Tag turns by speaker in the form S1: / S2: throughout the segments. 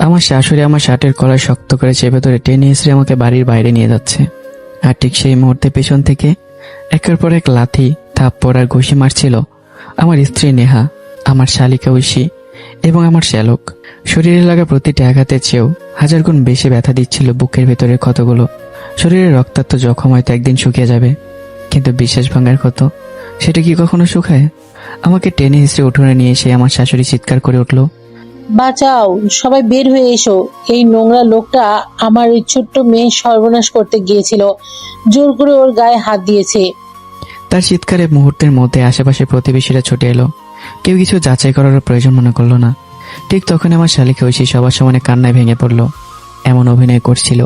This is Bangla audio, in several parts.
S1: আমার শাশুড়ি আমার শার্টের কলার শক্ত করে চেপে ধরে টেনে এসে আমাকে বাড়ির বাইরে নিয়ে যাচ্ছে। আর ঠিক সেই মুহূর্তে পেছন থেকে একের পর এক লাথি, থাপ্পড় আর ঘুষি মারছিল আমার স্ত্রী নেহা, আমার শালিকা ঐশী এবং আমার শ্যালক। শরীরে লাগা প্রতিটি আঘাতের চেয়েও হাজার গুণ বেশি ব্যথা দিচ্ছিল বুকের ভেতরের ক্ষতগুলো। শরীরের রক্তাক্ত জখম হয়তো একদিন শুকিয়ে যাবে, কিন্তু বিশ্বাস ভাঙার ক্ষত, সেটা কি কখনো শুকায়? আমাকে টেনে হিসড়ে উঠোনে নিয়ে এসে আমার শাশুড়ি চিৎকার করে উঠল,
S2: বাঁচাও, সবাই বের হয়ে এসো। এই নোংরা লোকটা আমার এই ছোট্ট মেয়ে সর্বনাশ করতে গিয়েছিল, জোর করে ওর গায়ে হাত দিয়েছে।
S1: তার চিৎকারে মুহূর্তের মধ্যে আশেপাশে প্রতিবেশীরা ছুটে এলো। কেউ কিছু যাচাই করার প্রয়োজন মনে করলো না। ঠিক তখন আমার শালিকা ঐশী সবার সমানে কান্নায় ভেঙে পড়ল। এমন অভিনয় করছিল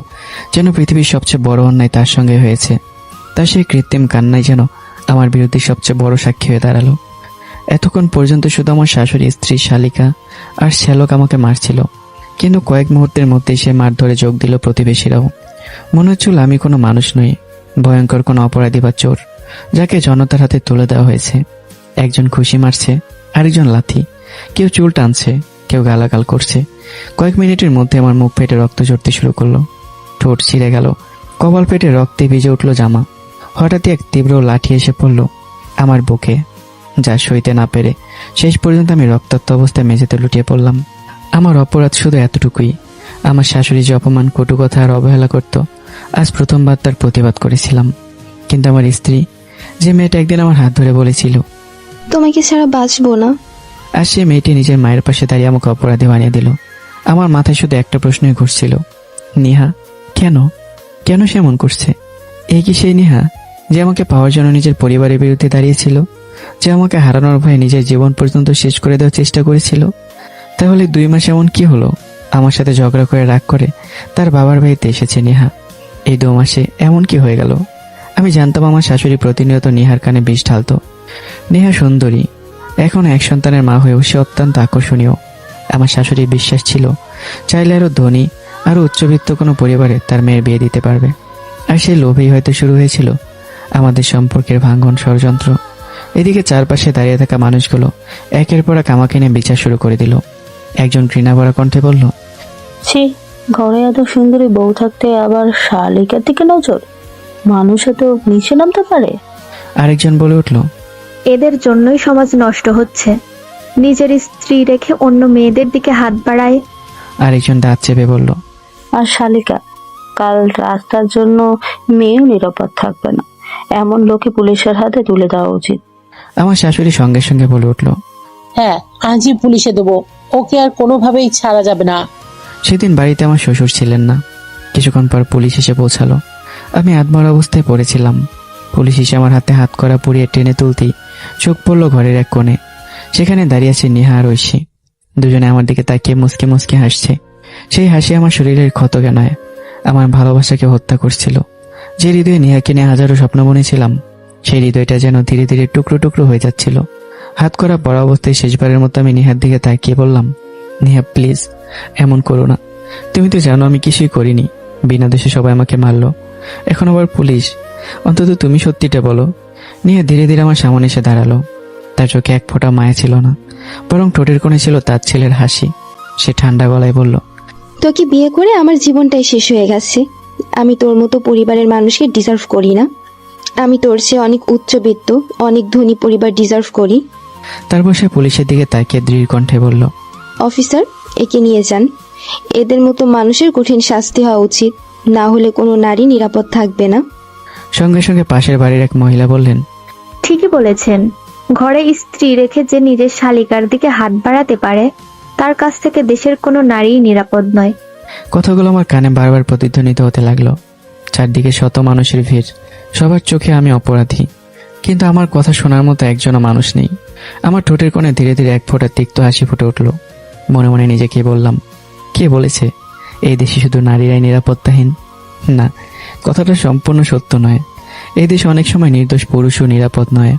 S1: যেন পৃথিবীর সবচেয়ে বড় অন্যায় তার সঙ্গে হয়েছে। তার সেই কৃত্রিম কান্নাই যেন আমার বিরুদ্ধে সবচেয়ে বড় সাক্ষী হয়ে দাঁড়ালো। এতক্ষণ পর্যন্ত শুধু আমার শাশুড়ি, স্ত্রী, শালিকা আর শ্যালক আমাকে মারছিল, কিন্তু কয়েক মুহূর্তের মধ্যেই সে মার ধরে যোগ দিল প্রতিবেশীরাও। মনে হচ্ছিল আমি কোনো মানুষ নই, ভয়ঙ্কর কোনো অপরাধী বা চোর, যাকে জনতার হাতে তুলে দেওয়া হয়েছে। একজন খুশি মারছে, আরেকজন লাথি, কেউ চুল টানছে, কেউ গালাগাল করছে। কয়েক মিনিটের মধ্যে আমার মুখ ফেটে রক্ত ঝরতে শুরু করলো। ঠোঁট ছিঁড়ে গেল, কপাল ফেটে রক্তে ভিজে উঠল জামা। হঠাৎই এক তীব্র লাঠি এসে পড়ল আমার বুকে, যা সইতে না পেরে শেষ পর্যন্ত আমি রক্তাক্ত অবস্থায় মেঝেতে লুটিয়ে পড়লাম। আমার অপরাধ শুধু এতটুকুই, আমার শাশুড়ি যে অপমান, কটু কথা আর অবহেলা করত, আজ প্রথমবার তার প্রতিবাদ করেছিলাম। কিন্তু আমার স্ত্রী, যে মেয়েটা একদিন আমার হাত ধরে বলেছিল
S3: তোমাকে ছাড়া বাঁচবো না,
S1: আর সে মেয়েটি নিজের মায়ের পাশে দাঁড়িয়ে আমাকে অপরাধী বানিয়ে দিল। আমার মাথায় শুধু একটা প্রশ্নই ঘুরছিল, নেহা কেন, কেন সে এমন করছে? এই কি সেই নেহা যে আমাকে পাওয়ার জন্য নিজের পরিবারের বিরুদ্ধে দাঁড়িয়েছিল, যে আমাকে হারানোর ভয়ে নিজের জীবন পর্যন্ত শেষ করে দেওয়ার চেষ্টা করেছিল? তাহলে 2 মাস এমন কি হলো আমার সাথে ঝগড়া করে রাগ করে তার বাবার বাড়িতে এসেছে নেহা? এই 2 মাসে এমন কি হয়ে গেল? আমি জানতাম আমার শাশুড়ি প্রতিনিয়ত নেহার কানে বিষ ঢালত। নেহা সুন্দরী, এখন এক সন্তানের মা হয়েও সে অত্যন্ত আকর্ষণীয়। আমার শাশুড়ির বিশ্বাস ছিল চাইলে আরো ধনী, আরো উচ্চবিত্ত কোনো পরিবারে তার মেয়ের বিয়ে দিতে পারবে। আর সেই লোভেই হয়তো শুরু হয়েছিল আমাদের সম্পর্কের ভাঙন ষড়যন্ত্র। এদিকে চারপাশে দাঁড়িয়ে থাকা মানুষগুলো একের পর এক আমাকে নিয়ে বিচার শুরু করে দিল। একজন ঘৃণাভরা কণ্ঠে বলল,
S4: ছি, ঘরে এত সুন্দরী বউ থাকতে আবার শালিকার দিকে নজর, মানুষে তো নিচে নামতে পারে।
S1: আরেকজন বলে উঠল,
S5: এদের জন্যই সমাজ নষ্ট হচ্ছে, নিজের স্ত্রী রেখে অন্য মেয়েদের দিকে হাত বাড়ায়।
S1: আরেকজন দাঁত চেপে বলল,
S4: আর শালিকা, কাল রাস্তার জন্য মেয়েও নিরাপদ থাকবে না, এমন লোকে পুলিশের হাতে তুলে দেওয়া উচিত।
S1: আমার শাশুড়ি সঙ্গে সঙ্গে বলে উঠল,
S2: হ্যাঁ, আজই পুলিশে দেবো, ওকে আর কোনোভাবেই ছাড়া যাবে না।
S1: সেদিন বাড়িতে আমার শ্বশুর ছিলেন না। কিছুক্ষণ পর পুলিশ এসে পৌঁছালো। আমি আধমরা অবস্থায় পড়েছিলাম। পুলিশ এসে আমার হাতে হাত করা পুড়িয়ে টেনে তুলতেই চোখ পড়ল ঘরের এক কোণে। সেখানে দাঁড়িয়ে আছে নেহা আর ঐশী। দুজনে আমার দিকে তাকিয়ে মুসকে মুসকে হাসছে। সেই হাসি আমার শরীরের ক্ষতকে নয়, আমার ভালোবাসাকে হত্যা করছিল। যে হৃদয়ে নেহাকে নিয়ে হাজারো স্বপ্ন বুনেছিলাম, সেই হৃদয়টা যেন ধীরে ধীরে টুকরো টুকরো হয়ে যাচ্ছিল। হাত করা পড়া অবস্থায় শেষবারের মতো আমি নেহার দিকে তাকিয়ে বললাম, নেহা প্লিজ, এমন করো না। তুমি তো জানো আমি কিছুই করিনি, বিনা দোষে সবাই আমাকে মারলো, এখন আবার পুলিশ। অন্তত তুমি সত্যিটা বলো। নেহা ধীরে ধীরে আমার সামনে এসে দাঁড়ালো। তার চোখে এক ফোঁটা মায়া ছিল না, বরং ঠোঁটের কোণে ছিল তার ছেলের হাসি। সে ঠান্ডা গলায় বলল,
S3: তোকে বিয়ে করে আমার জীবনটাই শেষ হয়ে গেছে। আমি তোর মতো পরিবারের মানুষকে ডিজার্ভ করি না। আমি তোর চেয়ে অনেক উচ্চবিত্ত, অনেক ধনী পরিবার ডিজার্ভ করি।
S1: তারপর সে পুলিশের দিকে তাকিয়ে দৃঢ় কণ্ঠে বলল,
S3: অফিসার, একে নিয়ে যান। এদের মতো মানুষের কঠিন শাস্তি হওয়া উচিত, না হলে কোনো নারী নিরাপদ থাকবে না।
S1: সঙ্গে সঙ্গে পাশের বাড়ির এক মহিলা বললেন,
S5: ঠিকই বলেছেন, ঘরে স্ত্রী রেখে যে নিজের শালিকার দিকে হাত বাড়াতে পারে, তার কাছ থেকে দেশের কোনো নারী নিরাপদ নয়।
S1: কথাগুলো আমার কানে বারবার প্রতিধ্বনিত হতে লাগলো। চারদিকে শত মানুষের ভিড়, সবার চোখে আমি অপরাধী, কিন্তু আমার কথা শোনার মতো একজনও মানুষ নেই। আমার ঠোঁটের কোণে ধীরে ধীরে এক ফোঁটা তিক্ত হাসি ফুটে উঠল। মনে মনে নিজেকে বললাম, কে বলেছে এই দেশে শুধু নারীরাই নিরাপত্তাহীন? না, কথাটা সম্পূর্ণ সত্য নয়। এই দেশে অনেক সময় নির্দোষ পুরুষও নিরাপদ নয়,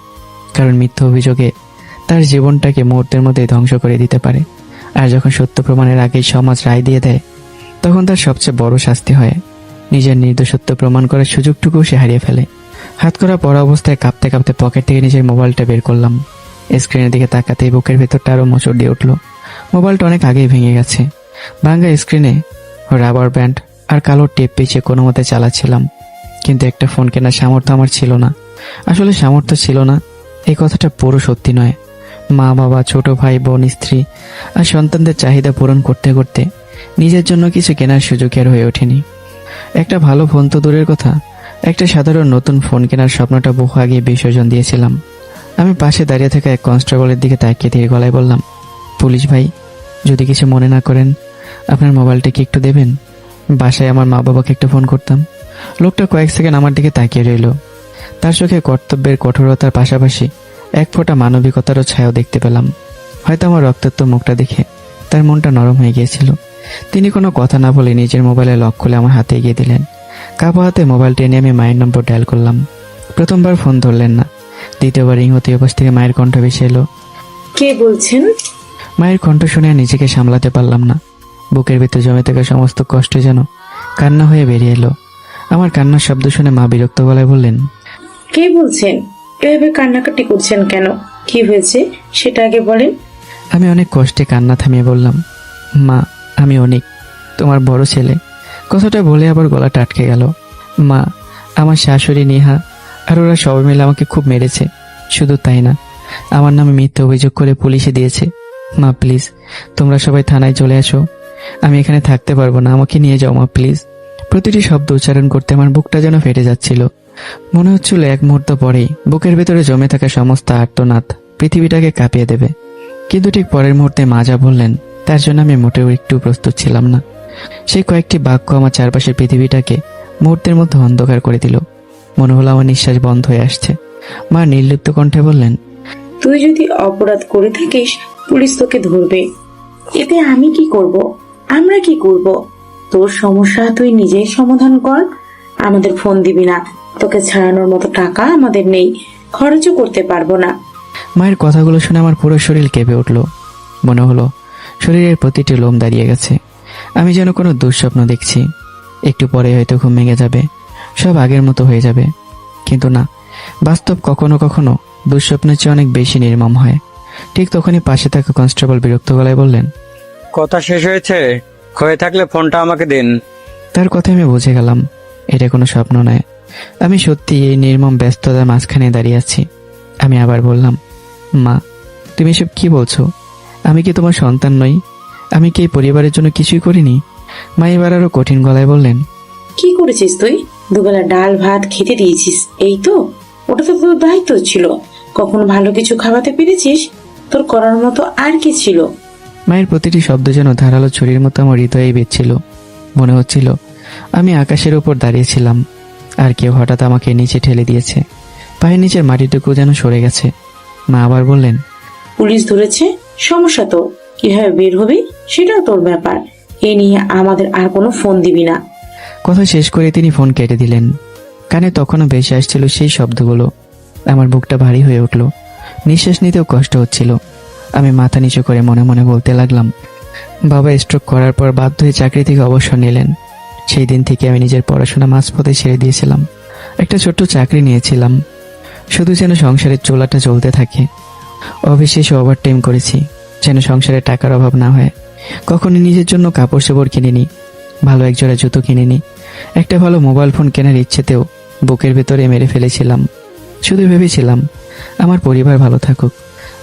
S1: কারণ মিথ্যা অভিযোগে তার জীবনটাকে মুহূর্তের মধ্যে ধ্বংস করে দিতে পারে। আর যখন সত্য প্রমাণের আগেই সমাজ রায় দিয়ে দেয়, তখন তার সবচেয়ে বড় শাস্তি হয় নিজের নির্দোষত্ব প্রমাণ করার সুযোগটুকুও সে হারিয়ে ফেলে। হাত করা পড়া অবস্থায় কাঁপতে কাঁপতে পকেট থেকে নিজের মোবাইলটা বের করলাম। স্ক্রিনের দিকে তাকাতেই বুকের ভেতরটা আরো মোচড় দিয়ে উঠল। মোবাইলটা অনেক আগেই ভেঙে গেছে, ভাঙ্গা স্ক্রিনে রাবার ব্যান্ড আর কালো টেপ পেঁচিয়ে কোনো মতে চালাচ্ছিলাম, কিন্তু একটা ফোন কেনার সামর্থ্য আমার ছিল না। আসলে সামর্থ্য ছিল না এই কথাটা পুরো সত্যি নয়। মা বাবা, ছোট ভাই বোন, স্ত্রী আর সন্তানদের চাহিদা পূরণ করতে করতে নিজের জন্য কিছু কেনার সুযোগ আর হয়ে ওঠেনি। একটা ভালো ফোন তো দূরের কথা, একটা সাধারণ নতুন ফোন কেনার স্বপ্নটা বহু আগে বিসর্জন দিয়েছিলাম। আমি পাশে দাঁড়িয়ে থাকা এক কনস্টেবলের দিকে তাকিয়ে ধীর গলায় বললাম, পুলিশ ভাই, যদি কিছু মনে না করেন আপনার মোবাইলটা কি একটু দেবেন? বাসায় আমার মা বাবাকে একটু ফোন করতাম। লোকটা কয়েক সেকেন্ড আমার দিকে তাকিয়ে রইল। তার চোখে কর্তব্যের কঠোরতার পাশাপাশি এক ফোঁটা মানবিকতারও ছায়াও দেখতে পেলাম। হয়তো আমার রক্তাক্ত মুখটা দেখে তার মনটা নরম হয়ে গিয়েছিল। তিনি কোনো কথা না বলে নিজের মোবাইলে লক খুলে আমার হাতে এগিয়ে দিলেন। কাপা হাতে মোবাইলটা নিয়ে আমি মায়ের নম্বর ডায়াল করলাম। প্রথমবার ফোন ধরলেন না, দ্বিতীয়বার রিং হতে ওপাশ থেকে মায়ের কণ্ঠ ভেসে এলো।
S2: কে বলছেন?
S1: মায়ের কণ্ঠ শুনে আর নিজেকে সামলাতে পারলাম না। বুকের ভিতর জমে থাকা সমস্ত কষ্ট যেন কান্না হয়ে বেরিয়ে এলো। আমার কান্নার শব্দ শুনে মা বিরক্ত গলায় বললেন,
S2: কে বলছেন? এভাবে কান্নাকাটি করছেন কেন? কি হয়েছে সেটা আগে বলেন।
S1: আমি অনেক কষ্টে কান্না থামিয়ে বললাম, মা, আমি অনেক, তোমার বড় ছেলে। কথাটা বলে আবার গলাটা আটকে গেল। মা, আমার শাশুড়ি নেহা আর ওরা সবাই মিলে আমাকে খুব মেরেছে। শুধু তাই না, আমার নামে মিথ্যে অভিযোগ করে পুলিশে দিয়েছে। মা প্লিজ, তোমরা সবাই থানায় চলে আসো। আমি এখানে থাকতে পারবো না, আমাকে নিয়ে যাও মা প্লিজ। প্রতিটি শব্দ উচ্চারণ করতে আমার বুকটা যেন ফেটে যাচ্ছিল। মনে হচ্ছিল এক মুহূর্ত পরেই বুকের ভেতরে জমে থাকা সমস্ত আর্তনাদ পৃথিবীটাকে কাঁপিয়ে দেবে। কিন্তু ঠিক পরের মুহূর্তে মা যা বললেন তার জন্য আমি মোটেও একটু প্রস্তুত ছিলাম না। সেই কয়েকটি বাক্য আমার চারপাশের পৃথিবীটাকে মুহূর্তের মধ্যে অন্ধকার করে দিল। মনে হলো আমার নিঃশ্বাস বন্ধ হয়ে আসছে। মা নির্লিপ্ত কণ্ঠে বললেন,
S2: তুই যদি অপরাধ করে থাকিস পুলিশ তোকে ধরবে, এতে আমি কি করব? আমরা কি করব? তোর সমস্যা তুই নিজেই সমাধান কর। আমাদের ফোন দিবি না, তোকে ছাড়ানোর মতো টাকা আমাদের নেই, খরচও করতে পারবো না।
S1: মায়ের কথাগুলো শুনে আমার পুরো শরীর কেঁপে উঠল। মনে হলো শরীরের প্রতিটি লোম দাঁড়িয়ে গেছে। আমি যেন কোনো দুঃস্বপ্ন দেখছি। একটু পরে হয়তো ঘুম ভেঙে যাবে, সব আগের মতো হয়ে যাবে। কিন্তু না, বাস্তব কখনো কখনো দুঃস্বপ্নের চেয়ে অনেক বেশি নির্মম হয়। ঠিক তখনই পাশে থাকা কনস্টেবল বিরক্ত গলায় বললেন,
S6: কথা শেষ হয়েছে? হয়ে থাকলে ফোনটা আমাকে দিন।
S1: তার কথায় আমি বুঝে গেলাম এটা কোনো স্বপ্ন নয়। আমি সত্যি এই নির্মম ব্যস্ততার মাঝখানে দাঁড়িয়ে আছি। আমি আবার বললাম, মা, তুমি এসব কি বলছো? আমি কি তোমার সন্তান নই? আমি কি এই পরিবারের জন্য কিছুই করিনি? মা এবার আরো কঠিন গলায় বললেন,
S2: কি করেছিস তুই? দুবেলা ডাল ভাত খেতে দিয়েছিস, এই তো? ওটা তো তোর দায়িত্ব ছিল। কখনো ভালো কিছু খাওয়াতে পেরেছিস? তোর করার মতো আর কি ছিল?
S1: মায়ের প্রতিটি শব্দ যেন ধারালো ছুরির মতো আমার হৃদয়ে বেঁধছিল। মনে হচ্ছিল আমি আকাশের উপর দাঁড়িয়েছিলাম আর কেউ হঠাৎ আমাকে নিচে ঠেলে দিয়েছে। পায়ের নিচের মাটিটুকু যেন সরে গেছে। মা আবার বললেন,
S2: পুলিশ ধরেছে, সমস্যা তো কিভাবে বের হবি সেটাও তোর ব্যাপার। এ নিয়ে আমাদের আর কোনো ফোন দিবি না।
S1: কথা শেষ করে তিনি ফোন কেটে দিলেন। কানে তখনও ভেসে আসছিল সেই শব্দগুলো। আমার বুকটা ভারী হয়ে উঠল, নিঃশ্বাস নিতেও কষ্ট হচ্ছিল। আমি মাথা নিচু করে মনে মনে বলতে লাগলাম, বাবা স্ট্রোক করার পর বাধ্য হয়ে চাকরি থেকে অবসর নিলেন। সেই দিন থেকে আমি নিজের পড়াশোনা মাঝপথে ছেড়ে দিয়েছিলাম। একটা ছোট্ট চাকরি নিয়েছিলাম, শুধু যেন সংসারের চোলাটা চলতে থাকে। অবিশেষে ওভারটাইম করেছি যেন সংসারে টাকার অভাব না হয়। কখনো নিজের জন্য কাপড় চোপড় কিনিনি, ভালো একজোড়া জুতো কিনিনি। একটা ভালো মোবাইল ফোন কেনার ইচ্ছেতেও বুকের ভেতরে মেরে ফেলেছিলাম। শুধু ভেবেছিলাম আমার পরিবার ভালো থাকুক।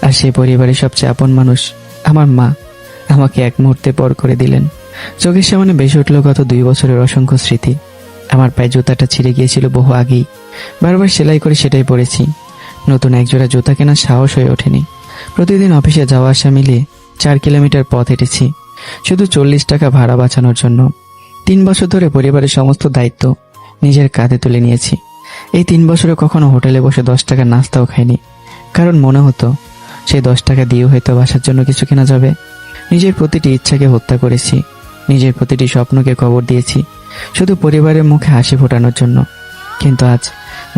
S1: আর সেই পরিবারের সবচেয়ে আপন মানুষ আমার মা আমাকে এক মুহূর্তে পর করে দিলেন। চোখের সামনে বেশি উঠল গত 2 বছরের অসংখ্য স্মৃতি। আমার পায়ে জুতাটা ছিঁড়ে গিয়েছিল বহু আগেই, বারবার সেলাই করে সেটাই পরেছি। নতুন একজোড়া জুতা কেনার সাহস হয়ে ওঠেনি। প্রতিদিন অফিসে যাওয়া আসা মিলিয়ে 4 কিলোমিটার পথ হেঁটেছি শুধু 40 টাকা ভাড়া বাঁচানোর জন্য। 3 বছর ধরে পরিবারের সমস্ত দায়িত্ব নিজের কাঁধে তুলে নিয়েছি। এই 3 বছরে কখনো হোটেলে বসে 10 টাকার নাস্তাও খাইনি, কারণ মনে হতো সেই 10 টাকা দিয়ে হয়তো বাসার জন্য কিছু কেনা যাবে। নিজের প্রতিটি ইচ্ছাকে হত্যা করেছি, নিজের প্রতিটি স্বপ্নকে কবর দিয়েছি শুধু পরিবারের মুখে হাসি ফোটানোর জন্য। কিন্তু আজ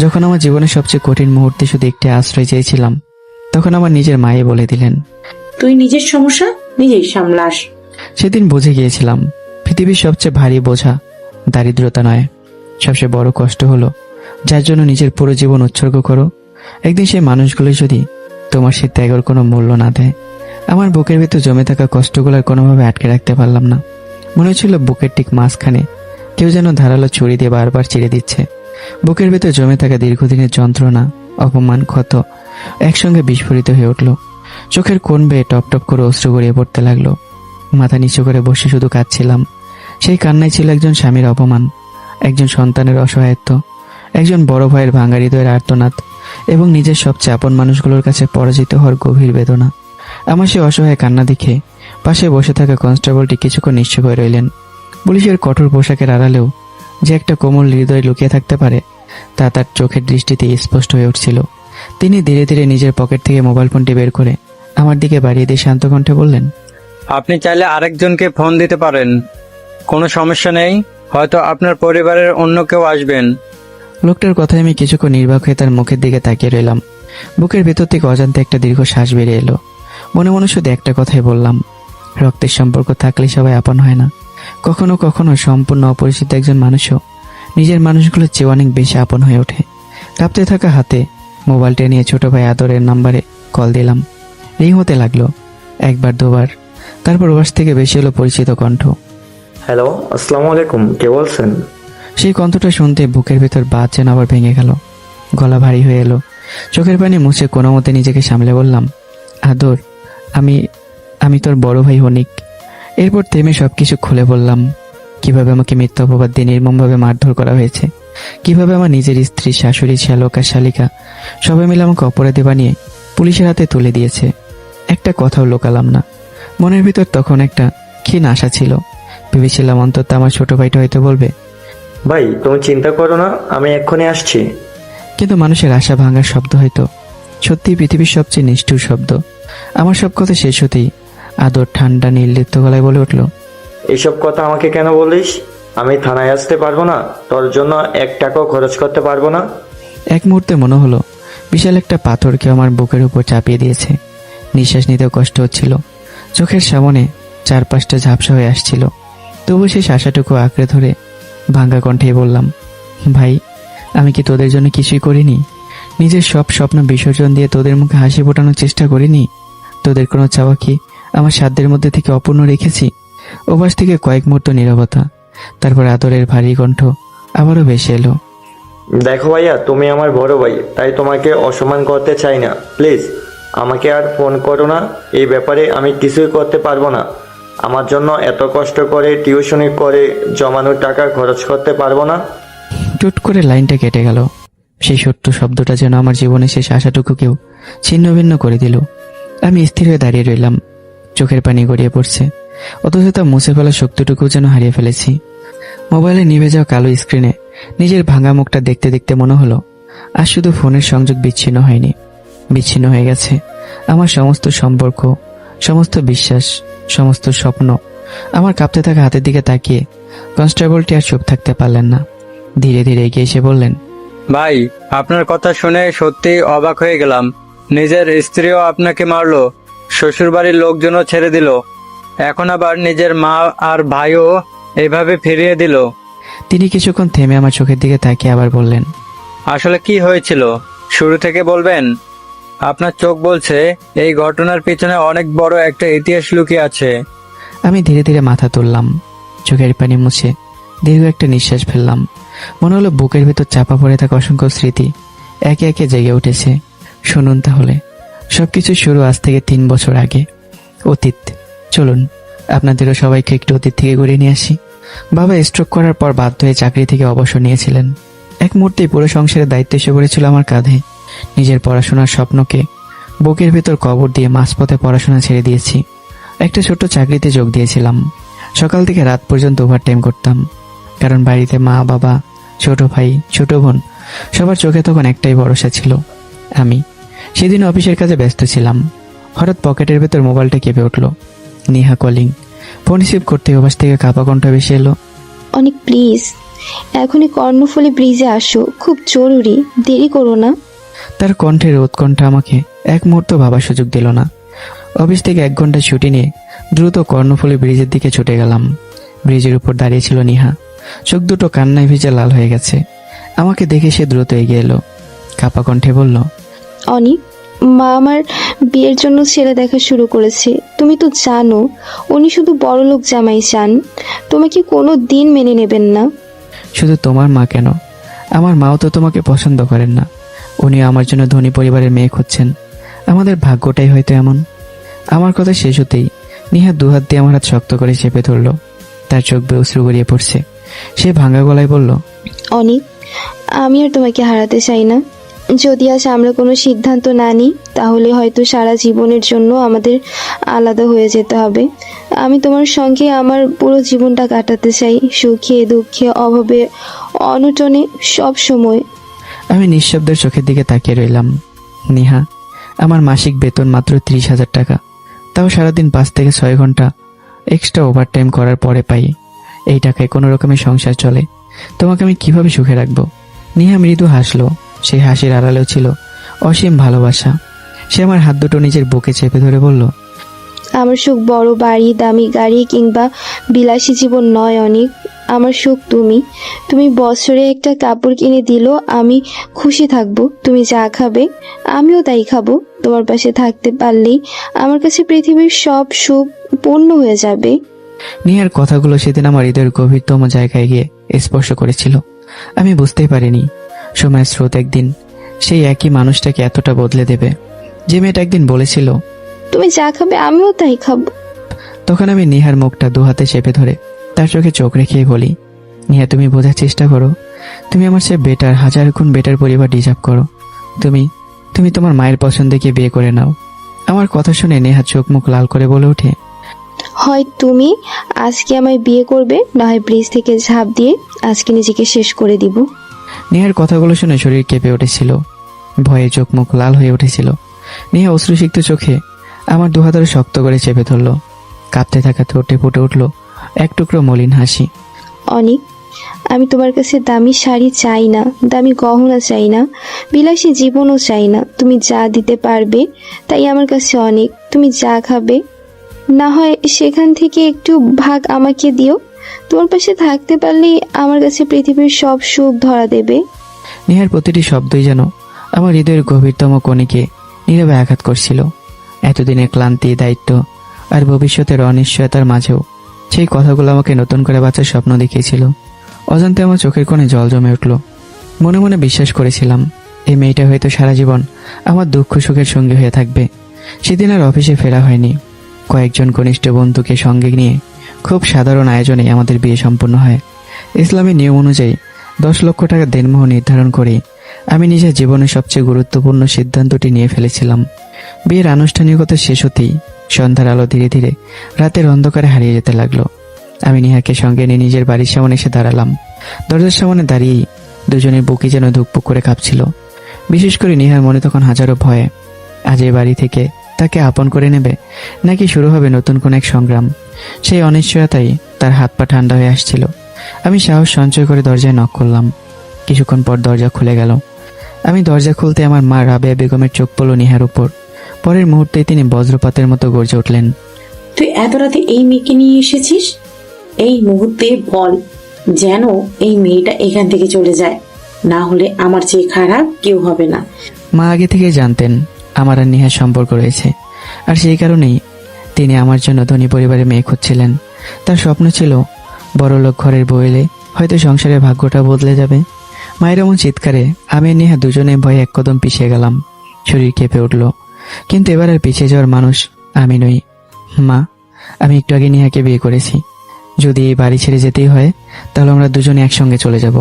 S1: যখন আমার জীবনের সবচেয়ে কঠিন মুহূর্তে শুধু একটি আশ্রয় চেয়েছিলাম, তখন আমার নিজের মায়ে বলে দিলেন,
S2: তুই নিজের সমস্যা নিজেই সামলাস।
S1: সেদিন বুঝে গিয়েছিলাম পৃথিবীর সবচেয়ে ভারী বোঝা দারিদ্রতা নয়, সবচেয়ে বড় কষ্ট হলো যার জন্য নিজের পুরো জীবন উৎসর্গ করো। একদিন সেই মানুষগুলো যদি তোমার সেই ত্যাগের কোনো মূল্য না দেয়। আমার বুকের ভিতর জমে থাকা কষ্টগুলোর কোনোভাবে আটকে রাখতে পারলাম না। মনে হচ্ছিল বুকের ঠিক মাঝখানে কেউ যেন ধারালো ছুরি দিয়ে বারবার চিড়ে দিচ্ছে। বুকের ভেতর জমে থাকা দীর্ঘদিনের যন্ত্রণা, অপমান, ক্ষত একসঙ্গে বিস্ফোরিত হয়ে উঠল। চোখের কোণ বেয়ে টপ টপ করে অশ্রু গড়িয়ে পড়তে লাগলো। মাথা নিচু করে বসে শুধু কাঁদছিলাম। সেই কান্নায় ছিল একজন স্বামীর অপমান, একজন সন্তানের অসহায়ত্ব, একজন বড় ভাইয়ের ভাঙা হৃদয়ের আর্তনাদ এবং নিজের সবচেয়ে আপন মানুষগুলোর কাছে পরাজিত হওয়ার গভীর বেদনা। আমার সে অসহায় কান্না দেখে পাশে বসে থাকা কনস্টেবলটি কিছুক্ষণ নিশ্চুপ হয়ে রইলেন। পুলিশের কঠোর পোশাকের আড়ালেও যে একটা কোমল হৃদয় লুকিয়ে থাকতে পারে তা তার চোখের দৃষ্টিতে স্পষ্ট হয়ে উঠছিল। তিনি ধীরে ধীরে নিজের পকেট থেকে মোবাইল ফোনটি বের করে আমার দিকে বাড়িয়ে দিয়ে শান্ত কণ্ঠে বললেন,
S6: আপনি চাইলে আরেকজনকে ফোন দিতে পারেন, কোনো সমস্যা নেই। হয়তো আপনার পরিবারের অন্য কেউ আসবেন।
S1: লোকটার কথায় আমি কিছুক্ষণ নির্বাক হয়ে তার মুখের দিকে তাকিয়ে রইলাম। বুকের ভেতর থেকে অজান্তে একটা দীর্ঘ শ্বাস বেরিয়ে এলো। মনে মনে শুধু একটা কথাই বললাম, রক্তের সম্পর্ক থাকলে সবাই আপন হয় না। কখনো কখনো সম্পূর্ণ অপরিচিত একজন মানুষও নিজের মানুষগুলোর চেয়ে অনেক বেশি আপন হয়ে ওঠে। কাঁপতে থাকা হাতে মোবাইলটা নিয়ে ছোট ভাই আদরের নাম্বারে কল দিলাম। রিং হতে লাগলো, একবার দুবার, তারপর ওপাশ থেকে বেশি হলো পরিচিত কণ্ঠ।
S7: হ্যালো, আসসালামু আলাইকুম। কে বলছেন?
S1: সেই কণ্ঠটা শুনতে বুকের ভেতর বাত যেন আবার ভেঙে গেল। গলা ভারী হয়ে এলো। চোখের পানি মুছে কোনো মতে নিজেকে সামলে বললাম, আদর, আমি তোর বড় ভাই হনিক। এরপর থেমে সবকিছু খুলে বললাম, কিভাবে আমাকে মিথ্যা অপবাদ দিয়ে নির্মমভাবে মারধর করা হয়েছে, কিভাবে আমার নিজের স্ত্রী, শাশুড়ি, শ্যালক আর শালিকা সবাই মিলে আমাকে অপরাধী বানিয়ে পুলিশের হাতে তুলে দিয়েছে। একটা কথাও লোকালাম না। মনের ভিতর তখন একটা ক্ষীণ আশা ছিল। ভেবেছিলাম অন্তত আমার ছোট ভাইটা হয়তো বলবে,
S7: ভাই তুমি চিন্তা করো না, আমি এক্ষুনি আসছি।
S1: কিন্তু মানুষের আশা ভাঙার শব্দ হয়তো সত্যি পৃথিবীর সবচেয়ে নিষ্ঠুর শব্দ। আমার সব কথা শেষ হতেই আদর ঠান্ডা নির্লিপ্ত গলায় বলে উঠল,
S7: এইসব কথা আমাকে কেন বলিস? আমি থানায় আসতে পারবো না, তোর জন্য 1 টাকাও খরচ করতে পারবো না।
S1: এক মুহূর্তে মনে হলো বিশাল একটা পাথর কেউ আমার বুকের উপর চাপিয়ে দিয়েছে। নিঃশ্বাস নিতেও কষ্ট হচ্ছিল। চোখের সামনে 4-5টা ঝাপসা হয়ে আসছিল। তবু সেই আশাটুকু আঁকড়ে ধরে ভাঙ্গা কণ্ঠেই বললাম, ভাই, আমি কি তোদের জন্য কিছুই করিনি? নিজের সব স্বপ্ন বিসর্জন দিয়ে তোদের মুখে হাসি ফোটানোর চেষ্টা করিনি? তোদের কোনো চাওয়া কি আমার সাধ্যের মধ্যে থেকে অপূর্ণ রেখেছি? ওপাশ থেকে কয়েক মুহূর্ত নীরবতা, তারপর আদরের ভারী কণ্ঠ আবারও ভেসে এলো,
S7: দেখো ভাইয়া, তুমি আমার বড় ভাই, তাই তোমাকে অসম্মান করতে চাই না। প্লিজ আমাকে আর ফোন করো না। এই ব্যাপারে আমি কিছুই করতে পারবো না। আমার জন্য এত কষ্ট করে টিউশনি করে জমানোর টাকা খরচ করতে পারবো না।
S1: টুট করে লাইনটা কেটে গেল। সেই সত্য শব্দটা যেন আমার জীবনে শেষ আশাটুকুকেও ছিন্ন ভিন্ন করে দিল। আমি স্থির হয়ে দাঁড়িয়ে রইলাম। চোখের পানি গড়িয়ে পড়ছে, অথচ তা মুছে ফেলার শক্তিটুকু যেন হারিয়ে ফেলেছি। মোবাইলে নিভে যাওয়া কালো স্ক্রিনে নিজের ভাঙা মুখটা দেখতে দেখতে মনে হলো আর শুধু ফোনের সংযোগ বিচ্ছিন্ন হয়নি, বিচ্ছিন্ন হয়ে গেছে আমার সমস্ত সম্পর্ক, সমস্ত বিশ্বাস, সমস্ত স্বপ্ন। আমার কাঁপতে থাকা হাতের দিকে তাকিয়ে কনস্টেবলটি আর চুপ থাকতে পারলেন না। ধীরে ধীরে এগিয়ে এসে বললেন,
S6: ভাই, আপনার কথা শুনে সত্যি অবাক হয়ে গেলাম। নিজের স্ত্রীও আপনাকে মারলো, শ্বশুর বাড়ির লোকজনও ছেড়ে দিল, এখন আবার নিজের মা আর ভাইও এইভাবে ফিরিয়ে দিল।
S1: তিনি কিছুক্ষণ থেমে আমার চোখের দিকে তাকিয়ে আবার বললেন,
S6: আসলে কি হয়েছিল শুরু থেকে বলবেন? আপনার চোখ বলছে এই ঘটনার পিছনে অনেক বড় একটা ইতিহাস লুকিয়ে আছে।
S1: আমি ধীরে ধীরে মাথা তুললাম, চোখের পানি মুছে দীর্ঘ একটা নিঃশ্বাস ফেললাম। মনে হলো বুকের ভেতর চাপা পড়ে থাকা অসংখ্য স্মৃতি একে একে জেগে উঠেছে। শুনুন তাহলে, সবকিছু শুরু আজ থেকে 3 বছর আগে। অতীত, চলুন আপনাদেরও সবাইকে একটু অতীত থেকে ঘুরিয়ে নিয়ে আসি। বাবা স্ট্রোক করার পর বাধ্য হয়ে চাকরি থেকে অবসর নিয়েছিলেন। এক মুহূর্তেই পুরো সংসারের দায়িত্ব এসে পড়েছিল আমার কাঁধে। নিজের পড়াশোনার স্বপ্নকে বুকের ভেতর কবর দিয়ে মাঝপথে পড়াশোনা ছেড়ে দিয়েছি। একটা ছোট্ট চাকরিতে যোগ দিয়েছিলাম। সকাল থেকে রাত পর্যন্ত ওভারটাইম করতাম, কারণ বাড়িতে মা, বাবা, ছোট ভাই, ছোট বোন সবার চোখে তখন একটাই ভরসা ছিল, আমি। সেদিন অফিসের কাজে ব্যস্ত ছিলাম। হঠাৎ পকেটের ভেতর মোবাইলটা কেঁপে উঠল। নেহা কলিং। ফোন রিসিভ করতে ওপাশ থেকে কাঁপা কণ্ঠ ভেসে এলো,
S3: অনেক প্লিজ এখনই কর্ণফুলী ব্রিজে আসো, খুব জরুরি, দেরি করো না।
S1: তার কণ্ঠের উৎকণ্ঠা আমাকে এক মুহূর্ত ভাবার সুযোগ দিল না। অফিস থেকে 1 ঘন্টা ছুটি নিয়ে দ্রুত কর্ণফুলী ব্রিজের দিকে ছুটে গেলাম। ব্রিজের উপর দাঁড়িয়েছিল নিহা, চোখ দুটো কান্নায় ভিজে লাল হয়ে গেছে। আমাকে দেখে সে দ্রুত এগিয়ে এলো, কাঁপা কণ্ঠে বলল,
S3: অনি, মা আমার বিয়ের জন্য ছেলে দেখা শুরু করেছে। তুমি তো জানো উনি শুধু বড়লোক জামাই চান, তোমাকে কোনো দিন মেনে নেবেন না।
S1: শুধু তোমার মা কেন, আমার মাও তো তোমাকে পছন্দ করেন না। উনি আমার জন্য ধনী পরিবারের মেয়ে খুঁজছেন। আমাদের ভাগ্যটাই হয়তো এমন। আমার কথা শেষ হতেই নিহা দুহাত দিয়ে আমার হাত শক্ত করে চেপে ধরল। তার চোখ বেয়ে অশ্রু গড়িয়ে পড়ছে। সে ভাঙা গলায় বলল,
S3: অনিক, আমি আর তোমাকে হারাতে চাই না। যদি আজ আমরা কোনো সিদ্ধান্ত না নিই তাহলে হয়তো সারা জীবনের জন্য আমাদের আলাদা হয়ে যেতে হবে। আমি তোমার সঙ্গে আমার পুরো জীবনটা কাটাতে চাই, সুখে দুঃখে অভাবে অনটনে, সব সময়।
S1: আমি নিঃশব্দের চোখের দিকে তাকিয়ে রইলাম। নিহা, আমার মাসিক বেতন মাত্র 30,000 টাকা, তাও সারাদিন 5 থেকে 6 ঘন্টা এক্সট্রা ওভারটাইম করার পরে পাই। এই টাকায় কোনো রকমের সংসার চলে। তোমাকে আমি কিভাবে সুখে রাখবো? নিহা মৃদু হাসলো। সেই হাসির আড়ালেও ছিল অসীম ভালোবাসা। সে আমার হাত দুটো নিজের বুকে চেপে ধরে বলল,
S3: আমার সুখ বড় বাড়ি, দামি গাড়ি কিংবা বিলাসী জীবন নয় অনিক। আমার সুখ তুমি। তুমি বছরে একটা কাপড় কিনে দিলেও আমি খুশি থাকবো। তুমি যা খাবে আমিও তাই খাবো। তোমার পাশে থাকতে পারলেই আমার কাছে পৃথিবীর সব সুখ পূর্ণ হয়ে যাবে।
S1: নিহার কথাগুলো সেদিন আমার হৃদয়ের গভীরতম জায়গায় গিয়ে স্পর্শ করেছিল। আমি বুঝতেই পারিনি সময়ের স্রোত একদিন সেই একই মানুষটাকে এতটা বদলে দেবে। যে মেয়েটা একদিন বলেছিল,
S3: তুমি যা খাবে আমিও তাই খাবো।
S1: তখন আমি নিহার মুখটা দুহাতে চেপে ধরে তার চোখে চোখ রেখে বলি, নিহা, তুমি বোঝার চেষ্টা করো। তুমি আমার চেয়ে বেটার, 1000 গুণ বেটার পরিবার ডিজার্ভ করো। তুমি তুমি তোমার মায়ের পছন্দে গিয়ে বিয়ে করে নাও। আমার কথা শুনে নেহা চোখ মুখ লাল করে বলে ওঠে,
S3: হয় তুমি আজকে আমায় বিয়ে করবে, না হয় ব্রিজ থেকে ঝাঁপ দিয়ে আজকে নিজেকে শেষ করে দিব।
S1: নেহার কথাগুলো শুনে শরীর কেঁপে উঠেছিল, ভয়ে চোখ মুখ লাল হয়ে উঠেছিল। নেহা অশ্রুসিক্ত চোখে আমার দুহাত শক্ত করে চেপে ধরল। কাঁপতে থাকা ঠোঁটে ফুটে উঠল এক টুকরো মলিন হাসি।
S3: অনিক, আমি তোমার কাছে দামি শাড়ি চাই না, দামি গহনা চাই না, বিলাসী জীবনও চাই না। তুমি যা দিতে পারবে তাই আমার কাছে অনেক। তুমি যা খাবে না হয় সেখান থেকে একটু ভাগ আমাকে দিও। তোমার পাশে থাকতে পারলেই আমার কাছে পৃথিবীর সব সুখ ধরা দেবে।
S1: নেহার প্রতিটি শব্দই যেন আমার হৃদয়ের গভীরতম কোণিকে নীরবে আঘাত করছিল। এতদিনের ক্লান্তি, দায়িত্ব আর ভবিষ্যতের অনিশ্চয়তার মাঝেও সেই কথাগুলো আমাকে নতুন করে বাঁচার স্বপ্ন দেখিয়েছিল। অজান্তে আমার চোখের কোণে জল জমে উঠল। মনে মনে বিশ্বাস করেছিলাম এই মেয়েটা হয়তো সারা জীবন আমার দুঃখ সুখের সঙ্গী হয়ে থাকবে। সেদিন আর অফিসে ফেরা হয়নি। কয়েকজন ঘনিষ্ঠ বন্ধুকে সঙ্গে নিয়ে খুব সাধারণ আয়োজনে আমাদের বিয়ে সম্পন্ন হয়। ইসলামের নিয়ম অনুযায়ী 10 লক্ষ টাকা দেনমোহ নির্ধারণ করে আমি নিজের জীবনের সবচেয়ে গুরুত্বপূর্ণ সিদ্ধান্তটি নিয়ে ফেলেছিলাম। বিয়ের আনুষ্ঠানিকতা শেষ হতেই সন্ধ্যার আলো ধীরে ধীরে রাতের অন্ধকারে হারিয়ে যেতে লাগলো। আমি নিহাকে সঙ্গে নিয়ে নিজের বাড়ির সামনে এসে দাঁড়ালাম। দরজার সামনে দাঁড়িয়েই দুজনের বুকি যেন ধুকপুক করে কাঁপছিল। বিশেষ করে নিহার মনে তখন হাজারো ভয়ে। আজ এই বাড়ি থেকে তাকে আপন করে নেবে নাকি শুরু হবে নতুন কোন এক সংগ্রাম। সেই অনিশ্চয়তাই তার হাত পা ঠান্ডা হয়ে আসছিল। আমি সাহস সঞ্চয় করে দরজায় নক করলাম। কিছুক্ষণ পর দরজা খুলে গেল। আমি দরজা খুলতে আমার মা রাবেয়া বেগমের চোখ পড়ল নিহার উপর। পরের মুহূর্তে তিনি বজ্রপাতের মতো গর্জে উঠলেন,
S2: তুই এত রাতে এই মেয়েকে নিয়ে এসেছিস? এই মুহূর্তে বল, যেন এই মেয়েটা এখান থেকে চলে যায়, না হলে আমার চেয়ে খারাপ কেউ হবে না।
S1: মা আগে থেকে জানতেন আমার আর নিহার সম্পর্ক রয়েছে, আর সেই কারণেই তিনি আমার জন্য ধনী পরিবারের মেয়ে খুঁজছিলেন। তার স্বপ্ন ছিল বড়লোক ঘরের বউ এলে হয়তো সংসারের ভাগ্যটা বদলে যাবে। মায়ের এমন চিৎকারে আমি আর নিহা দুজনে ভয়ে এক কদম পিছিয়ে গেলাম। শরীর কেঁপে উঠল, কিন্তু এবার আর পিছিয়ে যাওয়ার মানুষ আমি নই। মা, আমি একটু আগে নিহাকে বিয়ে করেছি। যদি এই বাড়ি ছেড়ে যেতেই হয় তাহলে আমরা দুজনে একসঙ্গে চলে যাব,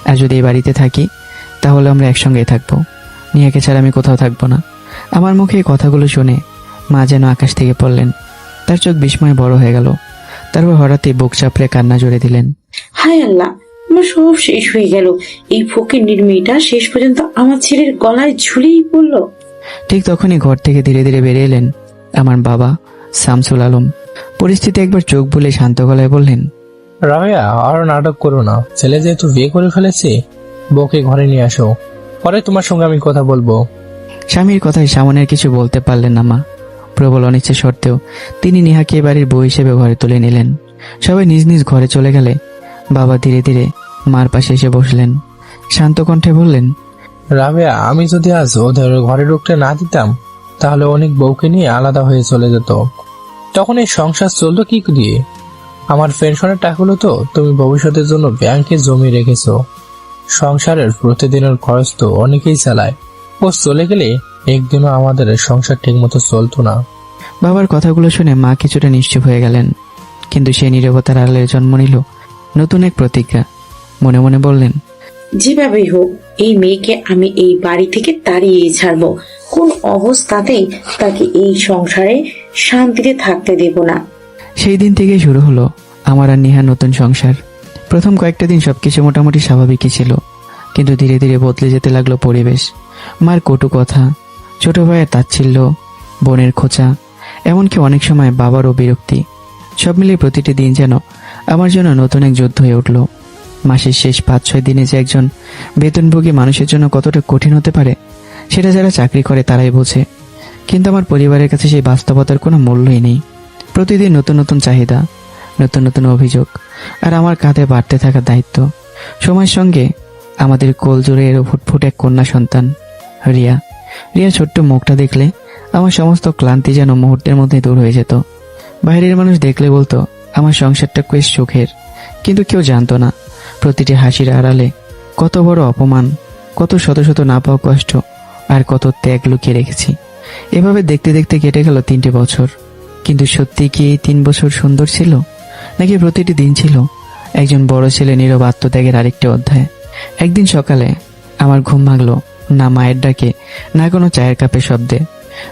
S1: আর যদি এই বাড়িতে থাকি তাহলে আমরা একসঙ্গেই থাকবো। নিহাকে ছাড়া আমি কোথাও থাকবো না। আমার মুখে এই কথাগুলো শুনে মা যেন আকাশ থেকে পড়লেন। তার চোখ বিস্ময়ে বড় হয়ে গেল। তারপর হঠাৎই বুক চাপড়ে কান্না জুড়ে দিলেন।
S2: হায় আল্লাহ, আমার সব শেষ হয়ে গেল। এই ফকিন্নির মেয়েটা শেষ পর্যন্ত আমার ছেলের গলায় ঝুলেই পড়লো।
S1: ঠিক তখনই ঘর থেকে ধীরে ধীরে বেরিয়ে এলেন আমার বাবা শামসুল আলম। পরিস্থিতি একবার চোখ বুলে শান্ত গলায় বললেন,
S8: রাবেয়া, আর নাটক করো না। ছেলে যেহেতু বিয়ে করে ফেলেছে, বউকে ঘরে নিয়ে আসো, পরে তোমার সঙ্গে আমি কথা বলবো।
S1: স্বামীর কথায় সামনের কিছু বলতে পারলেন না মা। প্রবল অনিচ্ছা সত্ত্বেও তিনি নিহাকে বাড়ির বউ হিসেবে ঘরে তুলে নিলেন। সবাই নিজ নিজ ঘরে চলে গেলে বাবা ধীরে ধীরে মার পাশে এসে বসলেন। শান্ত কণ্ঠে বললেন,
S8: রাবেয়া, আমি যদি আজ ওদের ঘরে ঢুকতে না দিতাম তাহলে অনেক বউকে নিয়ে আলাদা হয়ে চলে যেত। তখন এই সংসার চলতো কি দিয়ে? আমার পেনশনের টাকাগুলো তো তুমি ভবিষ্যতের জন্য ব্যাংকে জমি রেখেছো। সংসারের প্রতিদিনের খরচ তো অনেকেই চালায়। ও চলে গেলে একদিনও আমাদের সংসার ঠিক মতো চলতো না।
S1: বাবার কথাগুলো শুনে মা কিছুটা নিশ্চুপ হয়ে গেলেন, কিন্তু সেই নীরবতার আড়ালে জন্ম নিল নতুন এক প্রতিজ্ঞা। মনে মনে বললেন,
S2: যেভাবেই হোক এই মেয়েকে আমি এই বাড়ি থেকে তাড়িয়ে ছাড়বো। কোন অবস্থাতেই তাকে এই সংসারে শান্তিতে থাকতে দেব না।
S1: সেই দিন থেকে শুরু হলো আমার আর নেহার নতুন সংসার। প্রথম কয়েকটা দিন সবকিছু মোটামুটি স্বাভাবিকই ছিল, কিন্তু ধীরে ধীরে বদলে যেতে লাগলো পরিবেশ। মার কটু কথা, ছোট ভাইয়ের তাচ্ছিল্য, বোনের খোঁচা, এমনকি অনেক সময় বাবারও বিরক্তি। সব মিলিয়ে প্রতিটি দিন যেন আমার জন্য নতুন এক যুদ্ধ হয়ে উঠল। মাসের শেষ 5-6 দিনে যে একজন বেতনভোগী মানুষের জন্য কতটা কঠিন হতে পারে সেটা যারা চাকরি করে তারাই বোঝে। কিন্তু আমার পরিবারের কাছে সেই বাস্তবতার কোনো মূল্যই নেই। প্রতিদিন নতুন নতুন চাহিদা, নতুন নতুন অভিযোগ, আর আমার কাঁধে বাড়তে থাকা দায়িত্ব। সময়ের সঙ্গে আমাদের কোল জুড়ে এলো ফুটফুট এক কন্যা সন্তান, রিয়া। রিয়ার ছোট্ট মুখটা দেখলে আমার সমস্ত ক্লান্তি যেন মুহূর্তের মধ্যে দূর হয়ে যেত। বাইরের মানুষ দেখলে বলতো আমার সংসারটা বেশ সুখের, কিন্তু কেউ জানতো না প্রতিটি হাসির আড়ালে কত বড় অপমান, কত শত শত না পাওয়া কষ্ট, আর কত ত্যাগ লুকিয়ে রেখেছি। এভাবে দেখতে দেখতে কেটে গেল 3টে বছর। কিন্তু সত্যি কি এই 3 বছর সুন্দর ছিল, নাকি প্রতিটি দিন ছিল একজন বড় ছেলে নীরব আত্মত্যাগের আরেকটি অধ্যায়? একদিন সকালে আমার ঘুম ভাঙলো না মায়ের ডাকে, না কোনো চায়ের কাপের শব্দে।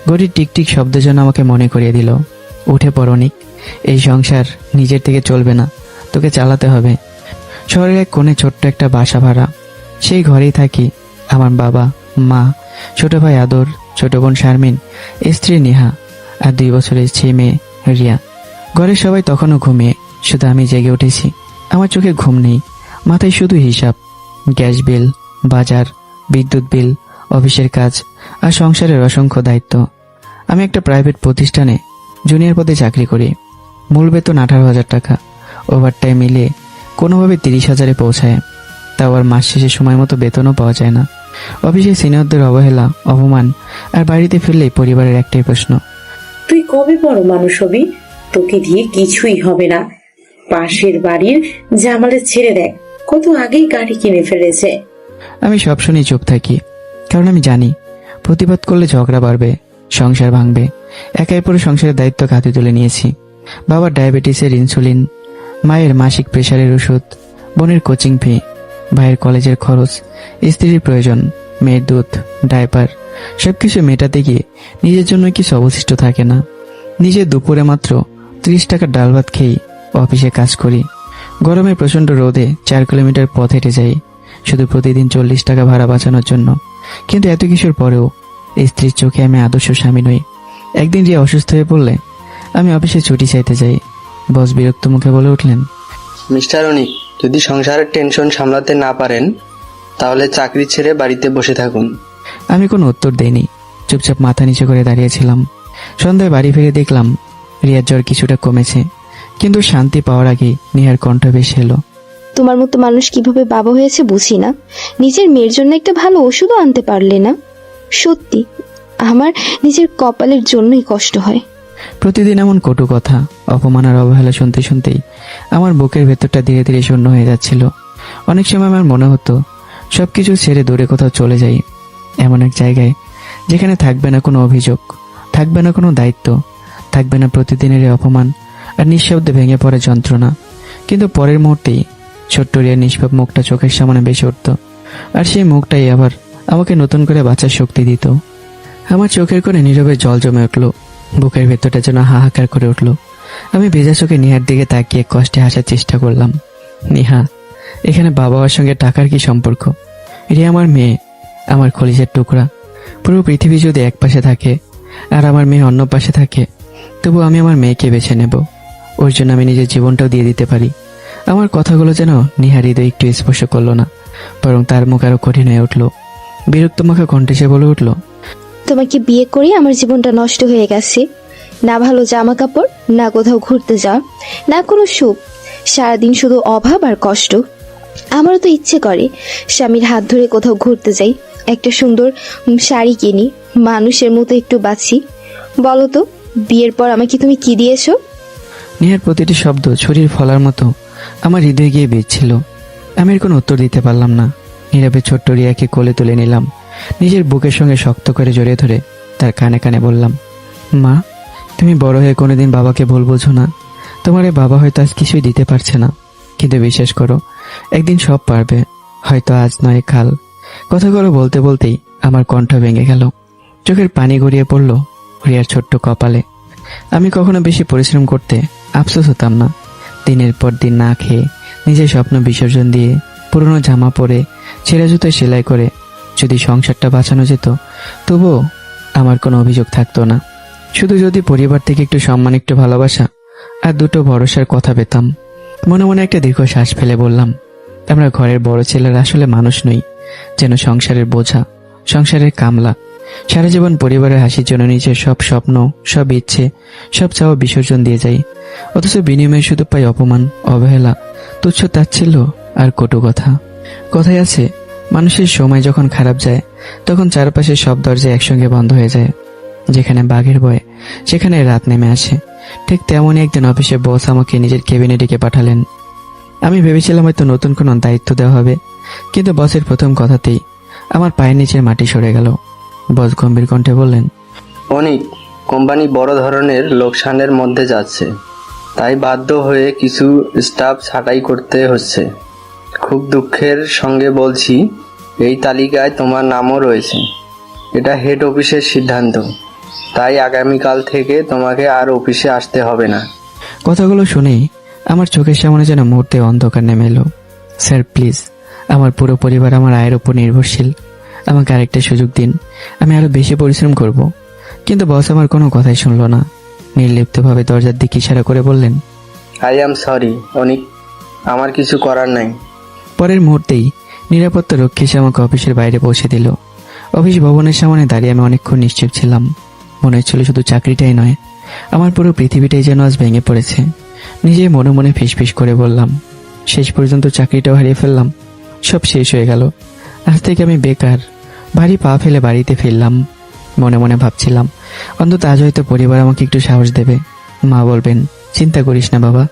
S1: ঘড়ির টিকটিক শব্দ যেন আমাকে মনে করিয়ে দিল, উঠে পড় অনিক, এই সংসার নিজের থেকে চলবে না, তোকে চালাতে হবে। শহরের এক কোণে ছোট্ট একটা বাসা ভাড়া, সেই ঘরেই থাকি। আমার বাবা, মা, ছোট ভাই আদর, ছোট বোন শারমিন, স্ত্রী নেহা, আর 2 বছরের ছেলে মেয়ে রিয়া। ঘরের সবাই তখনও ঘুমিয়ে, শুধু আমি জেগে উঠেছি। আমার চোখে ঘুম নেই, মাথায় শুধু হিসাব, গ্যাস বিল, বাজার, বিদ্যুৎ বিল, অফিসের কাজ, আর সংসারের অসংখ্য দায়িত্ব। আমি একটা প্রাইভেট প্রতিষ্ঠানে জুনিয়র পদে চাকরি করি। মূল বেতন 18,000 টাকা, ওভারটাইম মিলিয়ে কোনোভাবে 30,000-এ পৌঁছায়। তাও আর মাস শেষে সময় মতো বেতনও পাওয়া যায় না। অফিসে সিনিয়রদের অবহেলা, অপমান, আর বাড়িতে ফিরলেই পরিবারের একটাই প্রশ্ন,
S2: তুই কবে বড় মানুষ হবি? তোকে দিয়ে কিছুই হবে না। পাশের বাড়ির জামালের ছেড়ে দেখ, কত আগেই গাড়ি কিনে ফেলেছে।
S1: আমি সব শুনে চুপ থাকি, কারণ আমি জানি প্রতিবাদ করলে ঝগড়া বাড়বে, সংসার ভাঙবে। একাই পুরো সংসারের দায়িত্ব হাতে তুলে নিয়েছি। বাবার ডায়াবেটিসের ইনসুলিন, মায়ের মাসিক প্রেশারের ওষুধ, বোনের কোচিং ফি, ভাইয়ের কলেজের খরচ, স্ত্রীর প্রয়োজন, মেয়ের দুধ, ডায়পার, সবকিছু মেটাতে গিয়ে নিজের জন্য কিছু অবশিষ্ট থাকে না। নিজে দুপুরে মাত্র 30 টাকার ডাল ভাত খেয়ে অফিসে কাজ করি। গরমে প্রচন্ড রোদে 4 কিলোমিটার পথ হেঁটে যাই, শুধু প্রতিদিন 40 টাকা ভাড়া বাঁচানোর জন্য। কিন্তু এত কিছুর পরেও স্ত্রীর চোখে আমি আদর্শ স্বামী নই। একদিন রিয়া অসুস্থ হয়ে পড়লে আমি অফিসে ছুটি চাইতে যাই। বস বিরক্ত মুখে বলে উঠলেন,
S9: মিস্টার অনিক, যদি সংসারের টেনশন সামলাতে না পারেন তাহলে চাকরি ছেড়ে বাড়িতে বসে থাকুন।
S1: আমি কোনো উত্তর দেইনি, চুপচাপ মাথা নিচু করে দাঁড়িয়েছিলাম। সন্ধ্যায় বাড়ি ফিরে দেখলাম রিয়ার জ্বর কিছুটা কমেছে, কিন্তু শান্তি পাওয়ার আগেই নেহার কণ্ঠ ভেসে এলো,
S3: তোমার মতো মানুষ কিভাবে বাবা হয়েছে বুঝি না। নিজের মেয়ের জন্য একটা ভালো ওষুধও আনতে পারলে না। সত্যি আমার নিজের কপালের জন্যই কষ্ট হয়।
S1: প্রতিদিন এমন কটু কথা, অপমান আর অবহেলা শুনতে শুনতেই আমার বুকের ভেতরটা ধীরে ধীরে শূন্য হয়ে যাচ্ছিল। অনেক সময় আমার মনে হতো সবকিছু ছেড়ে দূরে কোথাও চলে যাই, এমন এক জায়গায় যেখানে থাকবে না কোনো অভিযোগ, থাকবে না কোনো দায়িত্ব, থাকবে না প্রতিদিনের এই অপমান আর নিঃশব্দে ভেঙে পড়ে যন্ত্রণা। কিন্তু পরের মুহূর্তেই ছোট্ট রিয়ার নিষ্পাপ মুখটা চোখের সামনে ভেসে উঠত, আর সেই মুখটাই আবার আমাকে নতুন করে বাঁচার শক্তি দিত। আমার চোখের কোণে নীরবে জল জমে উঠল, বুকের ভেতরটা যেন হাহাকার করে উঠল। আমি ভেজা চোখে নেহার দিকে তাকিয়ে কষ্টে হাসার চেষ্টা করলাম। নেহা, এখানে বাবা মার সঙ্গে টাকার কি সম্পর্ক? রিয়া আমার মেয়ে, আমার খলিজের টুকরা। পুরো পৃথিবী যদি এক পাশে থাকে আর আমার মেয়ে অন্য পাশে থাকে, তবু আমি আমার মেয়েকে বেছে নেব। ওর জন্য আমি নিজের জীবনটাও দিয়ে দিতে পারি। আমার কথাগুলো যেন নেহার হৃদয় একটু স্পর্শ করলো না, বরং তার মুখ আরো কঠিন হয়ে উঠল। বিরক্ত মুখে কণ্ঠে সে বলে উঠল,
S3: তোমাকে বিয়ে করে আমার জীবনটা নষ্ট হয়ে গেছে। না ভালো জামা কাপড়, না কোথাও ঘুরতে যাওয়া, না কোনো সুখ, সারাদিন শুধু অভাব আর কষ্ট। আমারও তো ইচ্ছে করে স্বামীর হাত ধরে কোথাও ঘুরতে যাই, একটা সুন্দর শাড়ি কিনি, মানুষের মতো একটু বাঁচি। বলো তো, বিয়ের পর আমাকে তুমি কি দিয়েছো?
S1: নেহার প্রতিটি শব্দ ছুরির ফলার মতো আমার হৃদয়ে গিয়ে বিঁধছিল। আমি এর কোনো উত্তর দিতে পারলাম না। নীরবে ছোট্ট রিয়াকে কোলে তুলে নিলাম, নিজের বুকের সঙ্গে শক্ত করে জড়িয়ে ধরে তার কানে কানে বললাম, মা, তুমি বড় হয়ে কোনোদিন বাবাকে ভুল বোঝো না। তোমার এই বাবা হয়তো আজ কিছুই দিতে পারছে না, কিন্তু বিশ্বাস করো, একদিন সব পারবে, হয়তো আজ নয় কাল। কথাগুলো বলতে বলতেই আমার কণ্ঠ ভেঙে গেল, চোখের পানি গড়িয়ে পড়ল রিয়ার ছোট্ট কপালে। আমি কখনো বেশি পরিশ্রম করতে আফসোস হতাম না। দিনের পর দিন না খেয়ে, নিজের স্বপ্ন বিসর্জন দিয়ে, পুরনো জামা পরে, ছেঁড়া জুতোয় সেলাই করে যদি সংসারটা বাঁচানো যেত, তবুও আমার কোনো অভিযোগ থাকতো না। শুধু যদি পরিবার থেকে একটু সম্মান, একটু ভালোবাসা আর দুটো ভরসার কথা পেতাম। মনে মনে একটা দীর্ঘ শ্বাস ফেলে বললাম, আমরা ঘরের বড় ছেলেরা আসলে মানুষ নই, যেন সংসারের বোঝা, সংসারের কামলা। সারা জীবন পরিবারের হাসির জন্য নিজের সব স্বপ্ন, সব ইচ্ছে, সব চাওয়া বিসর্জন দিয়ে যাই, অথচ বিনিময়ে শুধু পাই অপমান, অবহেলা, তুচ্ছ তাচ্ছিল্য আর কটু কথা। কথায় আছে, মানুষের সময় যখন খারাপ যায়, তখন চারপাশে সব দরজা একসঙ্গে বন্ধ হয়ে যায়। যেখানে বাঘের ভয়, সেখানে রাত নেমে আসে। ঠিক তেমনই একদিন অফিসে বস আমাকে নিজের কেবিনে ডেকে পাঠালেন। আমি ভেবেছিলাম হয়তো নতুন কোনো দায়িত্ব দেওয়া হবে, কিন্তু বসের প্রথম কথাতেই আমার পায়ের নিচের মাটি সরে গেল। বস গম্ভীর কণ্ঠে বললেন,
S9: অনেক কোম্পানি বড় ধরনের লোকসানের মধ্যে যাচ্ছে, তাই বাধ্য হয়ে কিছু স্টাফ ছাঁটাই করতে হচ্ছে। খুব দুঃখের সঙ্গে বলছি, এই তালিকায় তোমার নামও রয়েছে। এটা হেড অফিসের সিদ্ধান্ত, তাই আগামীকাল থেকে তোমাকে আর অফিসে আসতে হবে না।
S1: কথাগুলো শুনেই আমার চোখের সামনে যেন মুহূর্তে অন্ধকার নেমে এলো। স্যার প্লিজ, আমার পুরো পরিবার আমার আয়ের উপর নির্ভরশীল, আমাকে আরেকটা সুযোগ দিন, আমি আরো বেশি পরিশ্রম করব। কিন্তু বস আমার কোনো কথাই শুনলো না। নির্লিপ্তভাবে দরজার দিকে ইশারা করে বললেন,
S9: আই অ্যাম সরি অনিক, আমার কিছু করার নাই।
S1: পরের মুহূর্তেই নিরাপত্তা রক্ষী এসে আমাকে অফিসের বাইরে পৌঁছে দিল। অফিস ভবনের সামনে দাঁড়িয়ে আমি অনেকক্ষণ নিশ্চুপ ছিলাম। মনে হচ্ছিল শুধু চাকরিটাই নয়, আমার পুরো পৃথিবীটাই যেন আজ ভেঙে পড়েছে। নিজে মনে মনে ফিসফিস করে বললাম, শেষ পর্যন্ত চাকরিটাও হারিয়ে ফেললাম, সব শেষ হয়ে গেল। আজ থেকে আমি বেকার। ভারী পা ফেলে বাড়িতে ফিরলাম। মনে মনে ভাবছিলাম, অন্তত আজ হয়তো পরিবার আমাকে একটু সাহস দেবে। মা বলবেন, চিন্তা করিস না বাবা,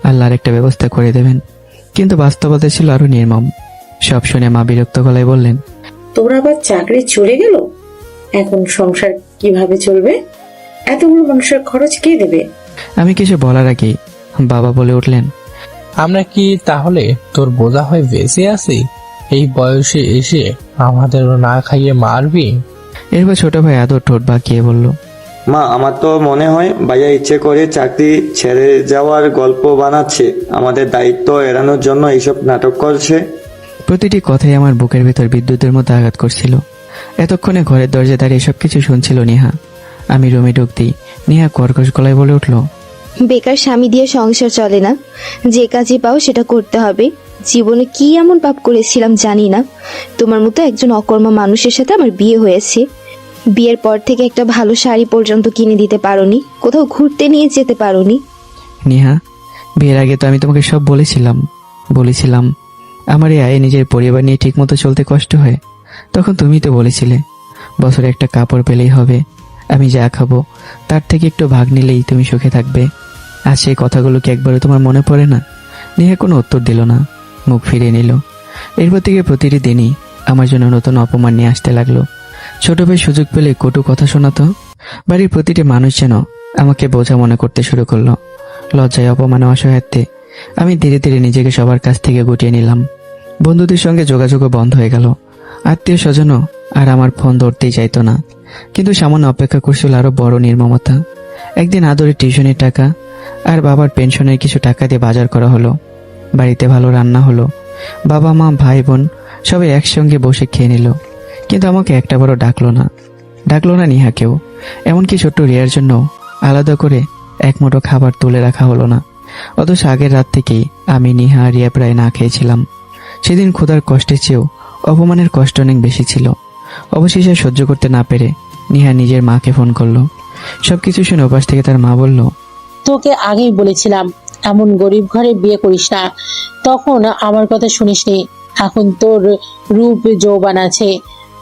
S1: আল্লাহর একটা ব্যবস্থা করে দেবেন। কিন্তু বাস্তবতা ছিল আরো নির্মম। সব শুনে মা বিরক্ত গলায় বললেন,
S2: তোর আবার চাকরি চলে গেল, এখন সংসার কিভাবে চলবে? এতগুলো মানুষের খরচ কে দেবে?
S1: আমি কিছু বলার আগেই বাবা বলে উঠলেন,
S8: আমরা কি তাহলে তোর বোঝা হয়ে বেঁচে আছি? এই বয়সে এসে আমাদেরও না খাইয়ে মারবি?
S1: এরপর ছোট ভাই আদর ঠোঁট বাঁকিয়ে বলল,
S7: মা, আমার তো মনে হয় ভাইয়া ইচ্ছে করে চাকরি ছেড়ে যাওয়ার গল্প বানাচ্ছে, আমাদের দায়িত্ব এড়ানোর জন্য এইসব নাটক করছে।
S1: প্রতিটি কথাই আমার বুকের ভেতর বিদ্যুতের মতো আঘাত করছিল। এতক্ষণে ঘরের দরজায় দাঁড়িয়ে সবকিছু শুনছিল নেহা। আমি রুমে ঢুকতেই নেহা কর্কশ গলায় বলে উঠল,
S3: বেকার স্বামী দিয়ে সংসার চলে না, যে কাজে পাও সেটা করতে হবে। জীবনে কি এমন পাপ করেছিলাম জানি না, তোমার মতো একজন অকর্মা মানুষের সাথে আমার বিয়ে হয়েছে। বিয়ের পর থেকে একটা ভালো শাড়ি পর্যন্ত কিনে দিতে পারোনি, কোথাও ঘুরতে নিয়ে যেতে পারোনি।
S1: নেহা, বিয়ের আগে তো আমি তোমাকে সব বলেছিলাম আমার এই আয়ে নিজের পরিবার নিয়ে ঠিকমতো চলতে কষ্ট হয়। তখন তুমি তো বলেছিলে, বছরে একটা কাপড় পেলেই হবে, আমি যা খাবো তার থেকে একটু ভাগ নিলেই তুমি সুখে থাকবে। আর সেই কথাগুলো কি একবারও তোমার মনে পড়ে না? নেহা কোনো উত্তর দিল না, মুখ ফিরিয়ে নিল। এরপর থেকে প্রতিটি দিনই আমার জন্য নতুন অপমান নিয়ে আসতে লাগলো। ছোট ভাই সুযোগ পেলে কটু কথা শোনাতো। বাড়ির প্রতিটি মানুষ যেন আমাকে বোঝা মনে করতে শুরু করলো। লজ্জায়, অপমানে, অসহায়ত্বে আমি ধীরে ধীরে নিজেকে সবার কাছ থেকে গুটিয়ে নিলাম। বন্ধুদের সঙ্গে যোগাযোগও বন্ধ হয়ে গেল। আত্মীয় স্বজনও আর আমার ফোন ধরতেই চাইতো না। কিন্তু সামান্য অপেক্ষা করছিল আরো বড় নির্মমতা। একদিন আদরের টিউশনের টাকা আর বাবার পেনশনের কিছু টাকা দিয়ে বাজার করা হলো। বাড়িতে ভালো রান্না হলো। বাবা, মা, ভাই, বোন সবাই একসঙ্গে বসে খেয়ে নিল। কিন্তু আমাকে একটা বড় ডাকলো না নেহাকেও। এমনকি ছোট্ট রিয়ার জন্য আলাদা করে এক মুঠো খাবার তুলে রাখা হলো না। অথচ আগের রাত থেকেই আমি, নেহা আর রিয়া প্রায় না খেয়েছিলাম। সেদিন ক্ষুধার কষ্টের চেয়েও অপমানের কষ্ট অনেক বেশি ছিল। অবশেষে সহ্য করতে না পেরে নেহা নিজের মাকে ফোন করলো। সবকিছু শুনে ওপাশ থেকে তার মা বলল,
S10: তোকে আগেই বলেছিলাম এমন গরিব ঘরে বিয়ে করিস না, তখন আমার কথা শুনিসনি। এখন তোর রূপ যৌবন আছে,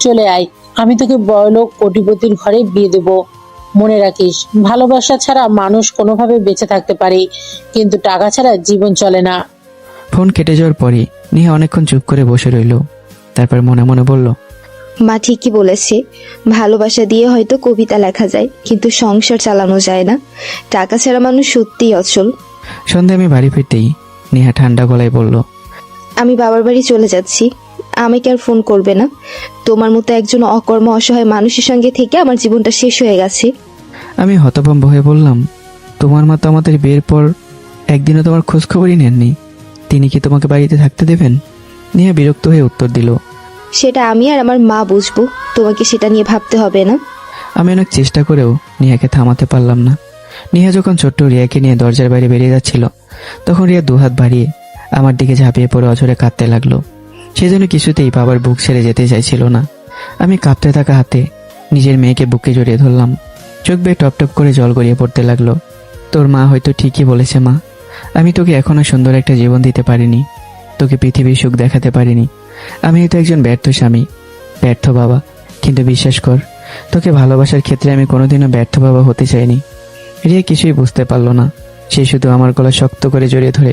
S10: চলে আয়, আমি তোকে বড়লোক কোটিপতির ঘরে বিয়ে দেব। মনে রাখিস, ভালোবাসা ছাড়া মানুষ কোনোভাবে বেঁচে থাকতে পারে, কিন্তু টাকা ছাড়া জীবন চলে না।
S1: ফোন কেটে যাওয়ার পরই নিহা অনেকক্ষণ চুপ করে বসে রইল। তারপর মনে মনে বলল,
S3: মা ঠিকই বলেছে, ভালোবাসা দিয়ে হয়তো কবিতা লেখা যায়, কিন্তু সংসার চালানো যায় না। টাকা ছাড়া মানুষ সত্যিই অচল।
S1: সন্ধ্যায় আমি বাড়ি ফিরতেই নিহা ঠান্ডা গলায় বলল,
S3: আমি বাবার বাড়ি চলে যাচ্ছি, আমাকে আর ফোন করবে না। তোমার মতো একজন অকর্ম অসহায় মানুষের সঙ্গে থেকে আমার জীবনটা শেষ হয়ে গেছে।
S1: আমি হতভম্ব হয়ে বললাম, তোমার মা তো আমাদের বিয়ের পর একদিনও তোমার খোঁজ খবরই নেননি, তিনি কি তোমাকে বাড়িতে থাকতে দেবেন? নিহা বিরক্ত হয়ে উত্তর দিল,
S3: সেটা আমি আর আমার মা বুঝবো, তোমাকে সেটা নিয়ে ভাবতে হবে না।
S1: আমি অনেক চেষ্টা করেও নিহাকে থামাতে পারলাম না। নিহা যখন ছোট্ট রিয়াকে নিয়ে দরজার বাইরে বেরিয়ে যাচ্ছিল, তখন রিয়া দুহাত বাড়িয়ে আমার দিকে ঝাঁপিয়ে পড়ে অঝরে কাঁদতে লাগলো। সেজন্য কিছুতেই বাবার বুক ছেড়ে যেতে চাইছিল না। আমি কাঁপতে থাকা হাতে নিজের মেয়েকে বুকে জড়িয়ে ধরলাম। চোখ বেয়ে টপ টপ করে জল গড়িয়ে পড়তে লাগলো। তোর মা হয়তো ঠিকই বলেছে মা, আমি তোকে এখনো সুন্দর একটা জীবন দিতে পারিনি, তোকে পৃথিবীর সুখ দেখাতে পারিনি। আমি হয়তো একজন ব্যর্থ স্বামী, ব্যর্থ বাবা, কিন্তু বিশ্বাস কর, তোকে ভালোবাসার ক্ষেত্রে আমি কোনোদিনও ব্যর্থ বাবা হতে চাইনি। রিয়া কিছুই বুঝতে পারলো না। সে শুধু আমার গলা শক্ত করে জড়িয়ে ধরে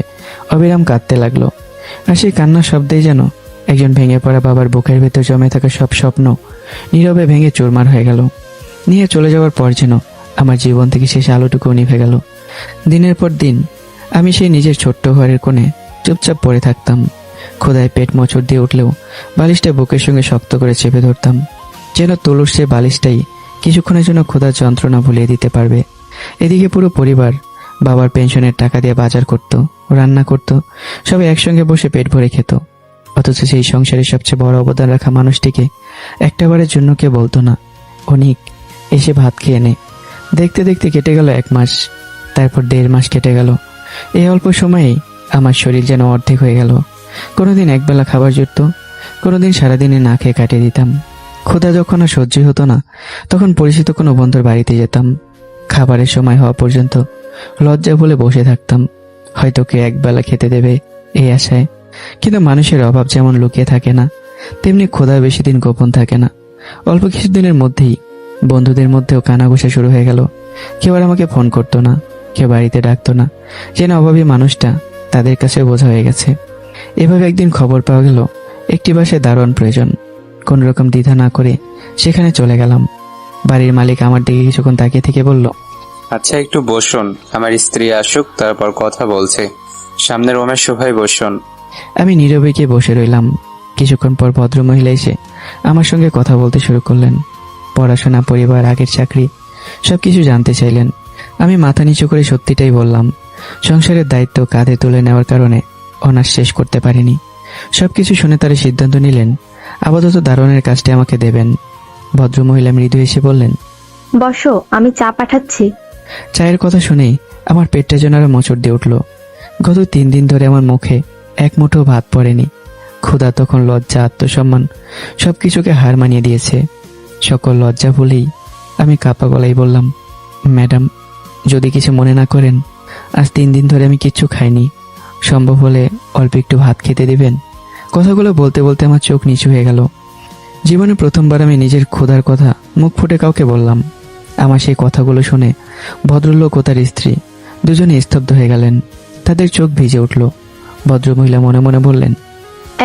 S1: অবিরাম কাঁদতে লাগলো। আর সেই কান্নার শব্দেই যেন একজন ভেঙে পড়া বাবার বুকের ভেতর জমে থাকা সব স্বপ্ন নীরবে ভেঙে চুরমার হয়ে গেল। নিয়ে চলে যাওয়ার পর যেন আমার জীবন থেকে শেষ আলোটুকু নিভে গেল। দিনের পর দিন আমি সেই নিজের ছোট্ট ঘরের কোণে চুপচাপ পড়ে থাকতাম। ক্ষুধায় পেট মোচড় দিয়ে উঠলেও বালিশটা বুকের সঙ্গে শক্ত করে চেপে ধরতাম, যেন তুলুর সে বালিশটাই কিছুক্ষণের জন্য ক্ষুধার যন্ত্রণা ভুলিয়ে দিতে পারবে। এদিকে পুরো পরিবার বাবার পেনশনের টাকা দিয়ে বাজার করত, রান্না করত, সবাই একসঙ্গে বসে পেট ভরে খেত। অথচ সেই সংসারের সবচেয়ে বড় অবদান রাখা মানুষটিকে একটাবারের জন্য কেউ বলতো না, অনিক এসে ভাত খেয়ে নে। দেখতে দেখতে কেটে গেল 1 মাস, তারপর 1.5 মাস কেটে গেল। এই অল্প সময়েই আমার শরীর যেন অর্ধেক হয়ে গেল। কোনোদিন একবেলা খাবার জুটত, কোনোদিন সারাদিনে না খেয়ে কাটিয়ে দিতাম। ক্ষুধা যখন আর সহ্য হতো না, তখন পরিচিত কোনো বন্ধুর বাড়িতে যেতাম। খাবারের সময় হওয়া পর্যন্ত লজ্জা বলে বসে থাকতাম, হয়তো কে একবেলা খেতে দেবে এই আশায়। কিন্তু মানুষের অভাব যেমন লুকিয়ে থাকে না, তেমনি ক্ষুধা বেশি দিন গোপন থাকে না। অল্প কিছুদিনের মধ্যেই বন্ধুদের মধ্যেও কানাঘুষা শুরু হয়ে গেল। কেউ আর আমাকে ফোন করতো না, কেউ বাড়িতে ডাকতো না, যেন অভাবী মানুষটা তাদের কাছে বোঝা হয়ে গেছে। এভাবে একদিন খবর পাওয়া গেল একটি বাসায় দারোয়ান প্রয়োজন। কোন রকম দ্বিধা না করে সেখানে চলে গেলাম। বাড়ির মালিক আমার দিকে কিছুক্ষণ তাকিয়ে থেকে বলল,
S11: আচ্ছা একটু বসুন, আমার স্ত্রী আসুক তারপর কথা বলছে, সামনের রুমের সোফায় বসুন।
S1: আমি নীরবে গিয়ে বসে রইলাম। কিছুক্ষণ পর ভদ্রমহিলা এসে আমার সঙ্গে কথা বলতে শুরু করলেন। পড়াশোনা, পরিবার, আগের চাকরি সবকিছু জানতে চাইলেন। আমি মাথা নিচু করে সত্যিটাই বললাম। সংসারের দায়িত্ব কাঁধে তুলে নেওয়ার কারণে অনার্স শেষ করতে পারিনি। সবকিছু শুনে তারা সিদ্ধান্ত নিলেন আপাতত দারোয়ানের কাজটি আমাকে দেবেন। ভদ্রমহিলা মৃদু এসে বললেন,
S5: বসো, আমি চা পাঠাচ্ছি।
S1: চায়ের কথা শুনেই আমার পেটটা যেন আরো মোচড় দিয়ে উঠল। গত 3 দিন ধরে আমার মুখে এক মুঠো ভাত পড়েনি। ক্ষুধা তখন লজ্জা, আত্মসম্মান সবকিছুকে হার মানিয়ে দিয়েছে। সকল লজ্জা ভুলেই আমি কাপা গলায় বললাম, ম্যাডাম, যদি কিছু মনে না করেন, আজ 3 দিন ধরে আমি কিচ্ছু খাইনি, সম্ভব হলে অল্প একটু ভাত খেতে দেবেন। কথাগুলো বলতে বলতে আমার চোখ নিচু হয়ে গেল। জীবনে প্রথমবার আমি নিজের ক্ষুধার কথা মুখ ফুটে কাউকে বললাম। আমার সেই কথাগুলো শুনে ভদ্রলোক ও তার স্ত্রী দুজনে স্তব্ধ হয়ে গেলেন। তাদের চোখ ভিজে উঠল। ভদ্রমহিলা মনে মনে বললেন,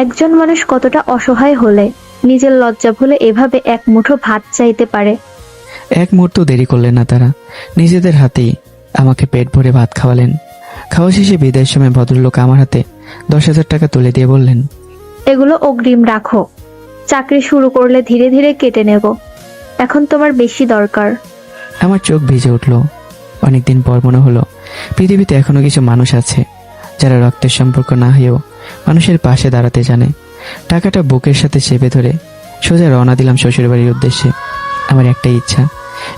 S5: একজন মানুষ কতটা অসহায় হলে নিজের লজ্জা ভুলে এভাবে এক মুঠো ভাত চাইতে পারে।
S1: এক মুহূর্ত দেরি করলেন না তারা। নিজেদের হাতেই আমাকে পেট ভরে ভাত খাওয়ালেন। খাওয়া শেষে বিদায়ের সময় ভদ্রলোক আমার হাতে 10,000 টাকা তুলে দিয়ে বললেন,
S5: এগুলো অগ্রিম রাখো, চাকরি শুরু করলে ধীরে ধীরে কেটে নেব, এখন তোমার বেশি দরকার।
S1: আমার চোখ ভিজে উঠল। অনেকদিন পর মনে হলো পৃথিবীতে এখনো কিছু মানুষ আছে যারা রক্তের সম্পর্ক না হয়েও মানুষের পাশে দাঁড়াতে জানে। টাকাটা বুকের সাথে চেপে ধরে সোজা রওনা দিলাম শ্বশুর বাড়ির উদ্দেশ্যে। আমার একটাই ইচ্ছা,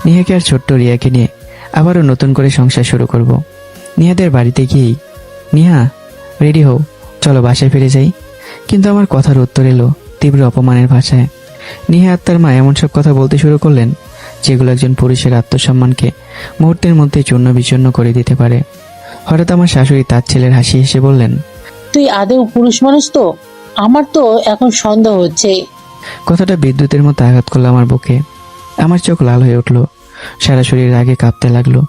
S1: নিহাকে আর ছোট্ট রিয়াকে নিয়ে আবারও নতুন করে সংসার শুরু করব। নিহাদের বাড়িতে গিয়েই, নিহা রেডি হও, চলো বাসায় ফিরে যাই। কিন্তু আমার কথার উত্তর এলো তীব্র অপমানের ভাষায়। নিহা আর তার মা এমন সব কথা বলতে শুরু করলেন যেগুলো একজন পুরুষের আত্মসম্মানকে মুহূর্তের মধ্যে চূর্ণ বিচূর্ণ করে দিতে পারে। হঠাৎ আমার শাশুড়ি তার ছেলের হাসি হেসে বললেন,
S10: তুই আদৌ পুরুষ মানুষ তো? আমার তো এখন সন্দেহ হচ্ছে।
S1: কথাটা বিদ্যুতের মতো আঘাত করলো আমার বুকে। আমার চোখ লাল হয়ে উঠল, সারা শরীর রাগে কাঁপতে লাগলো।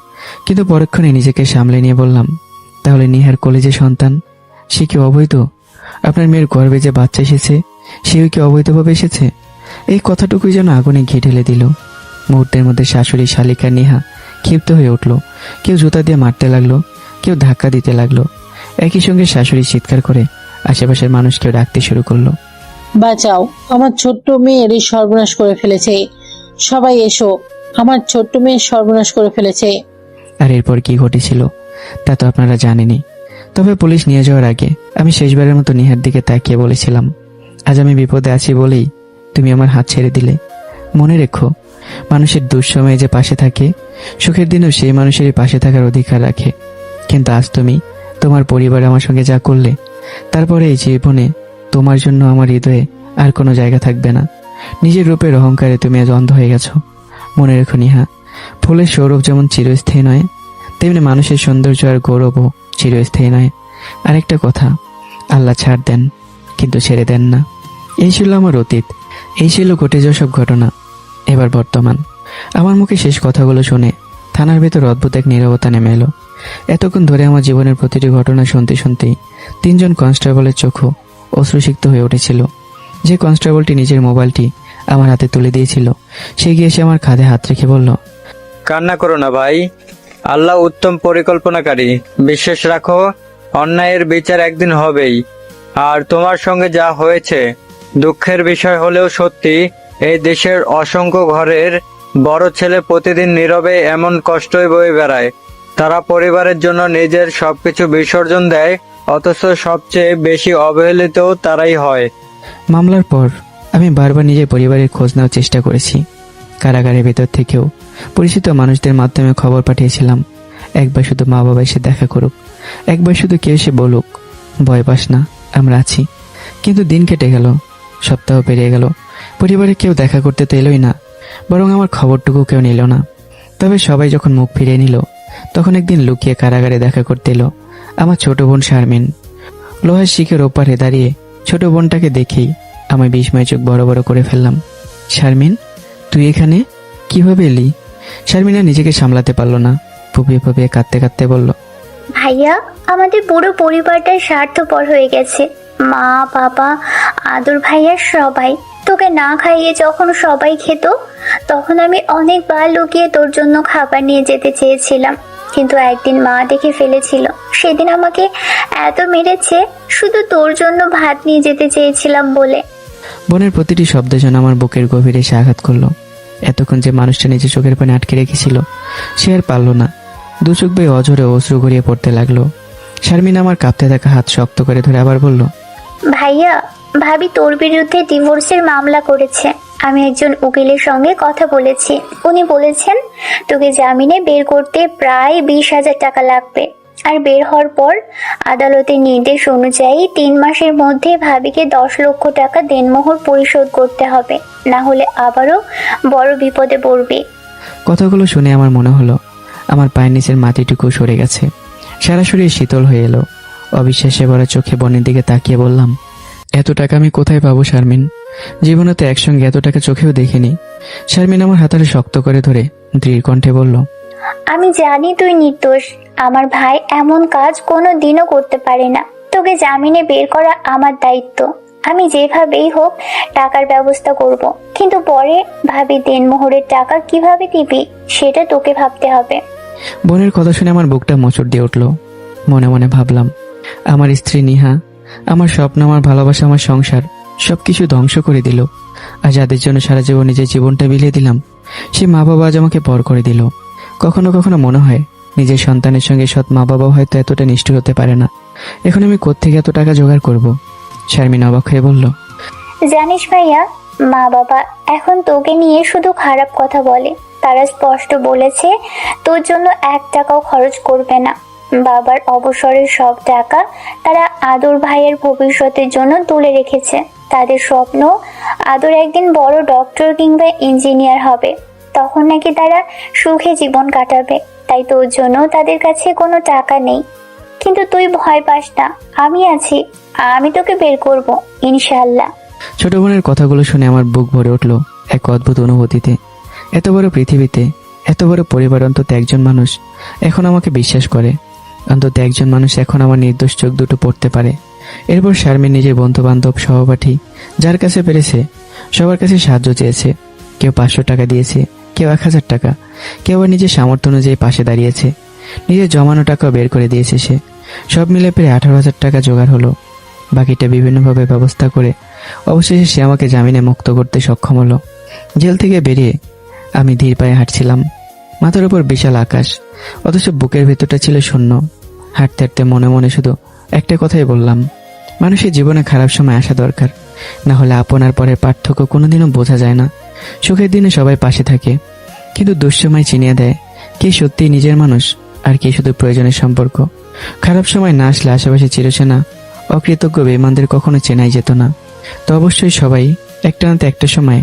S1: কিন্তু পরক্ষণে নিজেকে সামলে নিয়ে বললাম, তাহলে নিহার কলেজে সন্তান, সে কি অবৈধ? আপনার মেয়ের গর্ভে যে বাচ্চা এসেছে, সেও কি অবৈধভাবে এসেছে? এই কথাটুকুই যেন আগুনে ঘি ঢেলে দিল। মুহূর্তের মধ্যে শাশুড়ি, শালিকা, নেহা ক্ষিপ্ত হয়ে উঠল। কেউ জুতা দিয়ে মারতে লাগলো, কেউ ধাক্কা দিতে লাগলো। একই সঙ্গে শাশুড়ি চিৎকার করে আশেপাশের মানুষকেও ডাকতে শুরু করলো,
S10: বাঁচাও, আমার ছোট্ট মেয়ের এই সর্বনাশ করে ফেলেছে। সবাই এসো, আমার ছোট্ট মেয়ের সর্বনাশ করে ফেলেছে।
S1: আর এরপর কি ঘটেছিল তা তো আপনারা জানেনই। তবে পুলিশ নিয়ে যাওয়ার আগে আমি শেষবারের মতো নিহার দিকে তাকিয়ে বলেছিলাম, আজ আমি বিপদে আছি বলেই তুমি আমার হাত ছেড়ে দিলে। মনে রেখো, মানুষের দুঃসময়ে যে পাশে থাকে, সুখের দিনেও সেই মানুষেরই পাশে থাকার অধিকার রাখে। কিন্তু আজ তুমি তোমার পরিবার আমার সঙ্গে যা করলে, তারপরে এই জীবনে তোমার জন্য আমার হৃদয়ে আর কোনো জায়গা থাকবে না। নিজের রূপের অহংকারে তুমি আজ অন্ধ হয়ে গেছো। মনে রেখো নিহা, ফুলের সৌরভ যেমন চিরস্থায়ী নয়, তেমনি মানুষের সৌন্দর্য আর গৌরবও চিরস্থায়ী নয়। আরেকটা কথা, আল্লাহ ছাড় দেন কিন্তু ছেড়ে দেন না। এই ছিল আমার অতীত, এই ছিল ঘটে যাওয়া সব ঘটনা। এবার বর্তমান। আমার মুখে শেষ কথাগুলো শুনে থানার ভেতর অদ্ভুত এক নীরবতা নেমে এলো। এতক্ষণ ধরে আমার জীবনের প্রতিটি ঘটনা শুনতে শুনতেই 3 জন কনস্টেবলের চোখও অশ্রুসিক্ত হয়ে উঠেছিল। যে কনস্টেবলটি নিজের মোবাইলটি আমার হাতে তুলে দিয়েছিল, সে গিয়ে এসে আমার কাঁধে হাত রেখে বলল,
S6: কান্না করো না ভাই, আল্লাহ উত্তম পরিকল্পনাকারী। বিশ্বাস রাখো, অন্যায়ের বিচার একদিন হবেই। আর তোমার সঙ্গে যা হয়েছে দুঃখের বিষয় হলেও সত্যি, এই দেশের অসংখ্য ঘরের বড় ছেলে প্রতিদিন নীরবে এমন কষ্টই বয়ে বেড়ায়। তারা পরিবারের জন্য নিজের সবকিছু বিসর্জন দেয়, অথচ সবচেয়ে বেশি অবহেলিত তারাই হয়।
S1: মামলার পর আমি বারবার নিজের পরিবারের খোঁজ নেওয়ার চেষ্টা করেছি। কারাগারের ভেতর থেকেও পরিচিত মানুষদের মাধ্যমে খবর পাঠিয়েছিলাম, একবার শুধু মা বাবা এসে দেখা করুক, একবার শুধু কেউ এসে বলুক, ভয় পাস না, আমরা আছি। কিন্তু দিন কেটে গেল, সপ্তাহ পেরিয়ে গেল, পরিবারে কেউ দেখা করতে তো এলোই না, বরং আমার খবরটুকু কেউ নিল না। তবে সবাই যখন মুখ ফিরিয়ে নিল, তখন একদিন লুকিয়ে কারাগারে দেখা করতে এলো আমার ছোট বোন শারমিন। লোহার শিখের ওপারে দাঁড়িয়ে ছোট বোনটাকে দেখেই আমি বিস্ময় চোখ বড় বড় করে ফেললাম। শারমিন, তুই এখানে কিভাবে এলি? শারমিনা নিজেকে সামলাতে পারলো না, ফুপিয়ে ফুপিয়ে কাঁদতে কাঁদতে বলল,
S12: ভাইয়া, আমাদের পুরো পরিবারটাই স্বার্থপর হয়ে গেছে। মা, বাবা, আদর ভাইয়া সবাই। তোকে না খাইয়ে যখন সবাই খেত, তখন আমি অনেকবার লুকিয়ে তোর জন্য খাবার নিয়ে যেতে চেয়েছিলাম, কিন্তু একদিন মা দেখে ফেলেছিল। সেদিন আমাকে এত মেরেছে শুধু তোর জন্য ভাত নিয়ে যেতে চেয়েছিলাম বলে।
S1: বোনের প্রতিটি শব্দ যেন আমার বুকের গভীরে এসে আঘাত করলো। এতক্ষণ যে মানুষটা নিজের চোখের পানে আটকে রেখেছিল, সে আর পারল না। দু চোখ বেয়ে অঝরে অশ্রু গড়িয়ে পড়তে লাগলো। শারমিন আমার কাঁপতে থাকা হাত শক্ত করে ধরে আবার বলল,
S12: ভাইয়া, ভাবি তোর বিরুদ্ধে ডিভোর্সের মামলা করেছে। আমি একজন উকিলের সঙ্গে কথা বলেছি, উনি বলেছেন তোকে জামিনে বের করতে প্রায় 20,000 টাকা লাগবে। আর বের হওয়ার পর আদালতের নির্দেশ অনুযায়ী 3 মাসের মধ্যে ভাবিকে 10 লক্ষ টাকা দেনমোহর পরিশোধ করতে হবে, না হলে আবারও বড় বিপদে পড়বে।
S1: কথাগুলো শুনে আমার মনে হলো আমার পায়ের নিচের মাটিটুকু সরে গেছে, সারা শরীর শীতল হয়ে এলো। অবিশ্বাসে ভরা চোখে বোনের দিকে তাকিয়ে বললাম, এত টাকা আমি কোথায় পাবো শারমিন? জীবনে তো একসঙ্গে এত টাকা চোখেও দেখিনি। শারমিন আমার হাতটা শক্ত করে ধরে দৃঢ় কণ্ঠে বলল,
S12: আমি জানি তুই নির্দোষ। আমার ভাই এমন কাজ কোনো দিনও করতে পারে না। তোকে জামিনে বের করা আমার দায়িত্ব। আমি যেভাবেই হোক টাকার ব্যবস্থা করব, কিন্তু পরে ভাবি দেনমোহরের টাকা কিভাবে দিবি সেটা তোকে ভাবতে হবে।
S1: বোনের কথা শুনে আমার বুকটা মোচড় দিয়ে উঠল। মনে মনে ভাবলাম, আমার স্ত্রী নিহা, আমার স্বপ্ন, আমার ভালোবাসা, আমার সংসার সবকিছু ধ্বংস করে দিল। আর যাদের জন্য সারা জীবন নিজের জীবনটা বিলিয়ে দিলাম, সে মা বাবা আজ আমাকে পর করে দিল। কখনো কখনো মনে হয় নিজের সন্তানের সঙ্গে সৎ মা বাবা হয়তো এতটা নিষ্ঠুর হতে পারে না। এখন আমি কোত্থেকে এত টাকা জোগাড় করব? শারমিন অবাক হয়ে বলল,
S12: জানিস ভাইয়া, মা বাবা এখন তোকে নিয়ে শুধু খারাপ কথা বলে। তারা স্পষ্ট বলেছে তোর জন্য 1 টাকাও খরচ করবে না। বাবার অবসরের সব টাকা তারা আদর ভাইয়ের ভবিষ্যতের জন্য তুলে রেখেছে। তাদের স্বপ্ন আদর একদিন বড় ডক্টর কিংবা ইঞ্জিনিয়ার হবে। তখন নাকি তারা সুখে জীবন কাটাবে, তাই তোর জন্য তাদের কাছে কোনো টাকা নেই। কিন্তু তুই ভয় পাস না, আমি আছি, আমি তোকে বের করব ইনশাআল্লাহ।
S1: ছোট বোনের কথাগুলো শুনে আমার বুক ভরে উঠল এক অদ্ভুত অনুভূতিতে। এত বড় পৃথিবীতে, এত বড় পরিবার, অন্তত একজন মানুষ এখন আমাকে বিশ্বাস করে, অন্তত একজন মানুষ এখন আমার নির্দোষ চোখ দুটো পড়তে পারে। এরপর শারমিন নিজের বন্ধু বান্ধব সহপাঠী যার কাছে পেরেছে সবার কাছে সাহায্য চেয়েছে। কেউ 500 টাকা দিয়েছে, কেউ 1000 টাকা, কেউ আবার নিজের সামর্থ্য অনুযায়ী পাশে দাঁড়িয়েছে। নিজের জমানো টাকা বের করে দিয়েছে সে। সব মিলে প্রায় 18,000 টাকা জোগাড় হলো। বাকিটা বিভিন্নভাবে ব্যবস্থা করে অবশেষে সে আমাকে জামিনে মুক্ত করতে সক্ষম হলো। জেল থেকে বেরিয়ে আমি ধীর পায়ে হাঁটছিলাম। মাথার উপর বিশাল আকাশ, অথচ বুকের ভেতরটা ছিল শূন্য। হাঁটতে হাঁটতে মনে মনে শুধু একটা কথাই বললাম, মানুষের জীবনে খারাপ সময় আসা দরকার, না হলে আপন আর পরের পার্থক্য কোনোদিনও বোঝা যায় না। সুখের দিনে সবাই পাশে থাকে, কিন্তু দুঃসময় চিনিয়ে দেয় কে সত্যিই নিজের মানুষ আর কে শুধু প্রয়োজনের সম্পর্ক। খারাপ সময় না আসলে আশেপাশে চিরচেনা অকৃতজ্ঞ বেঈমানদের কখনো চেনাই যেত না। তো অবশ্যই সবাই একটা না একটা সময়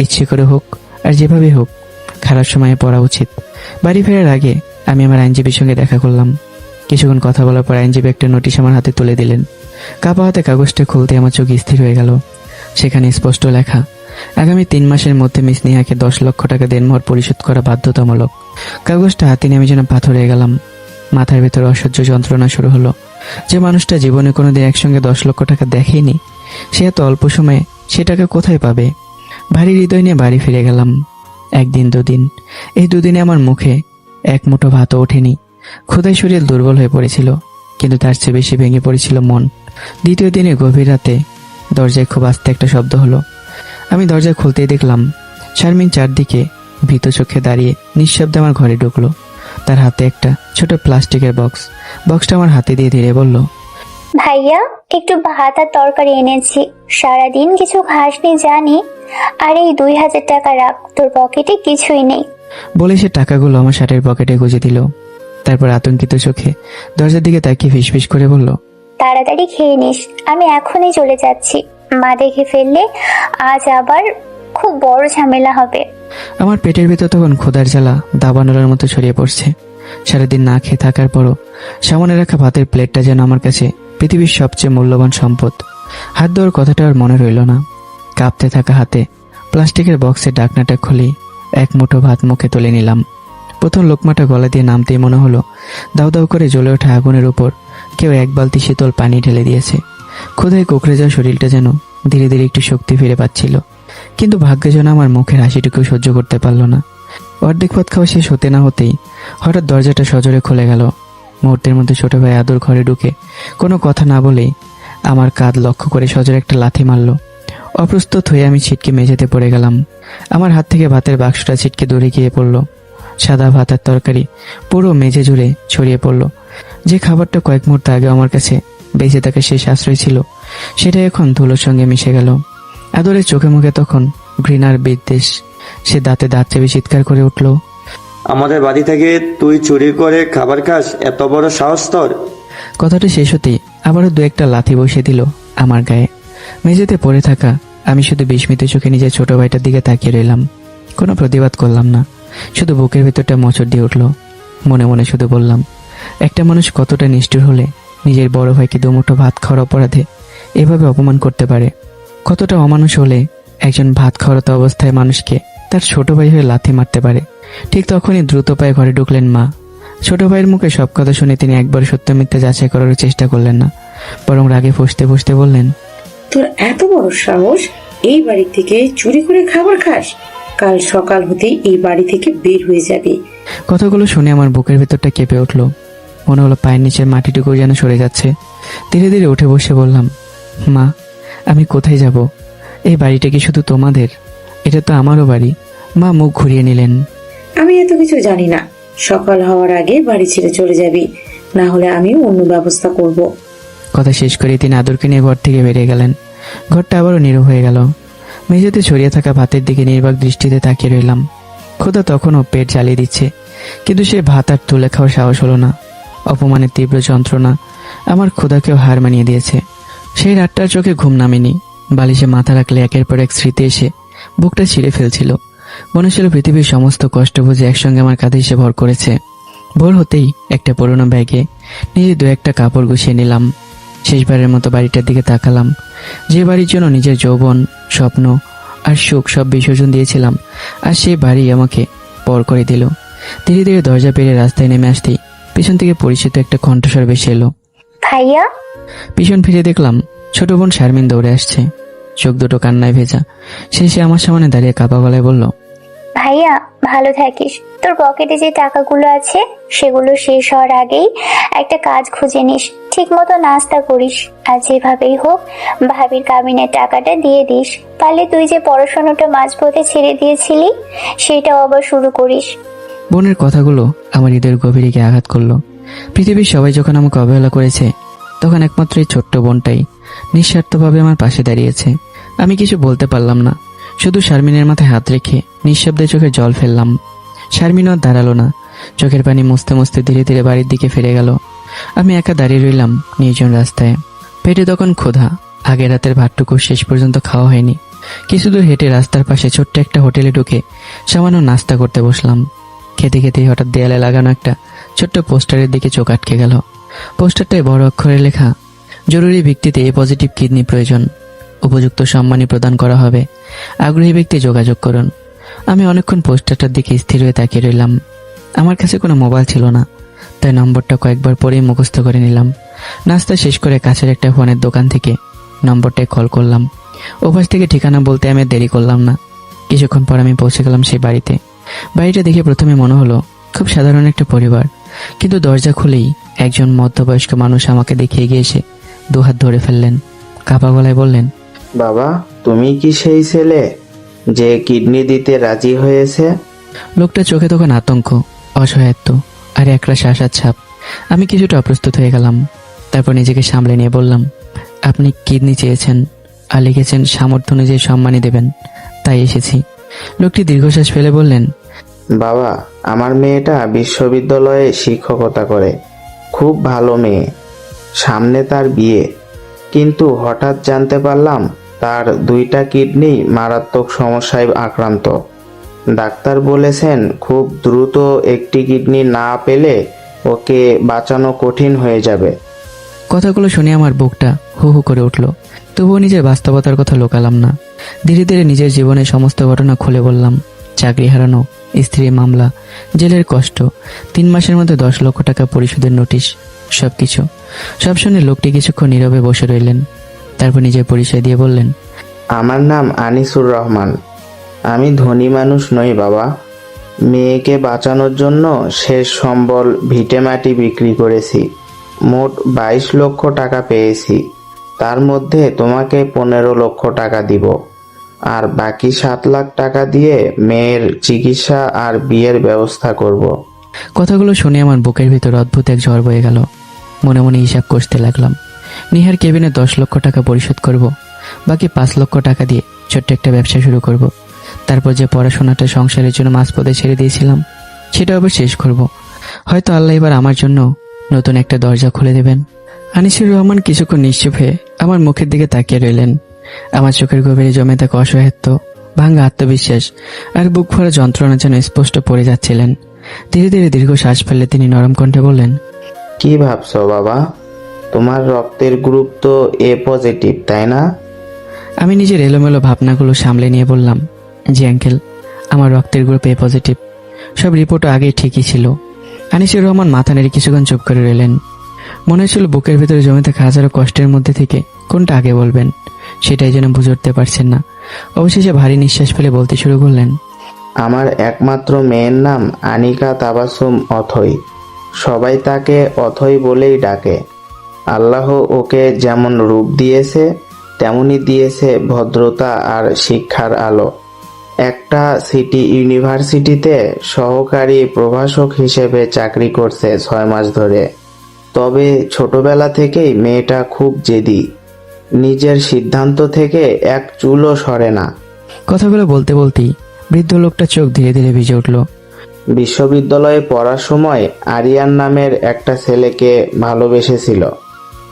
S1: ইচ্ছে করে হোক আর যেভাবে হোক খারাপ সময়ে পড়া উচিত। বাড়ি ফেরার আগে আমি আমার আইনজীবীর সঙ্গে দেখা করলাম। কিছুক্ষণ কথা বলার পর আইনজীবী একটা নোটিশ আমার হাতে তুলে দিলেন। কাপা হাতে কাগজটা খুলতে আমার চোখ স্থির হয়ে গেল। সেখানে স্পষ্ট লেখা, আগামী 3 মাসের মধ্যে মিস নেহাকে 10 লক্ষ টাকা দেনমোহর পরিশোধ করা বাধ্যতামূলক। কাগজটা হাতে নিয়ে আমি যেন পাথর হয়ে গেলাম। মাথার ভেতরে অসহ্য যন্ত্রণা শুরু হলো। যে মানুষটা জীবনে কোনোদিন একসঙ্গে 10 লক্ষ টাকা দেখেনি, সে এত অল্প সময়ে সে টাকা কোথায় পাবে? ভারী হৃদয় নিয়ে বাড়ি ফিরে গেলাম। 1 দিন 2 দিন, এই 2 দিনে আমার মুখে এক মুঠো ভাতও ওঠেনি। ক্ষুধায় শরীর দুর্বল হয়ে পড়েছিল, কিন্তু তার চেয়ে বেশি ভেঙে পড়েছিল মন। দ্বিতীয় দিনে গভীর রাতে দরজায় খুব আস্তে একটা শব্দ হলো। আমি দরজা খুলতেই দেখলাম শারমিন চারদিকে ভীত চোখে দাঁড়িয়ে নিঃশব্দে আমার ঘরে ঢুকলো। তার হাতে একটা ছোট প্লাস্টিকের বক্সটা আমার হাতে দিয়ে ধীরে বলল,
S12: ভাইয়া, একটু ভাত আর তরকারি এনেছি, সারাদিন কিছু খাসনি জানি, আর এই 2000 টাকা রাখ, তোর পকেটে কিছুই নেই।
S1: বলে সে টাকাগুলো আমার শার্টের পকেটে গুঁজে দিল। তারপর আতঙ্কিত চোখে দরজার দিকে তাকিয়ে ফিসফিস করে বলল,
S12: তাড়াতাড়ি খেয়ে নিস, আমি এখনই চলে যাচ্ছি, মা দেখে ফেললে আজ আবার খুব বড় ঝামেলা হবে।
S1: আমার পেটের ভেতর তখন ক্ষুধার জ্বালা দাবানলের মতো ছড়িয়ে পড়ছে। সারাদিন না খেয়ে থাকার পরও সামনে রাখা ভাতের প্লেটটা যেন আমার কাছে পৃথিবীর সবচেয়ে মূল্যবান সম্পদ। হাত দেওয়ার কথাটা আর মনে রইল না। কাঁপতে থাকা হাতে প্লাস্টিকের বক্সের ঢাকনাটা খুলে এক মুঠো ভাত মুখে তুলে নিলাম। প্রথম লোকমাটা গলা দিয়ে নামতেই মনে হলো দাউ দাউ করে জ্বলে ওঠা আগুনের উপর কেউ 1 বালতি শীতল পানি ঢেলে দিয়েছে। ক্ষুধায় কুকড়ে যাওয়া শরীরটা যেন ধীরে ধীরে একটু শক্তি ফিরে পাচ্ছিল। কিন্তু ভাগ্যে যেন আমার মুখের হাসিটুকু সহ্য করতে পারল না। অর্ধেক ভাত খাওয়া শেষ হতে না হতেই হঠাৎ দরজাটা সজোরে খুলে গেল। মুহূর্তের মধ্যে ছোট ভাই আদর ঘরে ঢুকে কোনো কথা না বলেই আমার কাঁধ লক্ষ্য করে সজোরে একটা লাথি মারল। অপ্রস্তুত হয়ে আমি ছিটকে মেঝেতে পড়ে গেলাম। আমার হাত থেকে ভাতের বাক্সটা ছিটকে দূরে গিয়ে পড়ল। সাদা ভাত আর তরকারি পুরো মেঝে জুড়ে ছড়িয়ে পড়ল। যে খাবারটা কয়েক মুহূর্ত আগে আমার কাছে বেঁচে থাকা শেষ আশ্রয় ছিল, সেটা এখন ধুলোর সঙ্গে মিশে গেল। আদরের চোখে মুখে তখন ঘৃণার বিদ্বেষ। সে দাঁতে দাঁত চেপে চিৎকার করে উঠল,
S7: আমাদের বাড়ি থেকে তুই চুরি করে খাবার খাস? এত বড় সাহস তোর!
S1: কথাটা শেষ হতেই আবারও 2-1টা লাথি বসিয়ে দিল আমার গায়ে। মেঝেতে পড়ে থাকা আমি শুধু বিস্মিত চোখে নিজের ছোট ভাইটার দিকে তাকিয়ে রইলাম। কোনো প্রতিবাদ করলাম না, শুধু বুকের ভেতরটা মোচড় দিয়ে উঠল। মনে মনে শুধু বললাম, একটা মানুষ কতটা নিষ্ঠুর হলে নিজের বড় ভাইকে 2 মুঠো ভাত খাওয়ার অপরাধে এভাবে অপমান করতে পারে? কতটা অমানুষ হলে একজন ভাত খাওয়ারত অবস্থায় মানুষকে তার ছোট ভাই হয়ে লাথি মারতে পারে? ঠিক তখনই দ্রুত পায়ে ঘরে ঢুকলেন মা। ছোট ভাইয়ের মুখে সব কথা শুনে তিনি একবার সত্য মিথ্যা যাচাই করার চেষ্টা করলেন না, বরং রাগে ফুঁসতে ফুঁসতে বললেন,
S2: তোর এত বড় সাহস, এই বাড়ি থেকে চুরি করে খাবার খাস? কাল সকাল হতেই এই বাড়ি থেকে বের হয়ে যাবে।
S1: কথাগুলো শুনে আমার বুকের ভেতরটা কেঁপে উঠল। মনে হলো পায়ের নিচের মাটিটুকু যেন সরে যাচ্ছে। ধীরে ধীরে উঠে বসে বললাম, মা, আমি কোথায় যাব? এই বাড়িটা কি শুধু তোমাদের? এটা তো আমারও বাড়ি। মা মুখ ঘুরিয়ে নিলেন।
S2: আমি এত কিছু জানি না, সকাল হওয়ার আগে বাড়ি ছেড়ে চলে যাবি, না হলে আমি অন্য ব্যবস্থা করব।
S1: কথা শেষ করে তিনি আদরকে নিয়ে ঘর থেকে বেরিয়ে গেলেন। ঘরটা আবারও নীরব হয়ে গেল। মেঝেতে ছড়িয়ে থাকা ভাতের দিকে নির্বাক দৃষ্টিতে তাকিয়ে রইলাম। ক্ষুধা তখনও পেট জ্বালিয়ে দিচ্ছে, কিন্তু সে ভাত আর তুলে খাওয়ার সাহস হলো না। অপমানের তীব্র যন্ত্রণা আমার ক্ষুধাকেও হার মানিয়ে দিয়েছে। সেই রাতটার চোখে ঘুম নামেনি। বালিশে মাথা রাখলে একের পর এক স্মৃতি এসে বুকটা ছিঁড়ে ফেলছিল। মনে ছিল পৃথিবীর সমস্ত কষ্ট বুঝে একসঙ্গে আমার কাঁধে এসে ভর করেছে। ভোর হতেই একটা পুরোনো ব্যাগে নিজে দু একটা কাপড় গুছিয়ে নিলাম। শেষবারের মতো বাড়িটার দিকে তাকালাম, যে বাড়ির জন্য নিজের যৌবন, স্বপ্ন আর সুখ সব বিসর্জন দিয়েছিলাম, আর সেই বাড়ি আমাকে পর করে দিল। ধীরে ধীরে দরজা পেরিয়ে রাস্তায় নেমে আসতেই পিছন থেকে পরিচিত একটা কণ্ঠস্বর ভেসে এলো।
S12: ভাইয়া,
S1: পিছন ফিরে দেখলাম ছোট বোন শারমিন দৌড়ে আসছে, চোখ দুটো কান্নায় ভেজা। সে আমার সামনে দাঁড়িয়ে কাপা গলায় বলল,
S12: ভাইয়া ভালো থাকিস। তোর পকেটে যে টাকাগুলো আছে সেগুলো শেষ হওয়ার আগেই একটা কাজ খুঁজে নিস, ঠিক মতো নাস্তা করিস, আর যেভাবেই হোক ভাবির কাবিনের টাকাটা দিয়ে দিস। পারলে তুই যে পড়াশোনাটা মাঝপথে ছেড়ে দিয়েছিলি সেটাও আবার শুরু করিস।
S1: বোনের কথাগুলো আমার হৃদয়ের গভীরে গিয়ে আঘাত করলো। পৃথিবীর সবাই যখন আমাকে অবহেলা করেছে, তখন একমাত্র এই ছোট্ট বোনটাই নিঃস্বার্থভাবে আমার পাশে দাঁড়িয়েছে। আমি কিছু বলতে পারলাম না, শুধু শারমিনের মাথায় হাত রেখে নিঃশব্দে চোখের জল ফেললাম। শারমিনও আর দাঁড়ালো না, চোখের পানি মুছতে মুছতে ধীরে ধীরে বাড়ির দিকে ফিরে গেল। আমি একা দাঁড়িয়ে রইলাম নির্জন রাস্তায়। পেটে তখন ক্ষুধা, আগের রাতের ভাতটুকু শেষ পর্যন্ত খাওয়া হয়নি। কিছু দূর হেঁটে রাস্তার পাশে ছোট্ট একটা হোটেলে ঢুকে সামান্য নাস্তা করতে বসলাম। খেতে খেতেই হঠাৎ দেয়ালে লাগানো একটা ছোট্ট পোস্টারের দিকে চোখ আটকে গেল। পোস্টারটায় বড় অক্ষরে লেখা, জরুরি ভিত্তিতে এ পজিটিভ কিডনি প্রয়োজন, উপযুক্ত সম্মানী প্রদান করা হবে, আগ্রহী ব্যক্তি যোগাযোগ করুন। আমি অনেকক্ষণ পোস্টারটার দিকে স্থির হয়ে তাকিয়ে রইলাম। আমার কাছে কোনো মোবাইল ছিল না, তাই নম্বরটা কয়েকবার পরেই মুখস্থ করে নিলাম। নাস্তা শেষ করে কাছের একটা ফোনের দোকান থেকে নম্বরটায় কল করলাম। ওপাশ থেকে ঠিকানা বলতে আমি দেরি করলাম না। কিছুক্ষণ পর আমি পৌঁছে গেলাম সেই বাড়িতে। বাড়িটা দেখে প্রথমে মনে হলো খুব সাধারণ একটা পরিবার, কিন্তু দরজা খুলেই একজন মধ্যবয়স্ক মানুষ আমাকে দেখে এগিয়ে এসে দুহাত ধরে ফেললেন, কাপা গলায় বললেন,
S13: বাবা, তুমি কি সেই ছেলে যে কিডনি দিতে রাজি হয়েছে?
S1: লোকটা চোখে তখন আতঙ্ক, অসহায়ত্ব আর একরা শ্বাসার ছাপ। আমি কিছুটা অপ্রস্তুত হয়ে গেলাম। তারপর নিজেকে সামলে নিয়ে বললাম, আপনি কিডনি চেয়েছেন আর লিখেছেন সামর্থ্য অনুযায়ী সম্মানী দেবেন, তাই এসেছি। লোকটি দীর্ঘশ্বাস ফেলে বললেন,
S13: বাবা, আমার মেয়েটা বিশ্ববিদ্যালয়ে শিক্ষকতা করে, খুব ভালো মেয়ে, সামনে তার বিয়ে, কিন্তু হঠাৎ জানতে পারলাম তার 2টা কিডনি মারাত্মক সমস্যায় আক্রান্ত। ডাক্তার বলেছেন খুব দ্রুত একটি কিডনি না পেলে ওকে বাঁচানো কঠিন হয়ে যাবে।
S1: কথাগুলো শুনে আমার বুকটা হু হু করে উঠল। তবুও নিজের বাস্তবতার কথা লোকালাম না। ধীরে ধীরে নিজের জীবনের সমস্ত ঘটনা খুলে বললাম। চাকরি হারানো, স্ত্রীর মামলা, জেলের কষ্ট, 3 মাসের মধ্যে 10 লক্ষ টাকা পরিশোধের নোটিশ, সবকিছু। সব শুনে লোকটি কিছুক্ষণ নীরবে বসে রইলেন। তারপর নিজের পরিচয় দিয়ে বললেন,
S13: আমার নাম আনিসুর রহমান। আমি ধনী মানুষ নই বাবা। মেয়েকে বাঁচানোর জন্য শেষ সম্বল ভিটেমাটি বিক্রি করেছি। মোট 22 লক্ষ টাকা পেয়েছি। তার মধ্যে তোমাকে 15 লক্ষ টাকা দিব, আর বাকি 7 লাখ টাকা দিয়ে মেয়ের চিকিৎসা আর বিয়ের ব্যবস্থা করব।
S1: কথাগুলো শুনে আমার বুকের ভিতর অদ্ভুত এক ঝড় বয়ে গেল। মনে মনে হিসাব কষতে লাগলাম। নিহার কেবিনে 10 লক্ষ টাকা পরিশোধ করব, বাকি 5 লক্ষ টাকা দিয়ে ছোট্ট একটা ব্যবসা শুরু করব। তারপর যে পড়াশোনাটা সংসারের জন্য মাঝপথে ছেড়ে দিয়েছিলাম, সেটা আবার শেষ করব। হয়তো আল্লাহ এবার আমার জন্য নতুন একটা দরজা খুলে দেবেন। আনিসুর রহমান কিছুক্ষণ নিশ্চুপ হয়ে আমার মুখের দিকে তাকিয়ে রইলেন। আমার চোখের গভীরে জমে থাকা অসহায়ত্ব, ভাঙ্গা আত্মবিশ্বাস আর বুক ভরা যন্ত্রণা যেন স্পষ্ট পড়ে যাচ্ছিলেন। ধীরে ধীরে দীর্ঘ শ্বাস ফেললে তিনি নরম কণ্ঠে বললেন,
S13: কি ভাবছো বাবা? তোমার রক্তের গ্রুপ তো এ পজিটিভ, তাই না?
S1: আমি নিজের এলোমেলো ভাবনাগুলো সামলে নিয়ে বললাম, জি আঙ্কেল, আমার রক্তের গ্রুপ এ পজিটিভ। সব রিপোর্টও আগে ঠিকই ছিল। আনিসুর রহমান মাথা নেড়ে কিছুক্ষণ চুপ করে রইলেন। মনে হচ্ছিল বুকের ভেতরে জমে থাকা হাজারো কষ্টের মধ্যে থেকে কোনটা আগে বলবেন সেটাই যেন বুঝে উঠতে পারছেন না। অবশেষে ভারী নিঃশ্বাস ফেলে বলতে শুরু করলেন,
S13: আমার একমাত্র মেয়ের নাম আনিকা তাবাসুম অথই। সবাই তাকে অথই বলেই ডাকে। আল্লাহ ওকে যেমন রূপ দিয়েছে তেমনি দিয়েছে ভদ্রতা আর শিক্ষার আলো। একটা সিটি ইউনিভার্সিটিতে সহকারী প্রভাষক হিসেবে চাকরি করছে 6 মাস ধরে। তবে ছোটবেলা থেকেই মেয়েটা খুব জেদি, নিজের সিদ্ধান্ত থেকে এক চুলও সরে না।
S1: কথাগুলো বলতে বলতেই বৃদ্ধ লোকটা চোখ ধীরে ধীরে ভিজে উঠল।
S13: বিশ্ববিদ্যালয়ে পড়ার সময় আরিয়ান নামের একটা ছেলেকে ভালোবেসেছিল।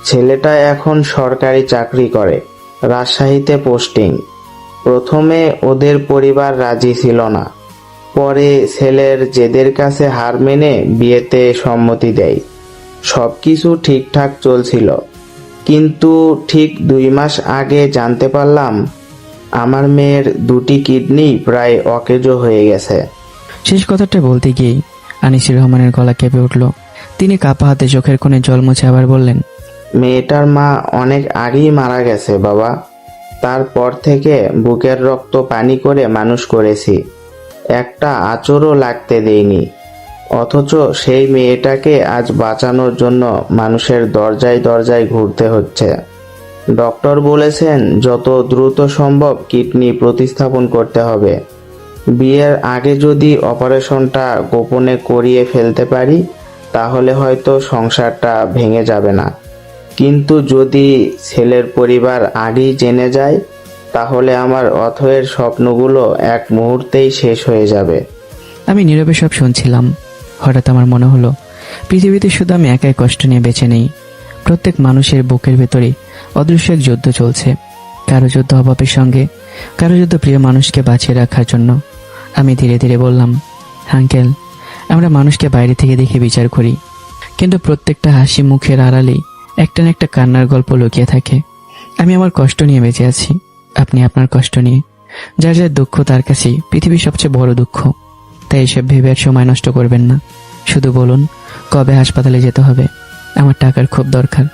S13: ছেলেটা এখন সরকারি চাকরি করে, রাজশাহীতে পোস্টিং। প্রথমে ওদের পরিবার রাজি ছিল না, পরে ছেলের জেদের কাছে হার মেনে বিয়েতে সম্মতি দেয়। সবকিছু ঠিকঠাক চলছিল, কিন্তু ঠিক 2 মাস আগে জানতে পারলাম আমার মেয়ের 2টি কিডনি প্রায় অকেজো হয়ে গেছে।
S1: শেষ কথাটা বলতে গিয়ে আনিসুর রহমানের গলা কেঁপে উঠল। তিনি কাপা হাতে চোখের কোণে জল মুছে আবার বললেন,
S13: মেয়েটার মা অনেক আগেই মারা গেছে বাবা। তারপর থেকে বুকের রক্ত পানি করে মানুষ করেছি, একটা আঁচড়ও লাগতে দেইনি। অথচ সেই মেয়েটাকে আজ বাঁচানোর জন্য মানুষের দরজায় দরজায় ঘুরতে হচ্ছে। ডক্টর বলেছেন যত দ্রুত সম্ভব কিডনি প্রতিস্থাপন করতে হবে। বিয়ের আগে যদি অপারেশনটা গোপনে করিয়ে ফেলতে পারি তাহলে হয়তো সংসারটা ভেঙে যাবে না, কিন্তু যদি ছেলের পরিবার আগেই জেনে যায় তাহলে আমার অথয়ের স্বপ্নগুলো এক মুহূর্তেই শেষ হয়ে যাবে।
S1: আমি নীরবে সব শুনছিলাম। হঠাৎ আমার মনে হলো পৃথিবীতে শুধু আমি একাই কষ্ট নিয়ে বেঁচে নেই, প্রত্যেক মানুষের বুকের ভেতরে অদৃশ্য এক যুদ্ধ চলছে। কারো যুদ্ধ অভাবের সঙ্গে, কারো যুদ্ধ প্রিয় মানুষকে বাঁচিয়ে রাখার জন্য। আমি ধীরে ধীরে বললাম, আঙ্কেল, আমরা মানুষকে বাইরে থেকে দেখে বিচার করি, কিন্তু প্রত্যেকটা হাসি মুখের আড়ালেই একটা না একটা কান্নার গল্প লুকিয়ে থাকে। আমি আমার কষ্ট নিয়ে বেঁচে আছি, আপনি আপনার কষ্ট নিয়ে। যার যার দুঃখ তার কাছে পৃথিবীর সবচেয়ে বড় দুঃখ। তাই এসব ভেবে আর সময় নষ্ট করবেন না। শুধু বলুন কবে হাসপাতালে যেতে হবে, আমার টাকার খুব দরকার।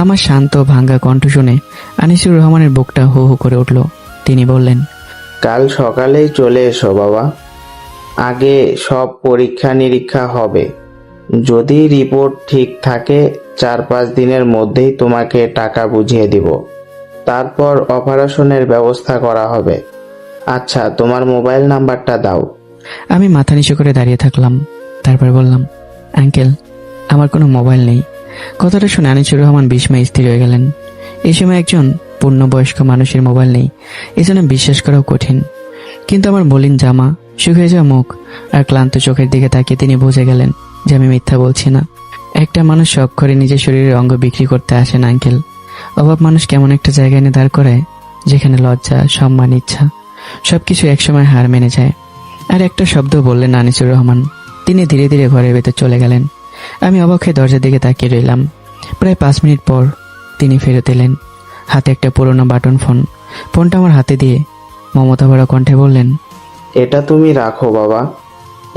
S1: আমার শান্ত ভাঙ্গা কণ্ঠ শুনে আনিসুর রহমানের বুকটা হু হু করে উঠল। তিনি বললেন,
S13: কাল সকালেই চলে এসো বাবা। আগে সব পরীক্ষা নিরীক্ষা হবে, যদি রিপোর্ট ঠিক থাকে 4-5 দিনের মধ্যেই তোমাকে টাকা বুঝিয়ে দিব, তারপর অপারেশনের ব্যবস্থা করা হবে। আচ্ছা, তোমার মোবাইল নাম্বারটা দাও।
S1: আমি মাথা নিচু করে দাঁড়িয়ে থাকলাম। তারপর বললাম, আঙ্কেল, আমার কোনো মোবাইল নেই। কথাটা শুনে আনিসুর রহমান বিস্ময়ে স্থির হয়ে গেলেন। এই সময় একজন পূর্ণবয়স্ক মানুষের মোবাইল নেই এজন্য বিশ্বাস করাও কঠিন। কিন্তু আমার মলিন জামা, শুকিয়ে যাওয়া মুখ আর ক্লান্ত চোখের দিকে তাকিয়ে তিনি বুঝে গেলেন যে আমি মিথ্যা বলছি না। একটা মানুষ শখ করে নিজের শরীরের অঙ্গ বিক্রি করতে আসেন আঙ্কেল। অভাব মানুষ কেমন একটা জায়গায় এনে দাঁড় করায় যেখানে লজ্জা, সম্মান, ইচ্ছা সবকিছু একসময় হার মেনে যায়। আর একটা শব্দ বললেন আনিসুর রহমান। তিনি ধীরে ধীরে ঘরের ভেতর চলে গেলেন। আমি অবাক হয়ে দরজার দিকে তাকিয়ে রইলাম। প্রায় 5 মিনিট পর তিনি ফেরত এলেন, হাতে একটা পুরোনো বাটন ফোন। ফোনটা আমার হাতে দিয়ে মমতা ভরা কণ্ঠে বললেন,
S13: এটা তুমি রাখো বাবা,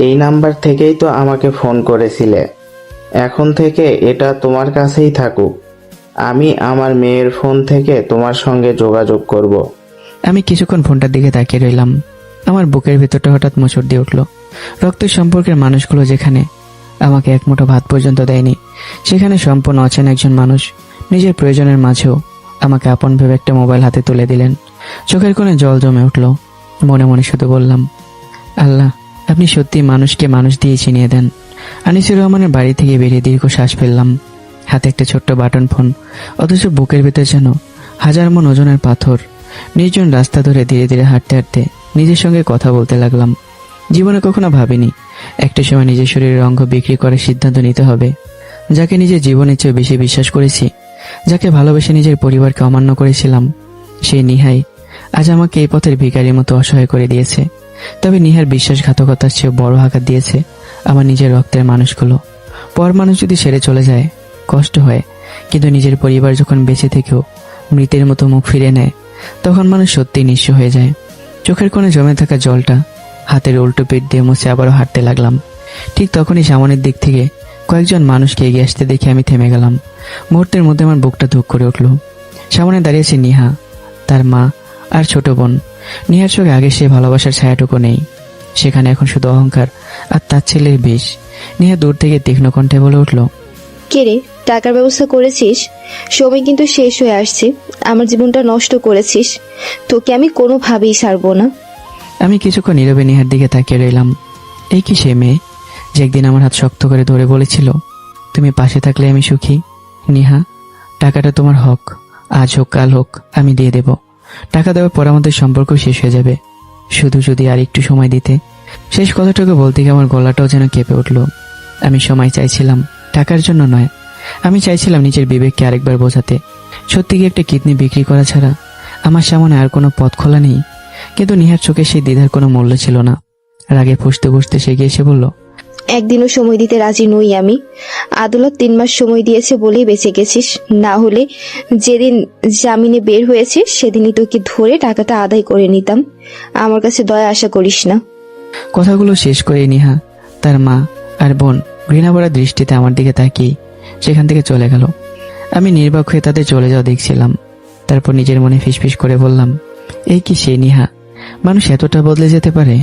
S13: এই নাম্বার থেকেই তো আমাকে ফোন করেছিলে। এখন থেকে এটা তোমার কাছেই থাকুক, আমি আমার মেয়ের ফোন থেকে তোমার সঙ্গে যোগাযোগ করব।
S1: আমি কিছুক্ষণ ফোনটার দিকে তাকিয়ে রইলাম। আমার বুকের ভেতরটা হঠাৎ মোচড় দিয়ে উঠল। রক্তের সম্পর্কের মানুষগুলো যেখানে আমাকে এক মুঠো ভাত পর্যন্ত দেয়নি, সেখানে সম্পূর্ণ অচেনা একজন মানুষ নিজের প্রয়োজনের মাঝেও আমাকে আপন ভেবে একটা মোবাইল হাতে তুলে দিলেন। চোখের কোণে জল জমে উঠল। মনে মনে শুধু বললাম, আল্লাহ, আপনি সত্যি মানুষকে মানুষ দিয়ে চিনিয়ে দেন। আনিসুর রহমানের বাড়ি থেকে বেরিয়ে দীর্ঘ শ্বাস ফেললাম। হাতে একটা ছোট্ট বাটন ফোন, অথচ বুকের ভেতর যেন 1000 মণ ওজনের পাথর। নির্জন রাস্তা ধরে ধীরে ধীরে হাঁটতে হাঁটতে নিজের সঙ্গে কথা বলতে লাগলাম। জীবনে কখনো ভাবিনি একটা সময় নিজের শরীরের অঙ্গ বিক্রি করার সিদ্ধান্ত নিতে হবে। যাকে নিজের জীবনের চেয়ে বেশি বিশ্বাস করেছি, যাকে ভালোবেসে নিজের পরিবারকে অমান্য করেছিলাম, সেই নিহাই আজ আমাকে এই পথের ভিখারির মতো অসহায় করে দিয়েছে। তবে নিহার বিশ্বাসঘাতকতার চেয়ে বড় আঘাত দিয়েছে আমার নিজের রক্তের মানুষগুলো। পর মানুষ যদি ছেড়ে চলে যায় কষ্ট হয়, কিন্তু নিজের পরিবার যখন বেঁচে থেকেও মৃতের মতো মুখ ফিরে নেয়, তখন মানুষ সত্যিই নিঃস্ব হয়ে যায়। চোখের কোণে জমে থাকা জলটা হাতের উল্টো পিঠ দিয়ে মুছে আবারও হাঁটতে লাগলাম। ঠিক তখনই সামনের দিক থেকে কয়েকজন মানুষকে এগিয়ে আসতে দেখে আমি থেমে গেলাম। মুহূর্তের মধ্যে আমার বুকটা ধুক করে উঠল। সামনে দাঁড়িয়েছে নিহা, তার মা আর ছোট বোন। নিহার চোখে আগে সে ভালোবাসার ছায়াটুকু নেই, সেখানে এখন শুধু অহংকার আর তার ছেলের বিষ। নিহা দূর থেকে তীক্ষ্ণ কণ্ঠে বলে উঠল,
S3: কে রে, টাকার ব্যবস্থা করেছিস? সময় কিন্তু শেষ হয়ে আসছে, আমার জীবনটা নষ্ট করেছিস, তোকে আমি কোনোভাবেই ছাড়বো না।
S1: আমি কিছুক্ষণ নীরবে নিহার দিকে তাকিয়ে রইলাম। এই কি সে মেয়ে যে একদিন আমার হাত শক্ত করে ধরে বলেছিল, তুমি পাশে থাকলে আমি সুখী। নিহা, টাকাটা তোমার হক, আজ হোক কাল হোক আমি দিয়ে দেব। টাকা দেওয়ার পর আমাদের সম্পর্ক শেষ হয়ে যাবে, শুধু যদি আর একটু সময় দিতে। শেষ কথাটুকু বলতে গিয়ে আমার গলাটাও যেন কেঁপে উঠল। আমি সময় চাইছিলাম, টাকার জন্য নয়। আমি চাইছিলাম নিজের বিবেককে আরেকবার বোঝাতে, সত্যি কি একটা কিডনি বিক্রি করা ছাড়া আমার সামনে আর কোনো পথ খোলা নেই। কিন্তু নিহার চোখে সেই দ্বিধার কোনো মূল্য ছিল না। রাগে ফুঁসতে ফুঁসতে সে গিয়ে এসে বলল,
S3: একদিনও সময় দিতে রাজি নই আমি। আদালত 3 মাস সময় দিয়েছে বলেই বেঁচে গেছিস, না হলে যেদিন জামিনে বের হয়েছিস সেদিনই তোকে ধরে টাকাটা আদায় করে নিতাম। আমার কাছে দয়া আশা করিস না।
S1: কথাগুলো শেষ করে নিহা, তার মা আর বোন ঘৃণাভরা দৃষ্টিতে আমার দিকে তাকিয়ে সেখান থেকে চলে গেল। আমি নির্বাক হয়ে তাদের চলে যাওয়া দেখছিলাম। তারপর নিজের মনে ফিসফিস করে বললাম, এই কি সেই নিহা? মানুষ এতটা বদলে যেতে পারে?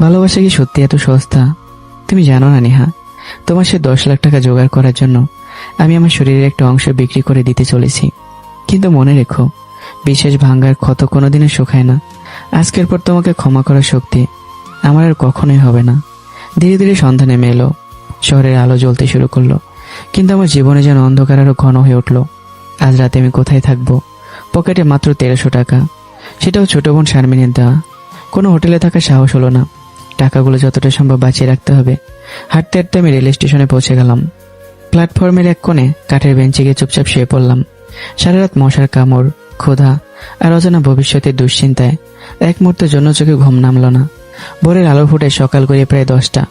S1: ভালোবাসা কি সত্যি এত সস্তা? তুমি জানো না নিহা, তোমার সে 10 লাখ টাকা জোগাড় করার জন্য আমি আমার শরীরের একটা অংশ বিক্রি করে দিতে চলেছি। কিন্তু মনে রেখো, বিশ্বাস ভাঙ্গার ক্ষত কোনোদিনও শুকায় না। আজকের পর তোমাকে ক্ষমা করার শক্তি আমার আর কখনোই হবে না। ধীরে ধীরে সন্ধ্যা নেমে এলো, শহরের আলো জ্বলতে শুরু করলো, কিন্তু আমার জীবনে যেন অন্ধকার আরো ঘন হয়ে উঠল। আজ রাতে আমি কোথায় থাকবো? পকেটে মাত্র 1300 টাকা, সেটাও ছোট বোন শারমিনের দেওয়া। কোনো হোটেলে থাকার সাহস হলো না। টাকাগুলো যতটা সম্ভব বাঁচিয়ে রাখতে হবে। হাঁটতে হাঁটতে আমি রেল স্টেশনে পৌঁছে গেলাম। প্ল্যাটফর্মের এক কোণে কাঠের বেঞ্চে গিয়ে চুপচাপ শুয়ে পড়লাম। সারা রাত মশার কামড়, ক্ষুধা আর অজানা ভবিষ্যতের দুশ্চিন্তায় এক মুহূর্তের জন্য চোখে ঘুম নামল না। ভোরের আলো ফুটে সকাল করে প্রায় 10টা।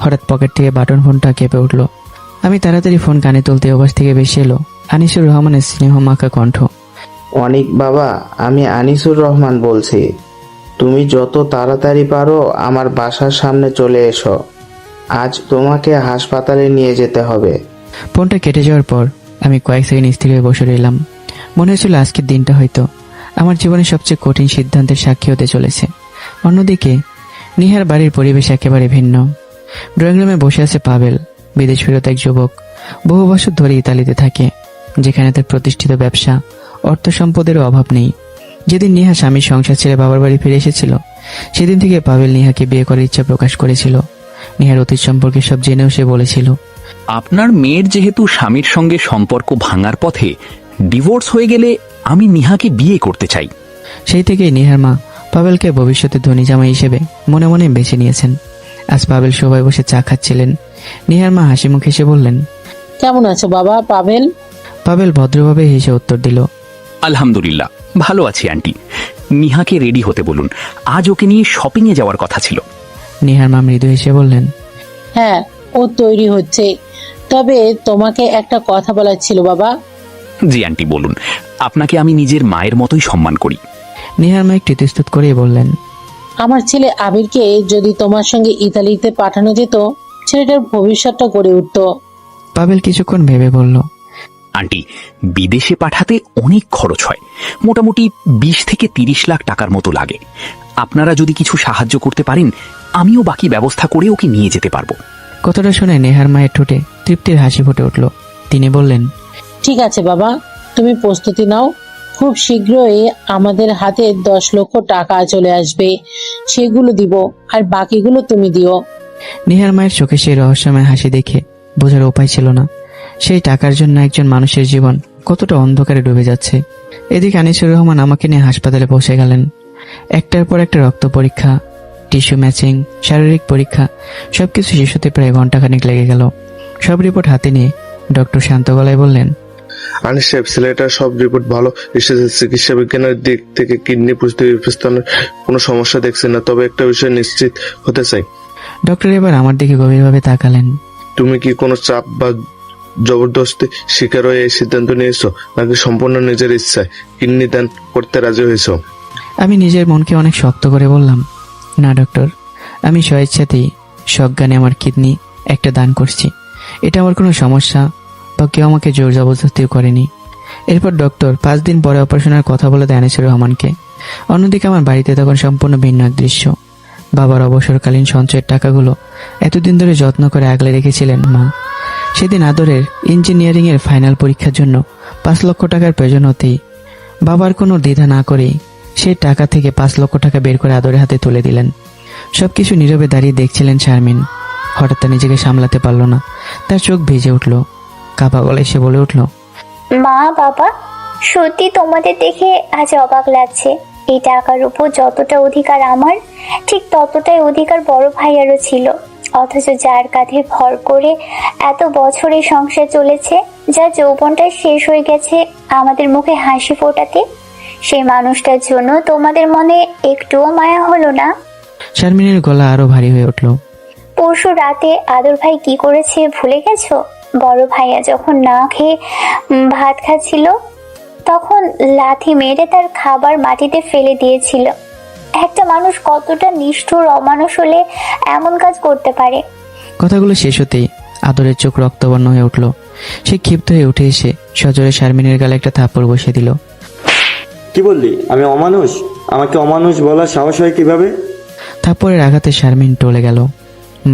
S1: হঠাৎ পকেট থেকে বাটন ফোনটা কেঁপে উঠল। আমি তাড়াতাড়ি ফোন কানে তুলতে ওপাশ থেকে ভেসে এলো আনিসুর রহমানের স্নেহমাখা কণ্ঠ।
S13: অনিক বাবা, আমি আনিসুর রহমান বলছি। তুমি যত তাড়াতাড়ি পারো আমার বাসার সামনে চলে এসো। আজ তোমাকে হাসপাতালে নিয়ে যেতে হবে।
S1: ফোনটা কেটে যাওয়ার পর আমি কয়েক সেকেন্ড স্থির হয়ে বসে রইলাম। মনে হচ্ছিল আজকের দিনটা হয়তো আমার জীবনের সবচেয়ে কঠিন সিদ্ধান্তের সাক্ষী হতে চলেছে। অন্যদিকে নিহার বাড়ির পরিবেশ একেবারে ভিন্ন। ড্রয়িং রুমে বসে আছে পাবেল, বিদেশ ফেরত এক যুবক। বহু বছর ধরে ইতালিতে থাকে, যেখানে তার প্রতিষ্ঠিত ব্যবসা, অর্থ সম্পদেরও অভাব নেই। যেদিন নিহা স্বামীর সংসার ছেড়ে বাবার বাড়ি ফিরে এসেছিল, সেদিন থেকে পাবেল নিহাকে বিয়ে করার ইচ্ছা প্রকাশ করেছিল। নিহার অতীত সম্পর্কে সব জেনেও সে বলেছিল,
S14: আপনার মেয়ের যেহেতু স্বামীর সঙ্গে সম্পর্ক ভাঙার পথে, ডিভোর্স হয়ে গেলে আমি নিহাকে বিয়ে করতে চাই।
S1: সেই থেকেই নিহার মা পাবেলকে ভবিষ্যতে ধনী জামাই হিসেবে মনে মনে বেছে নিয়েছেন। আজ পাবেল সবাই বসে চা খাচ্ছিলেন। নিহার মা হাসি মুখে এসে বললেন,
S10: কেমন আছো বাবা পাবেল?
S1: পাবেল ভদ্রভাবে হেসে উত্তর দিল,
S14: আলহামদুলিল্লাহ ভালো আছি আন্টি। নিহাকে রেডি হতে বলুন, আজ ওকে নিয়ে শপিং এ যাওয়ার কথা ছিল।
S1: নিহার মা মৃদু হেসে বললেন,
S10: হ্যাঁ, ও তৈরি হচ্ছে। তবে তোমাকে একটা কথা বলার ছিল বাবা।
S14: জি আন্টি বলুন, আপনাকে আমি নিজের মায়ের মতোই সম্মান করি।
S1: নিহার মা একটু ইতস্তত করেই বললেন,
S10: আমার ছেলে আবিরকে যদি তোমার সঙ্গে ইতালিতে পাঠানো যেত, ছেলেটার ভবিষ্যৎটা গড়ে উঠত।
S1: পাবেল কিছুক্ষণ ভেবে বলল,
S14: আন্টি, বিদেশে পাঠাতে অনেক খরচ হয়, মোটামুটি 20 থেকে 30 লাখ টাকার মতো লাগে। আপনারা যদি কিছু সাহায্য করতে পারেন, আমিও বাকি ব্যবস্থা করে ওকে নিয়ে যেতে পারবো।
S1: কথাটা শুনে নেহার মায়ের ঠোঁটে তৃপ্তির হাসি ফুটে উঠল। তিনি বললেন,
S10: ঠিক আছে বাবা, তুমি প্রস্তুতি নাও। খুব শীঘ্রই আমাদের হাতে 10 লক্ষ টাকা চলে আসবে, সেগুলো দিব, আর বাকিগুলো তুমি দিও।
S1: নিহার মায়ের চোখে সেই রহস্যময় হাসি দেখে বোঝার উপায় ছিল না সেই টাকার জন্য একজন মানুষের জীবন কতটা অন্ধকারে ডুবে যাচ্ছে। এদিকে আনিসুর রহমান আমাকে নিয়ে হাসপাতালে পৌঁছে গেলেন। একটার পর একটা রক্ত পরীক্ষা, টিস্যু ম্যাচিং, শারীরিক পরীক্ষা, সবকিছু শেষ হতে প্রায় ঘন্টাখানেক লেগে গেল। সব রিপোর্ট হাতে নিয়ে ডক্টর শান্ত গলায় বললেন,
S15: আনিস সাহেব, ছেলেটার সব রিপোর্ট ভালো এসেছে। চিকিৎসা বিজ্ঞানের দিক থেকে কিডনি প্রস্তুতির কোনো সমস্যা দেখছেন না, তবে একটা বিষয় নিশ্চিত হতে চাই।
S1: ডক্টর এবার আমার দিকে গভীরভাবে তাকালেন।
S15: তুমি কি কোনো চাপ বা জবরদস্তি শিকার হয়ে এই সিদ্ধান্ত নিয়েছো, নাকি সম্পূর্ণ নিজের ইচ্ছায় কিডনি দান করতে রাজি হয়েছো?
S1: আমি নিজের মনকে অনেক শক্ত করে বললাম, না ডক্টর, আমি স্বেচ্ছাতেই সজ্ঞানে আমার কিডনি একটা দান করছি। এটা আমার কোনো সমস্যা বা কেউ আমাকে জোর জবরদস্তিও করেনি। এরপর ডক্টর 5 দিন পরে অপারেশনের কথা বলে দেয় আনিসুর রহমানকে। অন্যদিকে আমার বাড়িতে তখন সম্পূর্ণ ভিন্ন এক দৃশ্য। বাবার অবসরকালীন সঞ্চয়ের টাকাগুলো এতদিন ধরে যত্ন করে আগলে রেখেছিলেন মা। সেদিন আদরের ইঞ্জিনিয়ারিং এর ফাইনাল পরীক্ষার জন্য 5 লক্ষ টাকার প্রয়োজন হতেই বাবার কোনো দ্বিধা না করেই সেই টাকা থেকে 5 লক্ষ টাকা বের করে আদরের হাতে তুলে দিলেন। সবকিছু নীরবে দাঁড়িয়ে দেখছিলেন শারমিন। হঠাৎ তা নিজেকে সামলাতে পারল না, তার চোখ ভিজে উঠল। কাঁপা গলায় সে বলে উঠল,
S12: মা বাবা, সত্যি তোমাদের দেখে আজ অবাক লাগছে। এই টাকার উপর যতটা অধিকার আমার, ঠিক ততটাই অধিকার বড় ভাইয়ারও ছিল। অথচ যার কাঁধে ভর করে এত বছরে সংসার চলেছে, যার যৌবনটা শেষ হয়ে গেছে আমাদের মুখে হাসি ফোটাতে, সেই মানুষটার জন্য তোমাদের মনে একটুও মায়া হলো না?
S1: শারমিনের গলা আরো ভারী হয়ে উঠল।
S12: পরশু রাতে আদর ভাই কি করেছে ভুলে গেছো? বড় ভাইয়া যখন না খেয়ে ভাত খাচ্ছিল, তখন লাথি মেরে তার খাবার মাটিতে ফেলে দিয়েছিল। একটা মানুষ কতটা নিষ্ঠুর অমানুষ হলে এমন কাজ করতে পারে?
S1: কথাগুলো শেষ হতেই আদরের চোখ রক্তবর্ণ হয়ে উঠল। সে ক্ষিপ্ত হয়ে উঠে এসে সজোরে শারমিনের গালে একটা থাপ্পড় বসিয়ে দিল।
S7: কি বললি? আমি অমানুষ? আমাকে অমানুষ বলার সাহস হয় কিভাবে?
S1: থাপ্পড়ের আঘাতে শারমিন টলে গেল।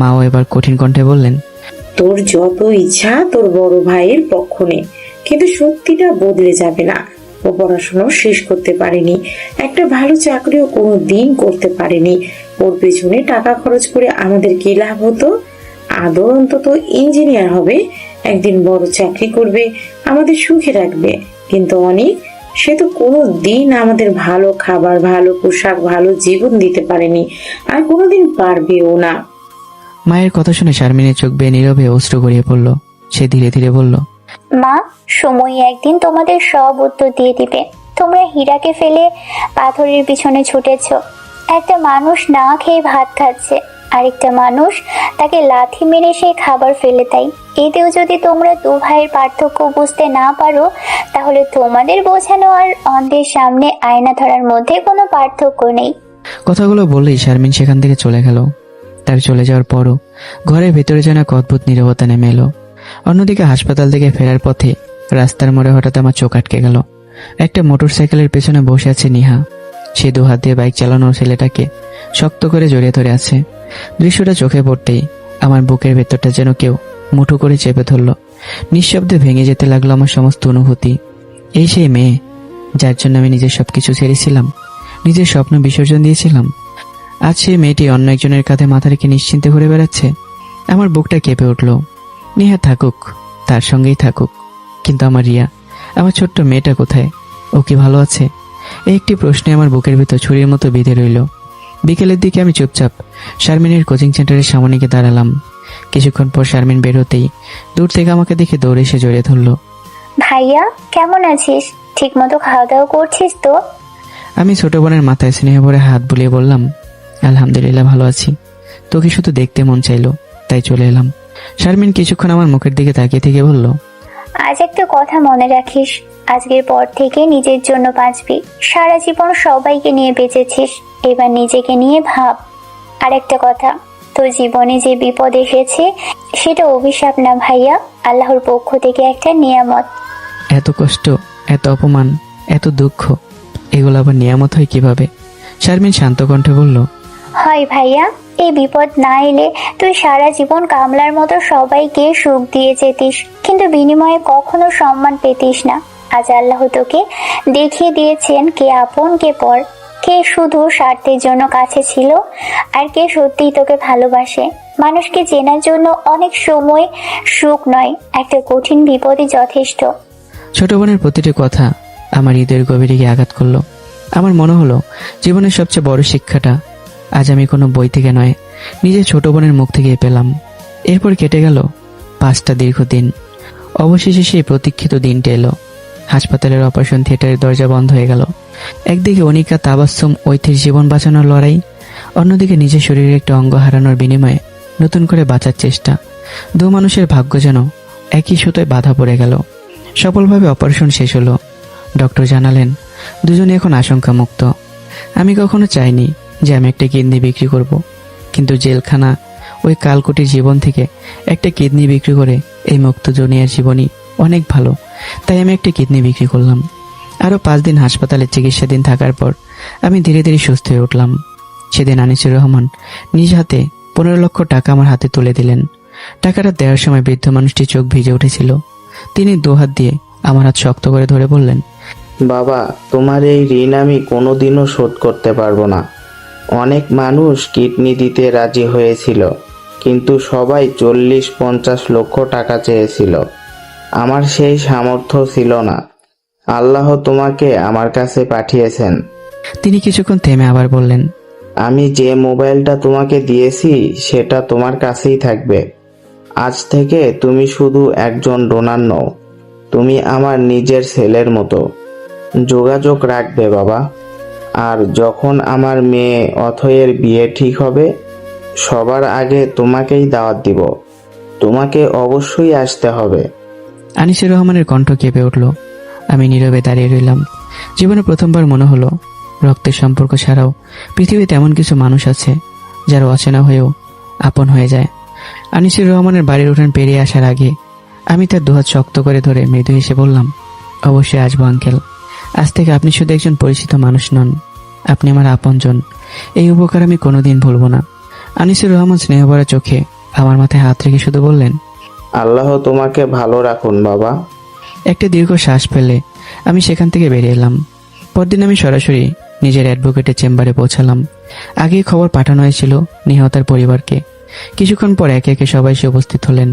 S1: মাও এবার কঠিন কণ্ঠে বললেন,
S2: তোর যত ইচ্ছা তোর বড় ভাইয়ের পক্ষ নে, কিন্তু সত্যিটা বদলে যাবে না। ও পড়াশোনা শেষ করতে পারেনি, একটা ভালো চাকরিও কোনো দিন করতে পারেনি। ওর পেছনে টাকা খরচ করে আমাদের কি লাভ হতো? আদর অন্তত ইঞ্জিনিয়ার হবে, একদিন বড় চাকরি করবে, আমাদের সুখে রাখবে। কিন্তু অনেক, সে তো কোনো দিন আমাদের ভালো খাবার, ভালো পোশাক, ভালো জীবন দিতে পারেনি, আর কোনোদিন পারবেও না।
S1: মায়ের কথা শুনে শারমিনের চোখ বেয়ে নীরবে অশ্রু গড়িয়ে পড়ল। সে ধীরে ধীরে বলল,
S12: মা, সময় একদিন তোমাদের সব উত্তর দিয়ে দিবে। তোমরা হীরাকে ফেলে পাথরের পিছনে ছুটেছ। একটা মানুষ না খেয়ে ভাত খাচ্ছে, আরেকটা মানুষ তাকে লাথি মেরে সেই খাবার ফেলে দেয়। এতেও যদি তোমরা দু ভাইয়ের পার্থক্য বুঝতে না পারো, তাহলে তোমাদের বোঝানো আর অন্ধের সামনে আয়না ধরার মধ্যে কোনো পার্থক্য নেই।
S1: কথাগুলো বললেই শারমিন সেখান থেকে চলে গেল। তার চলে যাওয়ার পরও ঘরের ভেতরে যেন এক অদ্ভুত নীরবতা নেমে এলো। অন্যদিকে হাসপাতাল থেকে ফেরার পথে রাস্তার মোড়ে হঠাৎ আমার চোখ আটকে গেল। একটা মোটরসাইকেলের পেছনে বসে আছে নিহা। সে দু হাত দিয়ে বাইক চালানোর ছেলেটাকে শক্ত করে জড়িয়ে ধরে আছে। দৃশ্যটা চোখে পড়তেই আমার বুকের ভেতরটা যেন কেউ মুঠো করে চেপে ধরল। নিঃশব্দে ভেঙে যেতে লাগলো আমার সমস্ত অনুভূতি। এই সেই মেয়ে যার জন্য আমি নিজের সবকিছু ছেড়েছিলাম, নিজের স্বপ্ন বিসর্জন দিয়েছিলাম। আজ সেই মেয়েটি অন্য একজনের কাঁধে মাথা রেখে নিশ্চিন্তে ঘুরে বেড়াচ্ছে। আমার বুকটা কেঁপে উঠল। নেহা থাকুক, তার সঙ্গেই থাকুক, কিন্তু আমার রিয়া, আমার ছোট্ট মেয়েটা কোথায়? ও কি ভালো আছে? এই একটি প্রশ্নে আমার বুকের ভিতর ছুরির মতো বিঁধে রইল। বিকেলের দিকে আমি চুপচাপ শারমিনের কোচিং সেন্টারের সামনে গিয়ে দাঁড়ালাম। কিছুক্ষণ পর শারমিন বের হতেই দূর থেকে আমাকে দেখে দৌড়ে এসে জড়িয়ে ধরলো।
S12: ভাইয়া, কেমন আছিস? ঠিক মতো খাওয়া দাওয়া করছিস তো?
S1: আমি ছোট বোনের মাথায় স্নেহ ভরে হাত বুলিয়ে বললাম, আলহামদুলিল্লাহ ভালো আছি। তোকে শুধু দেখতে মন চাইলো, তাই চলে এলাম। শারমিন কিছুক্ষণ আমার মুখের দিকে তাকিয়ে থেকে বলল,
S12: আজ একটা কথা মনে রাখিস, আজকের পর থেকে নিজের জন্য বাঁচবি। সারা জীবন সবাইকে নিয়ে বেঁচেছিস, এবার নিজেকে নিয়ে ভাব। আর একটা কথা, তোর জীবনে যে বিপদ এসেছে সেটা অভিশাপ না ভাইয়া, আল্লাহর পক্ষ থেকে একটা নিয়ামত।
S1: এত কষ্ট, এত অপমান, এত দুঃখ, এগুলো আবার নিয়ামত হয় কিভাবে? শারমিন শান্ত কণ্ঠে বলল,
S12: হয় ভাইয়া, এই বিপদ না এলে তুই সারা জীবন কামলার মতো সবাইকে সুখ দিয়ে যেতিস, কিন্তু বিনিময়ে কখনো সম্মান পেতিস না। আজ আল্লাহ তোকে দেখিয়ে দিয়েছেন কে আপন কে পর, কে শুধু স্বার্থের জন্য কাছে ছিল আর কে সত্যিই তোকে ভালোবাসে। মানুষকে চেনার জন্য অনেক সময় সুখ নয়, একটা কঠিন বিপদই যথেষ্ট।
S1: ছোট বোনের প্রতিটি কথা আমার হৃদয়ের গভীরে গিয়ে আঘাত করলো। আমার মনে হলো জীবনের সবচেয়ে বড় শিক্ষাটা আজ আমি কোনো বই থেকে নয়, নিজের ছোট বোনের মুখ থেকে পেলাম। এরপর কেটে গেল 5টা দীর্ঘ দিন। অবশেষে সেই প্রতীক্ষিত দিনটা এলো। হাসপাতালের অপারেশন থিয়েটারের দরজা বন্ধ হয়ে গেল। একদিকে অনিকা তাবাসসুম ঐথির জীবন বাঁচানোর লড়াই, অন্যদিকে নিজের শরীরের একটা অঙ্গ হারানোর বিনিময়ে নতুন করে বাঁচার চেষ্টা। দু মানুষের ভাগ্য যেন একই সুতোয় বাধা পড়ে গেল। সফলভাবে অপারেশন শেষ হলো। ডক্টর জানালেন দুজনে এখন আশঙ্কা মুক্ত। আমি কখনো চাইনি যে আমি একটা কিডনি বিক্রি করব, কিন্তু জেলখানা, ওই কালকুটির জীবন থেকে একটা কিডনি বিক্রি করে এই মুক্ত দুনিয়ার জীবনই অনেক ভালো। তাই আমি একটা কিডনি বিক্রি করলাম। আরও 5 দিন হাসপাতালে চিকিৎসাধীন থাকার পর আমি ধীরে ধীরে সুস্থ হয়ে উঠলাম। সেদিন আনিসুর রহমান নিজ হাতে 15 লক্ষ টাকা আমার হাতে তুলে দিলেন। টাকাটা দেওয়ার সময় বৃদ্ধ মানুষটির চোখ ভিজে উঠেছিল। তিনি 2 হাত দিয়ে আমার হাত শক্ত করে ধরে বললেন,
S13: বাবা, তোমার এই ঋণ আমি কোনোদিনও শোধ করতে পারবো না। অনেক মানুষ কিডনি দিতে রাজি হয়েছিল, কিন্তু সবাই 40-50 লক্ষ টাকা চেয়েছিল। আমার সেই সামর্থ্য ছিল না। আল্লাহ তোমাকে আমার কাছে পাঠিয়েছেন।
S1: তিনি কিছুক্ষণ থেমে আবার বললেন,
S13: আমি যে মোবাইলটা তোমাকে দিয়েছি সেটা তোমার কাছেই থাকবে। আজ থেকে তুমি শুধু একজন ডোনার নও, তুমি আমার নিজের ছেলের মতো। যোগাযোগ রাখবে বাবা। আর যখন আমার মেয়ে অথয়ের বিয়ে ঠিক হবে, সবার আগে তোমাকেই দাওয়াত দিব। তোমাকে অবশ্যই আসতে হবে।
S1: আনিসুর রহমানের কণ্ঠ কেঁপে উঠল। আমি নীরবে দাঁড়িয়ে রইলাম। জীবনে প্রথমবার মনে হলো রক্তের সম্পর্ক ছাড়াও পৃথিবীতে এমন কিছু মানুষ আছে যারা অচেনা হয়েও আপন হয়ে যায়। আনিসুর রহমানের বাড়ির উঠান পেরিয়ে আসার আগে আমি তার দুহাত শক্ত করে ধরে মৃদু হেসে বললাম, অবশ্যই আসবো আঙ্কেল। আজ থেকে আপনি শুধু একজন পরিচিত মানুষ নন, আপনি আমার আপনজন। এই উপকার আমি কোনোদিন ভুলব না। আনিসুর রহমান স্নেহভরা চোখে আমার মাথায় হাত রেখে শুধু বললেন,
S13: আল্লাহ তোমাকে ভালো রাখুন বাবা।
S1: একটা দীর্ঘ শ্বাস ফেলে আমি সেখান থেকে বেরিয়ে এলাম। পরদিন আমি সরাসরি নিজের অ্যাডভোকেটের চেম্বারে পৌঁছালাম। আগেই খবর পাঠানো হয়েছিল নিহতার পরিবারকে। কিছুক্ষণ পর একে একে সবাই এসে উপস্থিত হলেন।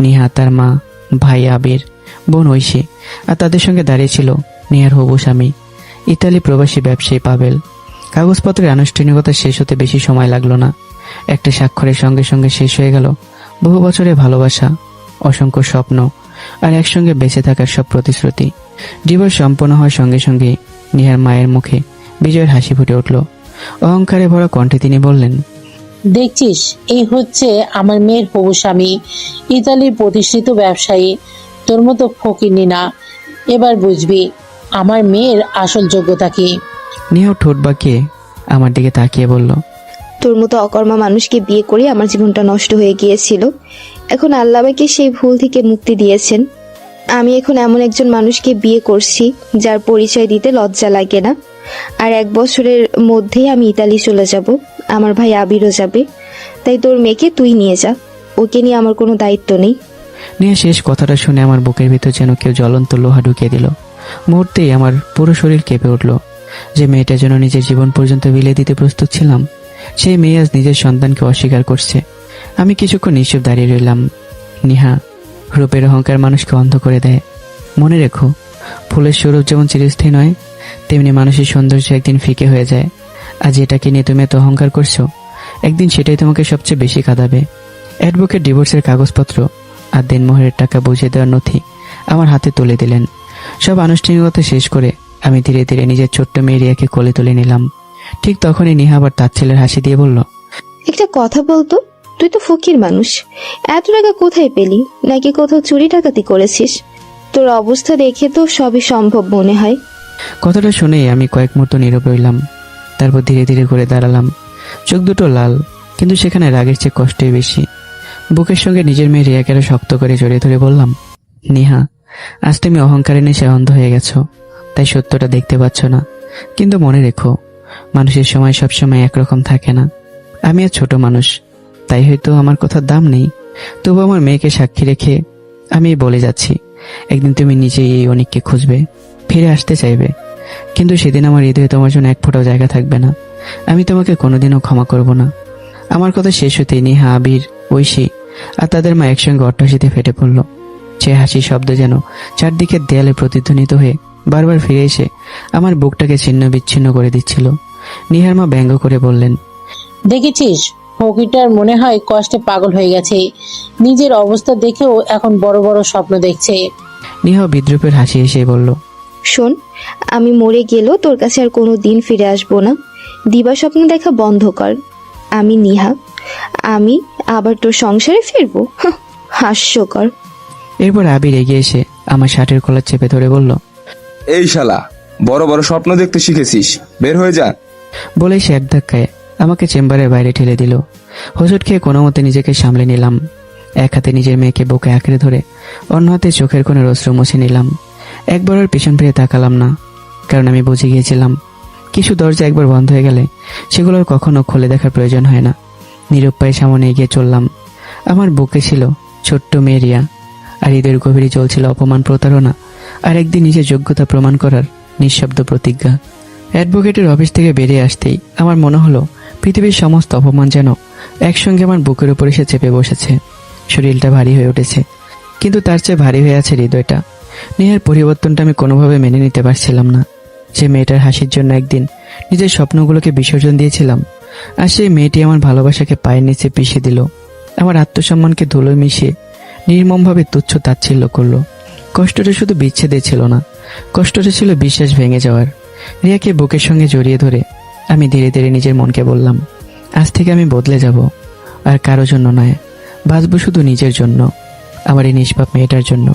S1: নিহা, তার মা, ভাই আবির, বোন ঐশী, আর তাদের সঙ্গে দাঁড়িয়েছিল নিহার হবু স্বামী, ইতালি প্রবাসী ব্যবসায়ী পাবেল। কাগজপত্রের আনুষ্ঠানিকতা শেষ হতে বেশি সময় লাগলো না। একটা স্বাক্ষরের সঙ্গে সঙ্গে শেষ হয়ে গেল বহু বছরের ভালোবাসা, অসংখ্য স্বপ্ন আর একসঙ্গে বেঁচে থাকার সব প্রতিশ্রুতি। ডিভোর্স সম্পন্ন হওয়ার সঙ্গে সঙ্গে নিহার মায়ের মুখে বিজয়ের হাসি ফুটে উঠল। অহংকারে ভরা কণ্ঠে তিনি বললেন,
S10: দেখছিস, এই হচ্ছে আমার মেয়ের হবু স্বামী, ইতালির প্রতিষ্ঠিত ব্যবসায়ী। তোর মতো ফকিরনি না। এবার বুঝবি আমার মেয়ের আসল যোগ্যতা কি।
S1: নিহাও ঠোঁট বাঁকিয়ে আমার দিকে তাকিয়ে বলল,
S3: তোর মতো অকর্মা মানুষকে বিয়ে করে আমার জীবনটা নষ্ট হয়ে গিয়েছিল। এখন আল্লাহ আমাকে সেই ভুল থেকে মুক্তি দিয়েছেন। আমি এখন এমন একজন মানুষকে বিয়ে করছি যার পরিচয় দিতে লজ্জা লাগে না। আর 1 বছরের মধ্যেই আমি ইতালি চলে যাব, আমার ভাই আবিরও যাবে। তাই তোর মেয়েকে তুই নিয়ে যা, ওকে নিয়ে আমার কোনো দায়িত্ব নেই।
S1: নিহা শেষ কথাটা শুনে আমার বুকের ভিতর যেন কেউ জ্বলন্ত লোহা ঢুকিয়ে দিল। মুহূর্তেই আমার পুরো শরীর কেঁপে উঠল। যে মেয়েটা যেন নিজের জীবন পর্যন্ত বিলিয়ে দিতে প্রস্তুত ছিলাম, সেই মেয়ে আজ নিজের সন্তানকে অস্বীকার করছে। আমি কিছুক্ষণ নিশ্চুপ দাঁড়িয়ে রইলাম। নিহা, রূপের অহংকার মানুষকে অন্ধ করে দেয়। মনে রেখো, ফুলের স্বরূপ যেমন চিরস্থায়ী নয়, তেমনি মানুষের সৌন্দর্য একদিন ফিকে হয়ে যায়। আজ এটাকে নিয়ে তুমি এত অহংকার করছো, একদিন সেটাই তোমাকে সবচেয়ে বেশি কাঁদাবে। অ্যাডভোকেট ডিভোর্সের কাগজপত্র আর দেনমোহরের টাকা বুঝিয়ে দেওয়ার নথি আমার হাতে তুলে দিলেন। সব আনুষ্ঠানিকতা শেষ করে আমি ধীরে ধীরে নিজের ছোট্ট মেয়ে রিয়াকে কোলে তুলে নিলাম। ঠিক তখনই নিহা আবার তাচ্ছিলের হাসি দিয়ে বলল,
S3: একটা কথা বলতো, তুই তো ফকির মানুষ, এত টাকা কোথায় পেলি? নাকি কোথাও চুরি ডাকাতি করেছিস? তোর অবস্থা দেখে তো সবই সম্ভব মনে হয়।
S1: কথাটা শুনেই আমি কয়েক মুহূর্ত নীরব রইলাম। তারপর ধীরে ধীরে করে দাঁড়ালাম। চোখ দুটো লাল, কিন্তু সেখানে রাগের চেয়ে কষ্টই বেশি। বুকের সঙ্গে নিজের মেয়ে রিয়াকে শক্ত করে জড়িয়ে ধরে বললাম, নিহা, আজ তুমি অহংকারে নেশায় অন্ধ হয়ে গেছো, তাই সত্যটা দেখতে পাচ্ছ না। কিন্তু মনে রেখো, মানুষের সময় সবসময় একরকম থাকে না। আমি আর ছোট মানুষ, তাই হয়তো আমার কথার দাম নেই। তবু আমার মেয়েকে সাক্ষী রেখে আমি বলে যাচ্ছি, একদিন তুমি নিজেই এই অনেককে খুঁজবে, ফিরে আসতে চাইবে। কিন্তু সেদিন আমার হৃদয়ে তোমার জন্য এক ফোঁটাও জায়গা থাকবে না। আমি তোমাকে কোনোদিনও ক্ষমা করব না। আমার কথা শেষ হতেই নিহা, আবির, ঐশী আর তাদের মা একসঙ্গে অট্টহাসিতে ফেটে পড়ল। সে হাসির শব্দ যেন চারদিকের দেয়ালে প্রতিধ্বনিত হয়ে বারবার ফিরে এসে আমার বুকটাকে ছিন্ন বিচ্ছিন্ন করে দিচ্ছিল। নিহার মা ব্যঙ্গ করে বললেন,
S10: দেখেছিস, ফকিরটার মনে হয় কষ্টে পাগল হয়ে গেছে। নিজের অবস্থা দেখেও এখন বড় বড় স্বপ্ন দেখছে।
S1: নিহা বিদ্রুপের হাসি এসে বলল,
S3: শোন, আমি মরে গেলেও তোর কাছে আর কোনো দিন ফিরে আসবো না। দিবা স্বপ্ন দেখা বন্ধ কর। আমি নিহা, আমি আবার তোর সংসারে ফিরবো? হাস্যকর।
S1: এরপর আবির এগিয়ে এসে আমার শার্টের কলার চেপে ধরে বলল,
S16: এই শালা, বড় বড় স্বপ্ন দেখতে শিখেছিস, বের হয়ে যা।
S1: বলেই সে এক ধাক্কায় আমাকে চেম্বারের বাইরে ঠেলে দিল। হোঁচট খেয়ে কোনো মতে নিজেকে সামলে নিলাম। এক হাতে নিজের মেয়েকে বুকে আঁকড়ে ধরে অন্য হাতে চোখের কোণে অশ্রু মুছে নিলাম। একবার আর পিছন ফিরে তাকালাম না, কারণ আমি বুঝে গিয়েছিলাম কিছু দরজা একবার বন্ধ হয়ে গেলে সেগুলোর কখনো খুলে দেখার প্রয়োজন হয় না। নীরব পায়ে সামনে এগিয়ে চললাম। আমার বুকে ছিল ছোট্ট মেয়ে রিয়া, আর হৃদয়ের গভীরে চলছিল অপমান, প্রতারণা আর একদিন নিজের যোগ্যতা প্রমাণ করার নিঃশব্দ প্রতিজ্ঞা। অ্যাডভোকেটের অফিস থেকে বেরিয়ে আসতেই আমার মনে হলো পৃথিবীর সমস্ত অপমান যেন একসঙ্গে আমার বুকের উপর এসে চেপে বসেছে। শরীরটা ভারী হয়ে উঠেছে, কিন্তু তার চেয়ে ভারী হয়ে আছে হৃদয়টা। নেহার পরিবর্তনটা আমি কোনোভাবে মেনে নিতে পারছিলাম না। যে মেয়েটার হাসির জন্য একদিন নিজের স্বপ্নগুলোকে বিসর্জন দিয়েছিলাম, আর সেই মেয়েটি আমার ভালোবাসাকে পায়ের নিচে পিষে দিল, আমার আত্মসম্মানকে ধুলোয় মিশিয়ে নির্মমভাবে তুচ্ছ তাচ্ছিল্য করলো। কষ্টটা শুধু বিচ্ছেদে ছিল না, কষ্টটা ছিল বিশ্বাস ভেঙে যাওয়ার। রিয়াকে বুকের সঙ্গে জড়িয়ে ধরে আমি ধীরে ধীরে নিজের মনকে বললাম, আজ থেকে আমি বদলে যাব, আর কারো জন্য নয়, বাঁচব শুধু নিজের জন্য, আমার এই নিষ্পাপ মেয়েটার জন্য,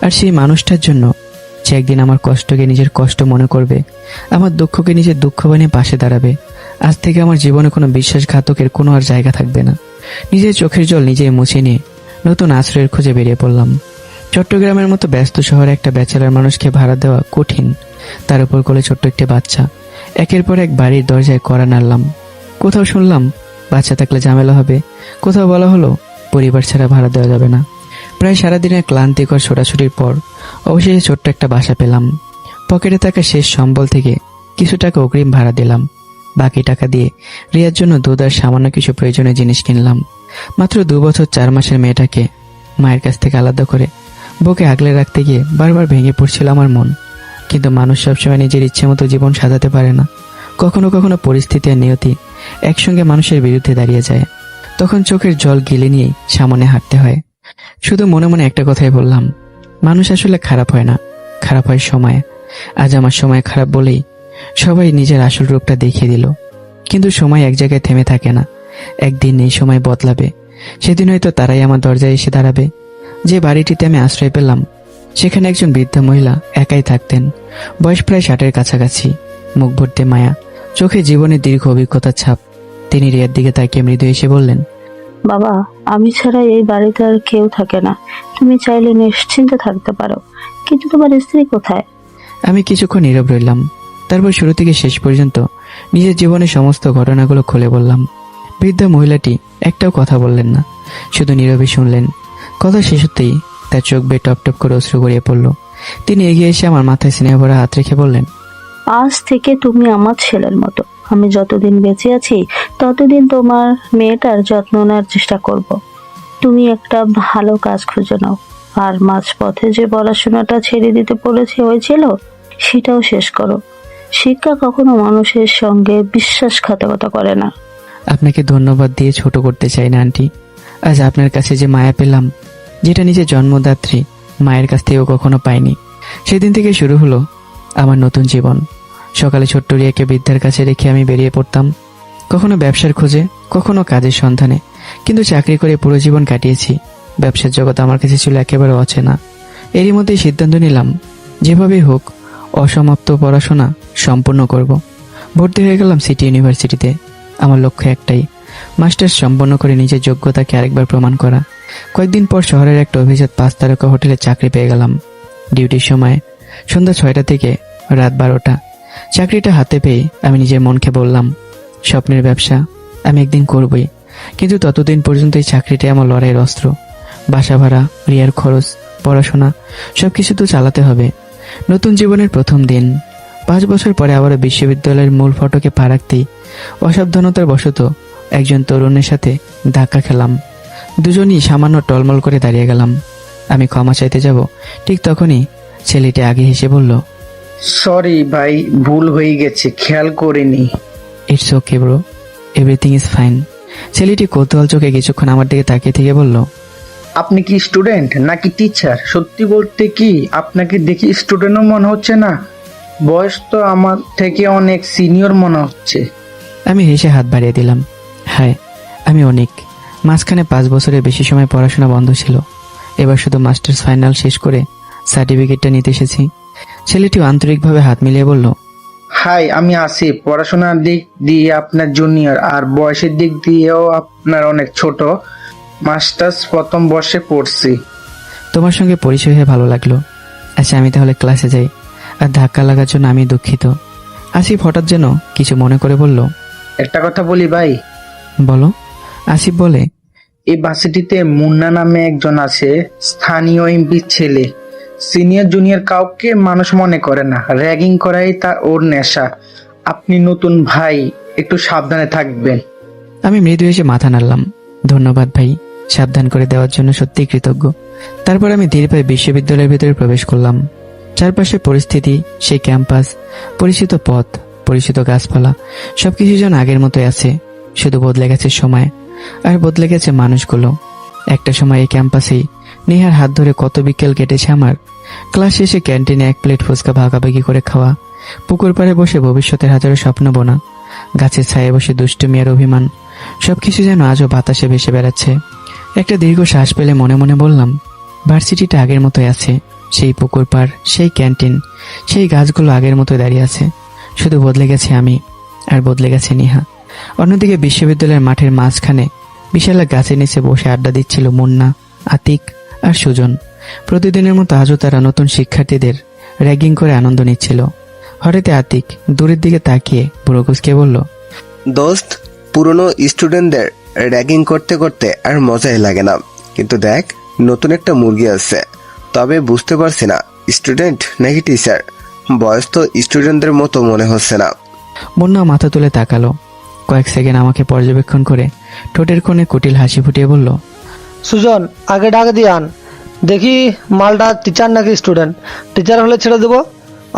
S1: আর সেই মানুষটার জন্য যে একদিন আমার কষ্টকে নিজের কষ্ট মনে করবে, আমার দুঃখকে নিজের দুঃখ বানিয়ে পাশে দাঁড়াবে। আজ থেকে আমার জীবনে কোনো বিশ্বাসঘাতকের কোনো আর জায়গা থাকবে না। নিজের চোখের জল নিজেই মুছে নিয়ে নতুন আশ্রয়ের খোঁজে বেরিয়ে পড়লাম। চট্টগ্রামের মতো ব্যস্ত শহরে একটা ব্যাচেলার মানুষকে ভাড়া দেওয়া কঠিন, তার উপর কোলে ছোট্ট একটি বাচ্চা। একের পর এক বাড়ির দরজায় কড়া নাড়লাম। কোথাও শুনলাম বাচ্চা থাকলে ঝামেলা হবে, কোথাও বলা হলো পরিবার ছাড়া ভাড়া দেওয়া যাবে না। প্রায় সারাদিনের ক্লান্তিকর ছোটাছুটির পর অবশেষে ছোট্ট একটা বাসা পেলাম। পকেটে থাকা শেষ সম্বল থেকে কিছু টাকা অগ্রিম ভাড়া দিলাম। বাকি টাকা দিয়ে রিয়ার জন্য দুধ আর সামান্য কিছু প্রয়োজনীয় জিনিস কিনলাম। মাত্র 2 বছর 4 মাসের মেয়েটাকে মায়ের কাছ থেকে আলাদা করে বুকে আগলে রাখতে গিয়ে বারবার ভেঙে পড়ছিল আমার মন। কিন্তু মানুষ সবসময় নিজের ইচ্ছে মতো জীবন সাজাতে পারে না। কখনো কখনো পরিস্থিতি আর নিয়তি একসঙ্গে মানুষের বিরুদ্ধে দাঁড়িয়ে যায়। তখন চোখের জল গিলে নিয়েই সামনে হাঁটতে হয়। শুধু মনে মনে একটা কথাই বললাম, মানুষ আসলে খারাপ হয় না, খারাপ হয় সময়। আজ আমার সময় খারাপ বলেই সবাই নিজের আসল রূপটা দেখিয়ে দিল। কিন্তু সময় এক জায়গায় থেমে থাকে না, একদিন এই সময় বদলাবে। সেদিন হয়তো তারাই আমার দরজায় এসে দাঁড়াবে। যে বাড়িটিতে আমি আশ্রয় পেলাম সেখানে একজন বৃদ্ধা মহিলা একাই থাকতেন। বয়স প্রায় 60-এর কাছাকাছি, মুখ ভর্তি মায়া, চোখে জীবনের দীর্ঘ অভিজ্ঞতার ছাপ। তিনি রিয়ার দিকে তাকিয়ে মৃদু এসে বললেন,
S4: বাবা, আমি ছাড়া এই বাড়িতে আর কেউ থাকে না, তুমি চাইলে নিশ্চিন্তে থাকতে পারো। কিন্তু তোমার স্ত্রী কোথায়?
S1: আমি কিছুক্ষণ নীরব রইলাম। তারপর শুরু থেকে শেষ পর্যন্ত নিজের জীবনের সমস্ত ঘটনাগুলো খুলে বললাম। বৃদ্ধা মহিলাটি একটাও কথা বললেন না, শুধু নীরবে শুনলেন। কথা শেষ হতেই তার চোখ বেয়ে টপ টপ করে অশ্রু গড়িয়ে পড়ল। তিনি এগিয়ে এসে আমার মাথায় স্নেহ ভরা হাত রেখে বললেন,
S4: আজ থেকে তুমি আমার ছেলের মতো। আমি যতদিন বেঁচে আছি ততদিন তোমার মেয়েটার যত্ন নেওয়ার চেষ্টা করব। তুমি একটা ভালো কাজ খুঁজে নাও, আর মাঝপথে যে পড়াশোনাটা ছেড়ে দিতে হয়েছিল সেটাও শেষ করো। শিক্ষা কখনো মানুষের সঙ্গে বিশ্বাসঘাতকতা করে না।
S1: আপনাকে ধন্যবাদ দিয়ে ছোট করতে চাই না আন্টি। আজ আপনার কাছে যে মায়া পেলাম, যেটা নিজের জন্মদাত্রী মায়ের কাছ থেকেও কখনো পাইনি, সেদিন থেকে শুরু হলো আমার নতুন জীবন। সকালে ছোট্ট রিয়াকে বৃদ্ধার কাছে রেখে আমি বেরিয়ে পড়তাম, কখনো ব্যবসার খোঁজে, কখনো কাজের সন্ধানে। কিন্তু চাকরি করে পুরো জীবন কাটিয়েছি। ব্যবসার জগৎ আমার কাছে ছিল একেবারে অচেনা। এরই মধ্যেই সিদ্ধান্ত নিলাম, যেভাবেই হোক অসমাপ্ত পড়াশোনা সম্পূর্ণ করব। ভর্তি হয়ে গেলাম সিটি ইউনিভার্সিটিতে। আমার লক্ষ্য একটাই, মাস্টার্স সম্পন্ন করে নিজের যোগ্যতাকে আরেকবার প্রমাণ করা। কয়েকদিন পর শহরের একটা অভিজাত 5 তারকা হোটেলে চাকরি পেয়ে গেলাম। ডিউটির সময় সন্ধ্যা 6টা থেকে রাত 12টা। চাকরিটা হাতে পেয়ে আমি নিজের মনকে বললাম, স্বপ্নের ব্যবসা আমি একদিন করবই। কিন্তু ততদিন পর্যন্ত এই চাকরিটাই আমার লড়াইয়ের অস্ত্র। বাসা ভাড়া, রিয়ার খরচ, পড়াশোনা সবকিছু তো চালাতে হবে। নতুন জীবনের প্রথম দিন। 5 বছর পরে আবারও বিশ্ববিদ্যালয়ের মূল ফটকে পা রাখতেই অসাবধানতার বশত একজন তরুণের সাথে ধাক্কা খেলাম। দুজনই সামান্য টলমল করে দাঁড়িয়ে গেলাম। আমি ক্ষমা চাইতে যাব, ঠিক তখনই ছেলেটি আগে হেসে বলল,
S17: সরি ভাই, ভুল হয়ে গেছে, খেয়াল করিনি।
S1: It's okay bro, everything is fine. ছেলেটি কৌতূহল চোখে কিছুক্ষণ আমার দিকে তাকিয়ে থেকে বলল,
S17: আপনি কি স্টুডেন্ট নাকি টিচার? সত্যি বলতে কি আপনাকে দেখি স্টুডেন্টও মনে হচ্ছে না, বয়স তো আমার থেকে অনেক সিনিয়র মনে হচ্ছে।
S1: আমি হেসে হাত বাড়িয়ে দিলাম। হ্যাঁ, আমি অনেক। মাঝখানে 5 বছরের বেশি সময় পড়াশোনা বন্ধ ছিল। এবার শুধু মাস্টার্স ফাইনাল শেষ করে সার্টিফিকেটটা নিতে এসেছি। ছেলেটিও আন্তরিকভাবে হাত মিলিয়ে বলল,
S17: হাই, আমি আসিফ। পড়াশোনার দিক দিয়ে আপনার জুনিয়র, আর বয়সের দিক দিয়েও আপনার অনেক ছোট। মাস্টার্স প্রথম বর্ষে পড়ছি।
S1: তোমার সঙ্গে পরিচয় হয়ে ভালো লাগলো। আচ্ছা, আমি তাহলে ক্লাসে যাই। আর ধাক্কা লাগার জন্য আমি দুঃখিত। আসিফ হঠাৎ যেন কিছু মনে করে বলল,
S17: একটা কথা বলি ভাই।
S1: বলো। আসিফ বলে,
S17: এই ভার্সিটিতে মুন্না নামে একজন আছে, স্থানীয় এমপির ছেলে। সিনিয়র জুনিয়র কাউকে মানুষ মনে করে না, র্যাগিং করাই তার ওর নেশা। আপনি নতুন ভাই, একটু সাবধানে থাকবেন।
S1: আমি মৃদু এসে মাথা নাড়লাম। ধন্যবাদ ভাই, সাবধান করে দেওয়ার জন্য সত্যিই কৃতজ্ঞ। তারপর আমি ধীরে পায়ে বিশ্ববিদ্যালয়ের ভিতরে প্রবেশ করলাম। চারপাশে পরিস্থিতি, সেই ক্যাম্পাস, পরিচিত পথ, পরিচিত গাছপালা, সবকিছু যেন আগের মতোই আছে। শুধু বদলে গেছে সময়, আর বদলে গেছে মানুষগুলো। একটা সময় এই ক্যাম্পাসেই নেহার হাত ধরে কত বিকেল কেটেছে আমার। ক্লাস শেষে ক্যান্টিনে 1 প্লেট ফুচকা ভাগাভাগি করে খাওয়া, পুকুর পাড়ে বসে ভবিষ্যতের হাজারো স্বপ্ন বোনা, গাছের ছায়ে বসে দুষ্টুমি আর অভিমান, সবকিছু যেন আজও বাতাসে ভেসে বেড়াচ্ছে। একটা দীর্ঘ শ্বাস পেলে মনে মনে বললাম, ভার্সিটিটা আগের মতোই আছে। সেই পুকুর পাড়, সেই ক্যান্টিন, সেই গাছগুলো আগের মতোই দাঁড়িয়ে আছে। শুধু বদলে গেছে আমি, আর বদলে গেছে নিহা। অন্যদিকে বিশ্ববিদ্যালয়ের মাঠের মাঝখানে বিশাল এক গাছের নিচে বসে আড্ডা দিচ্ছিল মুন্না, আতিক আর সুজন। প্রতিদিনের মতো আজও তারা নতুন শিক্ষার্থীদের র্যাগিং করে আনন্দ নিচ্ছিল। হঠাৎ আতিক দূরের দিকে তাকিয়ে বুড়ো কুচকে বলল,
S18: দোস্ত, পুরনো স্টুডেন্টদের র্যাগিং করতে করতে আর মজাই লাগে না। কিন্তু দেখ, নতুন একটা মুরগি আছে, তবে বুঝতে পারছি না স্টুডেন্ট নাকি টিচার। বয়স তো স্টুডেন্টদের মতো মনে হচ্ছে না।
S1: মুন্না মাথা তুলে তাকালো। কয়েক সেকেন্ড আমাকে পর্যবেক্ষণ করে ঠোঁটের কোণে কুটিল হাসি ফুটিয়ে বলল,
S19: সুজন, আগে ডাক দিয়ে আন, দেখি মালটা টিচার নাকি স্টুডেন্ট। টিচার হলে ছেড়ে দেবো,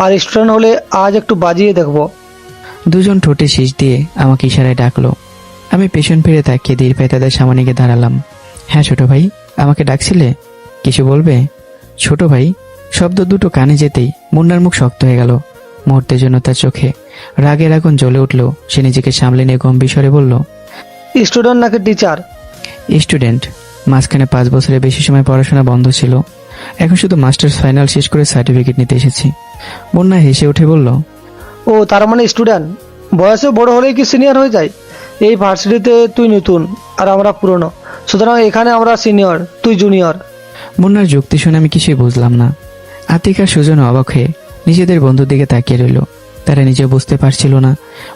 S19: আর স্টুডেন্ট হলে আজ একটু বাজিয়ে দেখবো।
S1: দুজন ঠোঁটে শীষ দিয়ে আমাকে ইশারায় ডাকলো। আমি পেছন ফিরে তাকিয়ে ধীর পায়ে তাদের সামনে গিয়ে দাঁড়ালাম। হ্যাঁ ছোট ভাই, আমাকে ডাকছিলে? কিছু বলবে? ছোট ভাই শব্দ দুটো কানে যেতেই মুন্নার মুখ শক্ত হয়ে গেল। মুহূর্তের জন্য তার চোখে রাগের আগুন জ্বলে উঠল। সে নিজেকে সামলে নিয়ে গম্ভীর স্বরে বলল,
S19: স্টুডেন্ট নাকি টিচার?
S1: স্টুডেন্ট। মাঝখানে 5 বছরের বেশি সময় পড়াশোনা বন্ধ ছিল, এখন শুধু মাস্টার্স ফাইনাল শেষ করে সার্টিফিকেট নিতে এসেছি। মুন্না হেসে উঠে বলল,
S19: ও তার মানে স্টুডেন্ট। বয়সে বড় হলেই কি সিনিয়র হয়ে যায়? এই ভার্সিটিতে তুই নতুন আর আমরা পুরনো, সুতরাং এখানে আমরা সিনিয়র, তুই জুনিয়র।
S1: মুন্নার যুক্তি শুনে আমি কিছুই বুঝলাম না। আতিক আর সুজন অবাক হয়ে নিজেদের বন্ধুর দিকে তাকিয়ে রইল। তারা নিজেও বুঝতে পারছিল না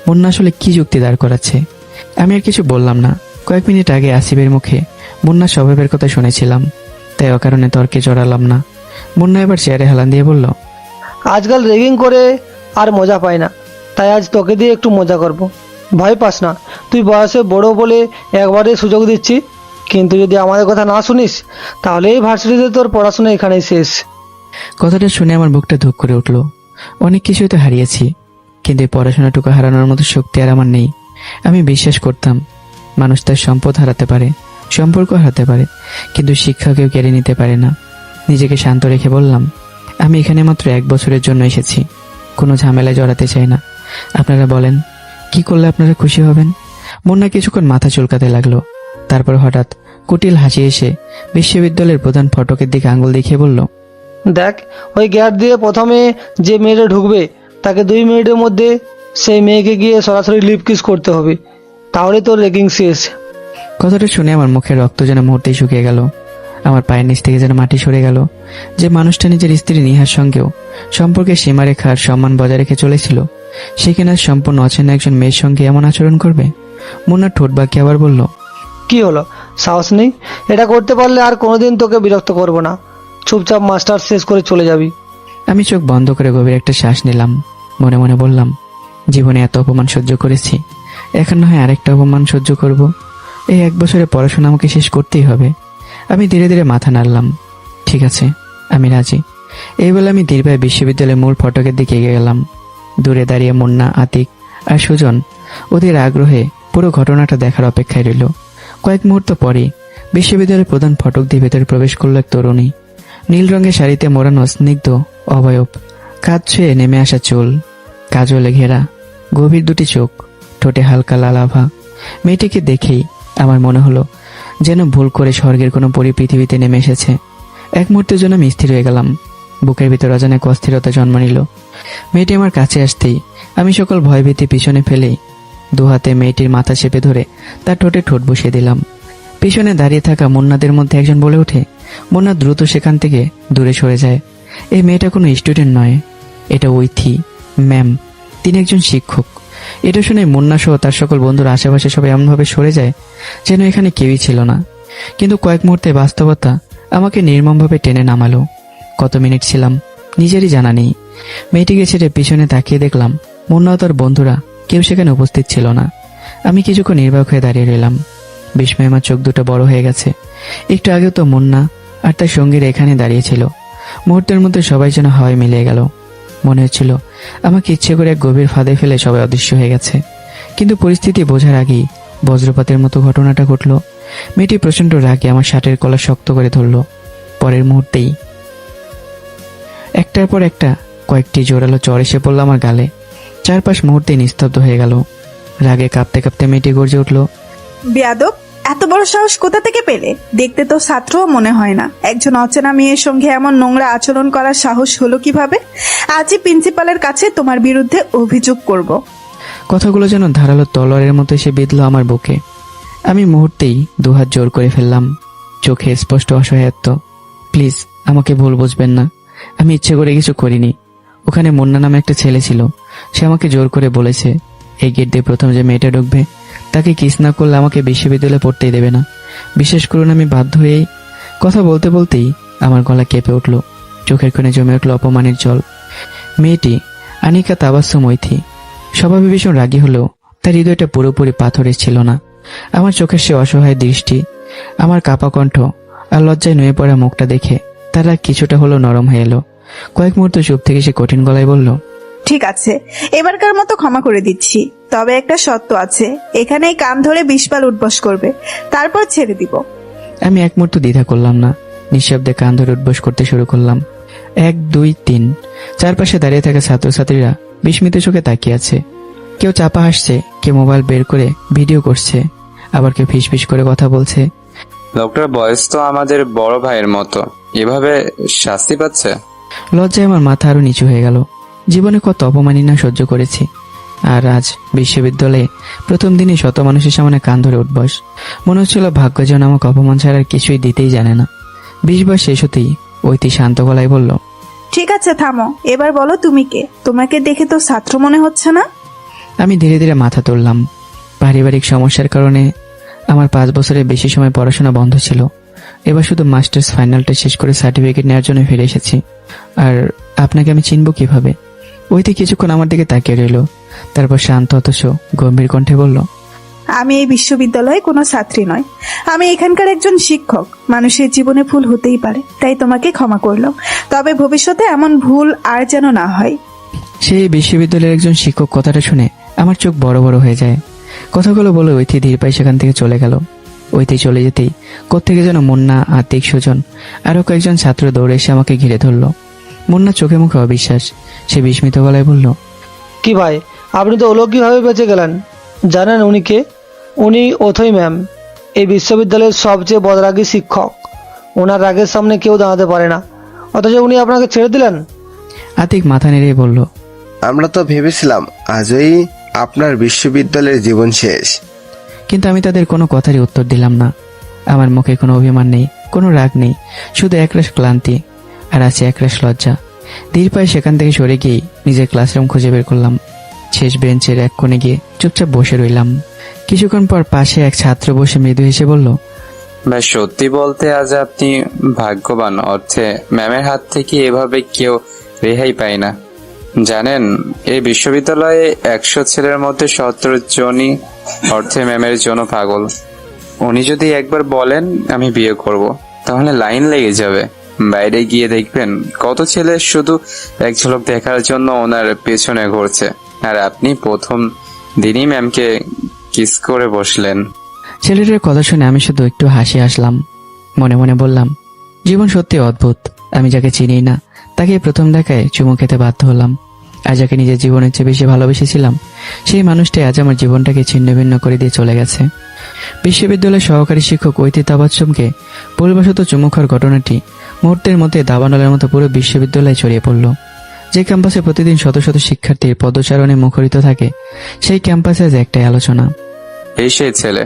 S1: মুন্না আসলে কি যুক্তি দাঁড় করাচ্ছে। আমি আর কিছু বললাম না। কয়েক মিনিট আগে আসিফের মুখে মুন্নার স্বভাবের কথা শুনেছিলাম, তাই অকারণে তর্কে জড়ালাম না। মুন্না এবার চেয়ারে হেলান দিয়ে বলল,
S19: আজকাল রেগিং করে আর মজা পায় না, তাই আজ তোকে দিয়ে একটু মজা করব। ভয় পাস না, তুই বয়সে বড় বলে একবারে সুযোগ দিচ্ছি, কিন্তু যদি আমাদের কথা না শুনিস তাহলে এই ভার্সিটিতে তোর পড়াশোনা এখানেই শেষ।
S1: কথাটা শুনে আমার বুকটা ধুক করে উঠল। অনেক কিছুই তো হারিয়েছি, কিন্তু এই পড়াশোনাটুকু হারানোর মতো শক্তি আর আমার নেই। আমি বিশ্বাস করতাম মানুষ তার সম্পদ হারাতে পারে, সম্পর্ক হারাতে পারে, কিন্তু শিক্ষা কেউ কেড়ে নিতে পারে না। নিজেকে শান্ত রেখে বললাম, আমি এখানে মাত্র 1 বছরের জন্য এসেছি, কোনো ঝামেলায় জড়াতে চাই না। আপনারা বলেন কি করলে আপনারা খুশি হবেন? মুন্না কিছুক্ষণ মাথা চুলকাতে লাগলো। তারপর হঠাৎ কুটিল হাসি এসে বিশ্ববিদ্যালয়ের প্রধান ফটকের দিকে আঙুল দেখিয়ে বলল,
S19: দেখ, ওই গেট দিয়ে প্রথমে যে মেয়েটা ঢুকবে তাকে 2 মিনিটের মধ্যে সেই মেয়েকে গিয়ে সরাসরি লিপ কিস করতে হবে, তাহলে তোর রেগিং শেষ।
S1: কথাটা শুনে আমার মুখের রক্ত যেন মুহূর্তেই শুকিয়ে গেল। আমার পায়ের নিচ থেকে যেন মাটি সরে গেল। যে মানুষটা নিজের স্ত্রী নিহার সঙ্গেও সম্পর্কের সীমারেখা আর সম্মান বজায় রেখে চলেছিল, সে কিনা সম্পূর্ণ অচেনা একজন মেয়ের সঙ্গে এমন আচরণ করবে? মুন্না ঠোঁট বাঁকিয়ে আবার বলল,
S19: কি হলো, সাহস নেই? এটা করতে পারলে আর কোনোদিন তোকে বিরক্ত করব না, চুপচাপ মাস্টার শেষ করে চলে যাবি।
S1: আমি চোখ বন্ধ করে গভীর একটা শ্বাস নিলাম। মনে মনে বললাম, জীবনে এত অপমান সহ্য করেছি, এখন না হয় আরেকটা অপমান সহ্য করব। এই 1 বছরের পড়াশোনা আমাকে শেষ করতেই হবে। আমি ধীরে ধীরে মাথা নাড়লাম। ঠিক আছে, আমি রাজি। এই বলে আমি ধীরভাবে বিশ্ববিদ্যালয়ের মূল ফটকের দিকে এগিয়ে গেলাম। দূরে দাঁড়িয়ে মুন্না, আতিক আর সুজন ওদের আগ্রহে পুরো ঘটনাটা দেখার অপেক্ষায় রইল। কয়েক মুহূর্ত পরেই বিশ্ববিদ্যালয়ের প্রধান ফটক দিয়ে ভেতরে প্রবেশ করল এক তরুণী। নীল রঙের শাড়িতে মোড়ানো স্নিগ্ধ অবয়ব, কাঁধ ছুঁয়ে নেমে আসা চুল, কাজলে ঘেরা গভীর 2টি চোখ, ঠোঁটে হালকা লাল আভা। মেয়েটিকে দেখেই আমার মনে হলো যেন ভুল করে স্বর্গের কোনো পরী পৃথিবীতে নেমে এসেছে। এক মুহূর্তের জন্য আমি স্থির হয়ে গেলাম। বুকের ভিতর অজানা এক অস্থিরতা জন্ম নিল। মেয়েটি আমার কাছে আসতেই আমি সকল ভয়ভীতি পিছনে ফেলেই 2 হাতে মেয়েটির মাথা চেপে ধরে তার ঠোঁটে ঠোঁট বসিয়ে দিলাম। পিছনে দাঁড়িয়ে থাকা মুন্নাদের মধ্যে একজন বলে ওঠে, মুন্না দ্রুত সেখান থেকে দূরে সরে যায়। এই মেয়েটা কোনো স্টুডেন্ট নয়, এটা ঐথি ম্যাম, তিনি একজন শিক্ষক। এটা শুনে মুন্না সহ তার সকল বন্ধুরা আশেপাশে সবাই এমনভাবে সরে যায় যেন এখানে কেউই ছিল না। কিন্তু কয়েক মুহূর্তে বাস্তবতা আমাকে নির্মমভাবে টেনে নামালো। কত মিনিট ছিলাম নিজেরই জানা নেই। মেয়েটিকে ছেড়ে পিছনে তাকিয়ে দেখলাম মুন্না ও তার বন্ধুরা কেউ সেখানে উপস্থিত ছিল না। আমি কিছুক্ষণ নির্বাক হয়ে দাঁড়িয়ে রইলাম। বিস্ময়ে আমার চোখ দুটো বড় হয়ে গেছে। একটু আগে তো মুন্না আর তার সঙ্গীরা এখানে দাঁড়িয়েছিল। মুহূর্তের মধ্যে সবাই যেন হাওয়ায় মিলিয়ে গেল। মনে হচ্ছিল আমাকে ইচ্ছে করে এক গভীর ফাঁদে ফেলে সবাই অদৃশ্য হয়ে গেছে। কিন্তু পরিস্থিতি বোঝার আগেই বজ্রপাতের মতো ঘটনাটা ঘটল। মেয়েটি প্রচণ্ড রাগে আমার শার্টের কলার শক্ত করে ধরল। পরের মুহূর্তেই একটার পর একটা কয়েকটি জোরালো চড় এসে পড়ল আমার গালে। চারপাশ মুহূর্তে নিস্তব্ধ হয়ে গেল। রাগে কাঁপতে কাঁপতে মেয়েটি গর্জে উঠল,
S20: বেয়াদব, এত বড় সাহস কোথা থেকে পেলে? দেখতে তো ছাত্রও মনে হয় না। একজন অচেনা মেয়ের সঙ্গে এমন নোংরা আচরণ করার সাহস হলো কিভাবে? আজই প্রিন্সিপালের কাছে তোমার বিরুদ্ধে অভিযোগ করব।
S1: কথাগুলো যেন ধারালো তলোয়ারের মতো এসে বিঁধল আমার বুকে। আমি মুহূর্তেই দুহাত জোর করে ফেললাম, চোখে স্পষ্ট অসহায়ত্ব। প্লিজ আমাকে ভুল বুঝবেন না, আমি ইচ্ছে করে কিছু করিনি। ওখানে মুন্না নামে একটা ছেলে ছিল, সে আমাকে জোর করে বলেছে এই গেট দিয়ে প্রথম যে মেয়েটা ঢুকবে তাকে কিস না করলে আমাকে বিশ্ববিদ্যালয়ে পড়তেই দেবে না। বিশেষ করুন আমি বাধ্য হয়েই কথা বলতে বলতেই আমার গলা কেঁপে উঠল, চোখের কোণে জমে উঠল অপমানের জল। মেয়েটি আনিকা তাবাসসুম মৈথি, স্বভাবে ভীষণ রাগী হলেও তার হৃদয়টা পুরোপুরি পাথরের ছিল না। আমার চোখের সে অসহায় দৃষ্টি, আমার কাঁপা কণ্ঠ আর লজ্জায় নুয়ে পড়া মুখটা দেখে তার রাগ কিছুটা হলো নরম হয়ে এলো। কয়েক মুহূর্ত চুপ থেকে সে কঠিন গলায় বলল,
S20: ঠিক আছে, এবারকার মতো ক্ষমা করে দিচ্ছি, তবে একটা শর্ত আছে। এখানেই কান ধরে 20 বার উঠবস করবে, তারপর ছেড়ে দিব।
S1: আমি এক মুহূর্ত দ্বিধা করলাম না, নিঃশব্দে কান ধরে উঠবস করতে শুরু করলাম। 1, 2, 3। চারপাশে দাঁড়িয়ে থাকা ছাত্রছাত্রীরা বিস্মিত চোখে তাকিয়ে আছে। কেউ চাপা হাসছে, কেউ মোবাইল বের করে ভিডিও করছে, আবার কেউ ফিসফিস করে কথা বলছে।
S11: লোকটার বয়স তো আমাদের বড় ভাইয়ের মতো, এভাবে শাস্তি পাচ্ছে।
S1: লজ্জায় আমার মাথা আরো নিচু হয়ে গেল। জীবনে কত অপমাননা সহ্য করেছি, আর আজ বিশ্ববিদ্যালয়ে প্রথম দিনে শত মানুষের সামনে কান ধরে উঠবস। মনে হচ্ছিল ভাগ্য যেন আমাকে অপমান ছাড়া আর কিছুই দিতেই জানে না। 20 বার শেষ হতেই ঐতি শান্ত গলায় বলল,
S20: ঠিক আছে থামো, এবার বলো তুমি কে? তোমাকে দেখে তো ছাত্র মনে হচ্ছে না।
S1: আমি ধীরে ধীরে মাথা তুললাম। পারিবারিক সমস্যার কারণে আমার 5 বছরের বেশি সময় পড়াশোনা বন্ধ ছিল। এবার শুধু মাস্টার্স ফাইনালটা শেষ করে সার্টিফিকেট নেওয়ার জন্য ফিরে এসেছি। আর আপনাকে আমি চিনব কিভাবে? ওইতে কিছুক্ষণ আমার দিকে তাকিয়ে রইল, তারপর শান্ত অথচ গম্ভীর কণ্ঠে বলল,
S20: আমি এই বিশ্ববিদ্যালয়ে কোনো ছাত্রী নয়, আমি এখানকার একজন শিক্ষক। মানুষের জীবনে ভুল হতেই পারে, তাই তোমাকে ক্ষমা করলাম, তবে ভবিষ্যতে এমন ভুল আর যেন না হয়।
S1: সেই বিশ্ববিদ্যালয়ের একজন শিক্ষক কথাটা শুনে আমার চোখ বড় বড় হয়ে যায়। কথাগুলো বলে ঐতি ধীর পায়ে সেখান থেকে চলে গেল। ঐতি চলে যেতেই কোত্থেকে যেন মুন্না, আতিক, সুজন আরো কয়েকজন ছাত্র দৌড়ে এসে আমাকে ঘিরে ধরল। মুন্না চোখে মুখে অবিশ্বাস, সে বিস্মিত গলায় বলল,
S19: কি ভাই, আপনি তো অলৌকিকভাবে বেঁচে গেলেন। জানেন উনি কে? উনি অথই ম্যাম, এই বিশ্ববিদ্যালয়ের সবচেয়ে বদরাগী শিক্ষক। ওনার রাগের সামনে কেউ দাঁড়াতে পারে না, অথচ উনি আপনাকে ছেড়ে দিলেন।
S1: আতিক মাথা নেড়ে বলল,
S18: আমরা তো ভেবেছিলাম আজই আপনার বিশ্ববিদ্যালয়ের জীবন শেষ।
S1: কিন্তু আমি তাদের কোনো কথারই উত্তর দিলাম না। আমার মুখে কোনো অভিমান নেই, কোনো রাগ নেই, শুধু একরাশ ক্লান্তি আর আছে একরাশ লজ্জা। ধীর পায়ে সেখান থেকে সরে গিয়ে নিজের ক্লাসরুম খুঁজে বের করলাম। শেষ বেঞ্চের এক কোণে গিয়ে চুপচাপ বসে রইলাম। কিছুক্ষণ পর পাশে এক ছাত্র বসে মৃদু হেসে বলল,
S11: ভাই সত্যি বলতে আজ আপনি ভাগ্যবান। অর্থে ম্যামের হাত থেকে এভাবে কেউ রেহাই পায় না। জানেন, এই বিশ্ববিদ্যালয়ে 100 ছেলের মধ্যে 70 জনই অর্থে ম্যামের জন্য পাগল। উনি যদি একবার বলেন আমি বিয়ে করব, তাহলে লাইন লেগে যাবে। বাইরে গিয়ে দেখবেন কত ছেলে শুধু এক ঝলক দেখার জন্য ওনার পেছনে ঘুরছে, আর আপনি প্রথম দিনই ম্যামকে কিস করে বসলেন।
S1: ছেলেটার কথা শুনে আমি শুধু একটু হাসি আসলাম। মনে মনে বললাম, জীবন সত্যি অদ্ভুত। আমি যাকে চিনি না তাকে প্রথম দেখায় চুমু খেতে বাধ্য হলাম, আর যাকে নিজের জীবনের চেয়ে বেশি ভালোবেসেছিলাম সেই মানুষটাই আজ আমার জীবনটাকে ছিন্ন ভিন্ন করে দিয়ে চলে গেছে। বিশ্ববিদ্যালয়ের সহকারী শিক্ষক ঐতি তাবাসসুমকে পরিবারগত চুমু খাওয়ার ঘটনাটি মুহূর্তের মধ্যে দাবানলের মতো পুরো বিশ্ববিদ্যালয়ে ছড়িয়ে পড়ল। যে ক্যাম্পাসে প্রতিদিন শত শত শিক্ষার্থীর পদচারণে মুখরিত থাকে, সেই ক্যাম্পাসে আজ একটাই আলোচনা,
S11: এই সেই ছেলে।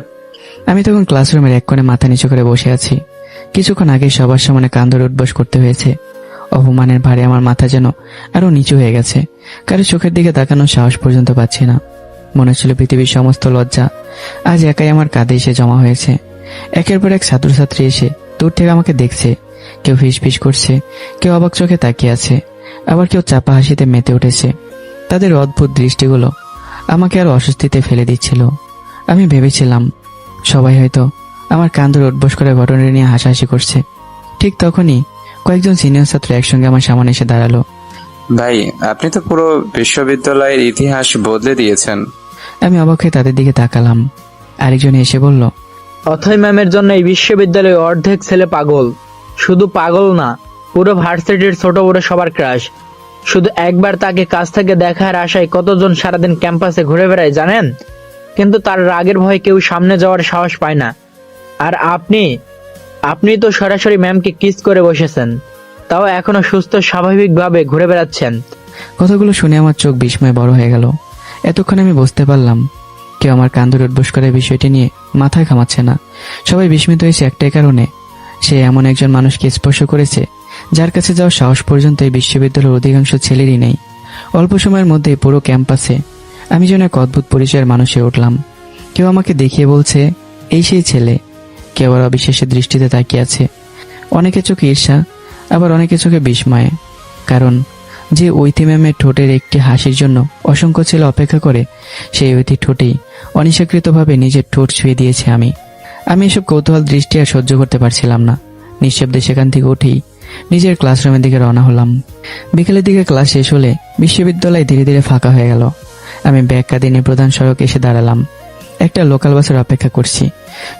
S1: আমি তখন ক্লাসরুমের এক কোণে মাথা নিচু করে বসে আছি। কিছুক্ষণ আগে সবার সামনে কান ধরে উঠবস করতে হয়েছে। অপমানের ভারে আমার মাথা যেন আরো নিচু হয়ে গেছে। কারো চোখের দিকে তাকানোর সাহস পর্যন্ত পাচ্ছি না। মনে হচ্ছিল পৃথিবীর সমস্ত লজ্জা আজ একাই আমার কাঁধে এসে জমা হয়েছে। একের পর এক ছাত্রছাত্রী এসে দূর থেকে আমাকে দেখছে, কেউ ফিসফিস করছে, কেউ অবাক চোখে তাকিয়ে আছে, আবার কেউ চাপা হাসিতে মেতে উঠেছে। তাদের অদ্ভুত দৃষ্টিগুলো আমাকে আরো অস্বস্তিতে ফেলে দিচ্ছিল। আমি ভেবেছিলাম সবাই হয়তো আমার কান ধরে উঠবস করে ঘটনা নিয়ে হাসাহাসি করছে। ঠিক তখনই কয়েকজন সিনিয়র ছাত্র একসঙ্গে আমার সামনে এসে দাঁড়ালো।
S11: ভাই, আপনি তো পুরো বিশ্ববিদ্যালয়ের ইতিহাস বদলে দিয়েছেন।
S1: আমি অবাক হয়ে তাদের দিকে তাকালাম। আরেকজন এসে বলল,
S21: অথই ম্যামের জন্য এই বিশ্ববিদ্যালয়ে অর্ধেক ছেলে পাগল। শুধু পাগল না, পুরো ভার্সিটির ছোট বড় সবার ক্রাশ। শুধু একবার তাকে কাছ থেকে দেখার আশায় কতজন সারাদিন ক্যাম্পাসে ঘুরে বেড়ায় জানেন, কিন্তু তার রাগের ভয়ে কেউ সামনে যাওয়ার সাহস পায় না। আর আপনি তো সরাসরি ম্যামকে কিস করে বসেছেন, তাও এখনো সুস্থ স্বাভাবিকভাবে ঘুরে বেড়াচ্ছেন।
S1: কথাগুলো শুনে আমার চোখ বিস্ময়ে বড় হয়ে গেল। এতক্ষণ আমি বুঝতে পারলাম কেউ আমার কান ধরে উঠবোস করে বিষয়টি নিয়ে মাথায় ঘামাচ্ছে না। সবাই বিস্মিত হয়েছে একটাই কারণে, সে এমন একজন মানুষকে স্পর্শ করেছে যার কাছে যাওয়ার সাহস পর্যন্ত এই বিশ্ববিদ্যালয়ের অধিকাংশ ছেলেরই নেই। অল্প সময়ের মধ্যে পুরো ক্যাম্পাসে আমি যেন এক অদ্ভুত পরিচয়ের মানুষ হয়ে উঠলাম। কেউ আমাকে দেখিয়ে বলছে এই সেই ছেলে, কেউ আবার অবিশ্বাসের দৃষ্টিতে তাকিয়ে আছে। অনেকের চোখে ঈর্ষা, আবার অনেকের চোখে বিস্ময়ে। কারণ যে ঐতি ম্যামের ঠোঁটের একটি হাসির জন্য অসংখ্য ছেলে অপেক্ষা করে, সেই ঐতি ঠোঁটেই অনিচ্ছাকৃতভাবে নিজের ঠোঁট ছুঁয়ে দিয়েছে আমি। এসব কৌতূহল দৃষ্টি আর সহ্য করতে পারছিলাম না। নিঃশব্দে সেখান থেকে উঠেই নিজের ক্লাসরুমের দিকে রওনা হলাম। বিকেলের দিকে ক্লাস শেষ হলে বিশ্ববিদ্যালয় ধীরে ধীরে ফাঁকা হয়ে গেল। আমি ব্যাগ কাঁধে নিয়ে প্রধান সড়কে এসে দাঁড়ালাম। একটা লোকাল বাসের অপেক্ষা করছি।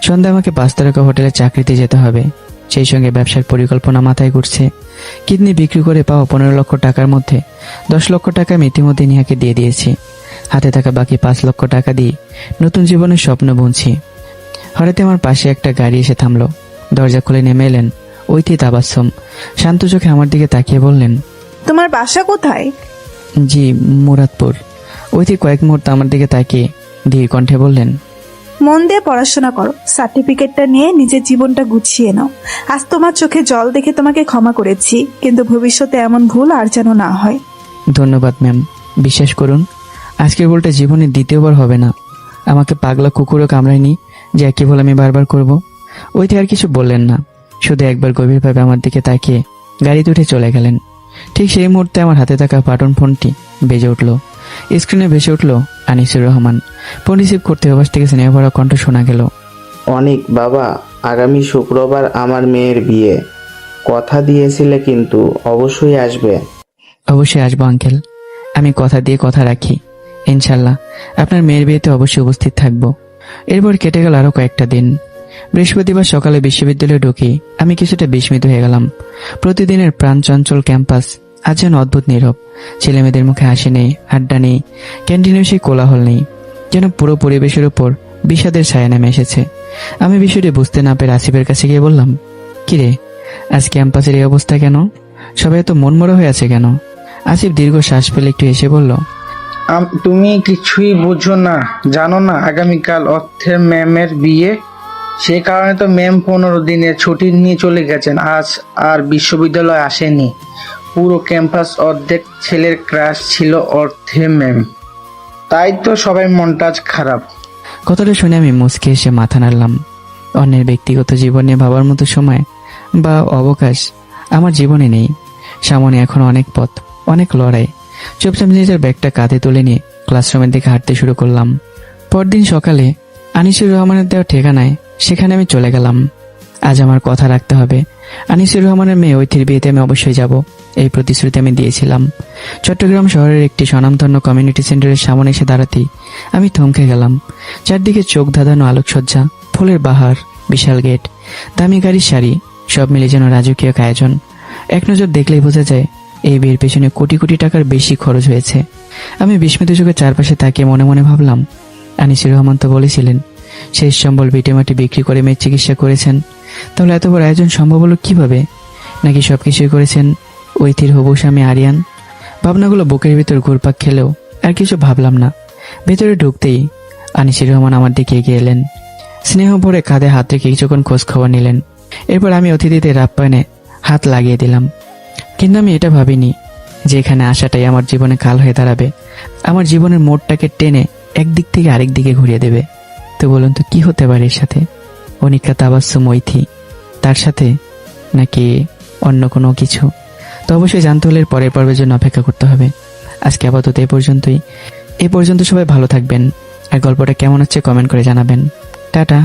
S1: সন্ধ্যায় আমাকে 5 তারকা হোটেলে চাকরিতে যেতে হবে। সেই সঙ্গে ব্যবসার পরিকল্পনা মাথায় ঘুরছে। কিডনি বিক্রি করে পাওয়া 15 লক্ষ টাকার মধ্যে 10 লক্ষ টাকা আমি ইতিমধ্যে নিহাকে দিয়ে দিয়েছি। হাতে থাকা বাকি 5 লক্ষ টাকা দিয়ে নতুন জীবনের স্বপ্ন বুনছি। হঠাৎ আমার পাশে একটা গাড়ি এসে থামলো। দরজা খুলে নেমে এলেন ঐতি তাবাসসুম। শান্ত চোখে আমার দিকে তাকিয়ে বললেন,
S20: তোমার বাসা কোথায়?
S1: জি, মুরাদপুর। ঐতি কয়েক মুহূর্ত আমার দিকে তাকিয়ে ধীর কণ্ঠে বললেন,
S20: মন দিয়ে পড়াশোনা করো, সার্টিফিকেটটা নিয়ে নিজের জীবনটা গুছিয়ে নাও। আজ তোমার চোখে জল দেখে তোমাকে ক্ষমা করেছি, কিন্তু ভবিষ্যতে এমন ভুল আর যেন না হয়।
S1: ধন্যবাদ ম্যাম। বিশ্বাস করুন, আজকের ভুলটা জীবনে দ্বিতীয়বার হবে না। আমাকে পাগলা কুকুরও কামড়ায়নি যে একই ভুল আমি বারবার করব। ঐতি আর কিছু বললেন না, শুধু একবার গভীরভাবে আমার দিকে তাকিয়ে গাড়িতে উঠে চলে গেলেন। ঠিক সেই মুহূর্তে আমার হাতে থাকা বাটন ফোনটি বেজে উঠল। স্ক্রিনে ভেসে উঠল আনিসুর রহমান। ফোন রিসিভ করতে ওপাশ থেকে স্নেহ ভরা কণ্ঠ শোনা গেল,
S13: অনেক বাবা, আগামী শুক্রবার আমার মেয়ের বিয়ে, কথা দিয়েছিলে কিন্তু অবশ্যই আসবে।
S1: অবশ্যই আসবো আঙ্কেল, আমি কথা দিয়ে কথা রাখি। ইনশাল্লাহ আপনার মেয়ের বিয়েতে অবশ্যই উপস্থিত থাকবো। এরপর কেটে গেল আরো কয়েকটা দিন। বৃহস্পতিবার সকালে বিশ্ববিদ্যালয়ে ঢুকি আমি কিছুটা বিস্মিত হয়ে গেলাম। প্রতিদিনের প্রাণ চঞ্চল ক্যাম্পাস আজ যেন অদ্ভুত নীরব। ছেলেমেয়েদের মুখে হাসি নেই, আড্ডা নেই, ক্যান্টিনে সেই কোলাহল নেই। যেন পুরো পরিবেশের উপর বিষাদের ছায়া নেমে এসেছে। আমি বিষয়টি বুঝতে না পেরে আসিফের কাছে গিয়ে বললাম, কিরে, আজ ক্যাম্পাসের এই অবস্থা কেন? সবাই এত মনমরা হয়ে আছে কেন? আসিফ দীর্ঘ শ্বাস ফেলে একটু এসে বলল,
S17: তুমি কিছুই বুঝো না, জানো না আগামীকাল অর্থের ম্যামের বিয়ে। সে কারণে তো ম্যাম 15 দিনের ছুটি নিয়ে চলে গেছেন। আজ আর বিশ্ববিদ্যালয় আসেনি। পুরো ক্যাম্পাস অর্ধেক ছেলের ক্রাশ ছিল অর্থে ম্যাম, তাই তো সবাই মনটা আজ খারাপ।
S1: কথাটা শুনে আমি মুচকে এসে মাথা নাড়লাম। অন্যের ব্যক্তিগত জীবন নিয়ে ভাবার মতো সময় বা অবকাশ আমার জীবনে নেই। সামনে এখন অনেক পথ, অনেক লড়াই। চুপচাপ নিজের ব্যাগটা কাঁধে তুলে নিয়ে ক্লাসরুমের দিকে হাঁটতে শুরু করলাম। পরদিন সকালে আনিসুর রহমানের দেওয়া ঠিকানায় সেখানে আমি চলে গেলাম। আজ আমার কথা রাখতে হবে। আনিসুর রহমানের মেয়ে ঐতির বিয়েতে আমি অবশ্যই যাব, এই প্রতিশ্রুতি আমি দিয়েছিলাম। চট্টগ্রাম শহরের একটি স্বনামধন্য কমিউনিটি সেন্টারের সামনে এসে দাঁড়াতেই আমি থমকে গেলাম। চারদিকে চোখ ধাঁধানো আলোকসজ্জা, ফুলের বাহার, বিশাল গেট, দামি গাড়ির সারি, সব মিলে যেন রাজকীয় আয়োজন। এক নজর দেখলেই বোঝা যায় এই বিয়ের পেছনে কোটি কোটি টাকার বেশি খরচ হয়েছে। আমি বিস্মিত চোখে চারপাশে তাকিয়ে মনে মনে ভাবলাম, আনিসুর রহমান তো বলেছিলেন শেষ সম্বল ভিটেমাটি বিক্রি করে মেয়ের চিকিৎসা করেছেন। তাহলে এত বড় আয়োজন সম্ভব হলো কিভাবে? নাকি সবকিছুই করেছেন ঐতির হবু স্বামী আরিয়ান? ভাবনাগুলো বুকের ভিতর ঘুরপাক খেলেও আর কিছু ভাবলাম না। ভেতরে ঢুকতেই আনিসুর রহমান আমার দিকে এগিয়ে এলেন। স্নেহ ভরে কাঁধে হাত রেখে কিছুক্ষণ খোঁজ খবর নিলেন। এরপর আমি অতিথিদের আপ্যায়নে হাত লাগিয়ে দিলাম। কিন্তু আমি এটা ভাবিনি যে এখানে আসাটাই আমার জীবনে কাল হয়ে দাঁড়াবে, আমার জীবনের মোড়টাকে টেনে একদিক থেকে আরেক দিকে ঘুরিয়ে দেবে। তো বলুন তো কি হতে পারে এর সাথে? অনিকা তাবাসসুম ঐথি, তার সাথে নাকি অন্য কোনো কিছু? তো অবশ্যই জানতে হলে পরের পর্বের জন্য অপেক্ষা করতে হবে। আজকে আপাতত এই পর্যন্ত সবাই ভালো থাকবেন। আর গল্পটা কেমন হচ্ছে কমেন্ট করে জানাবেন। টাটা।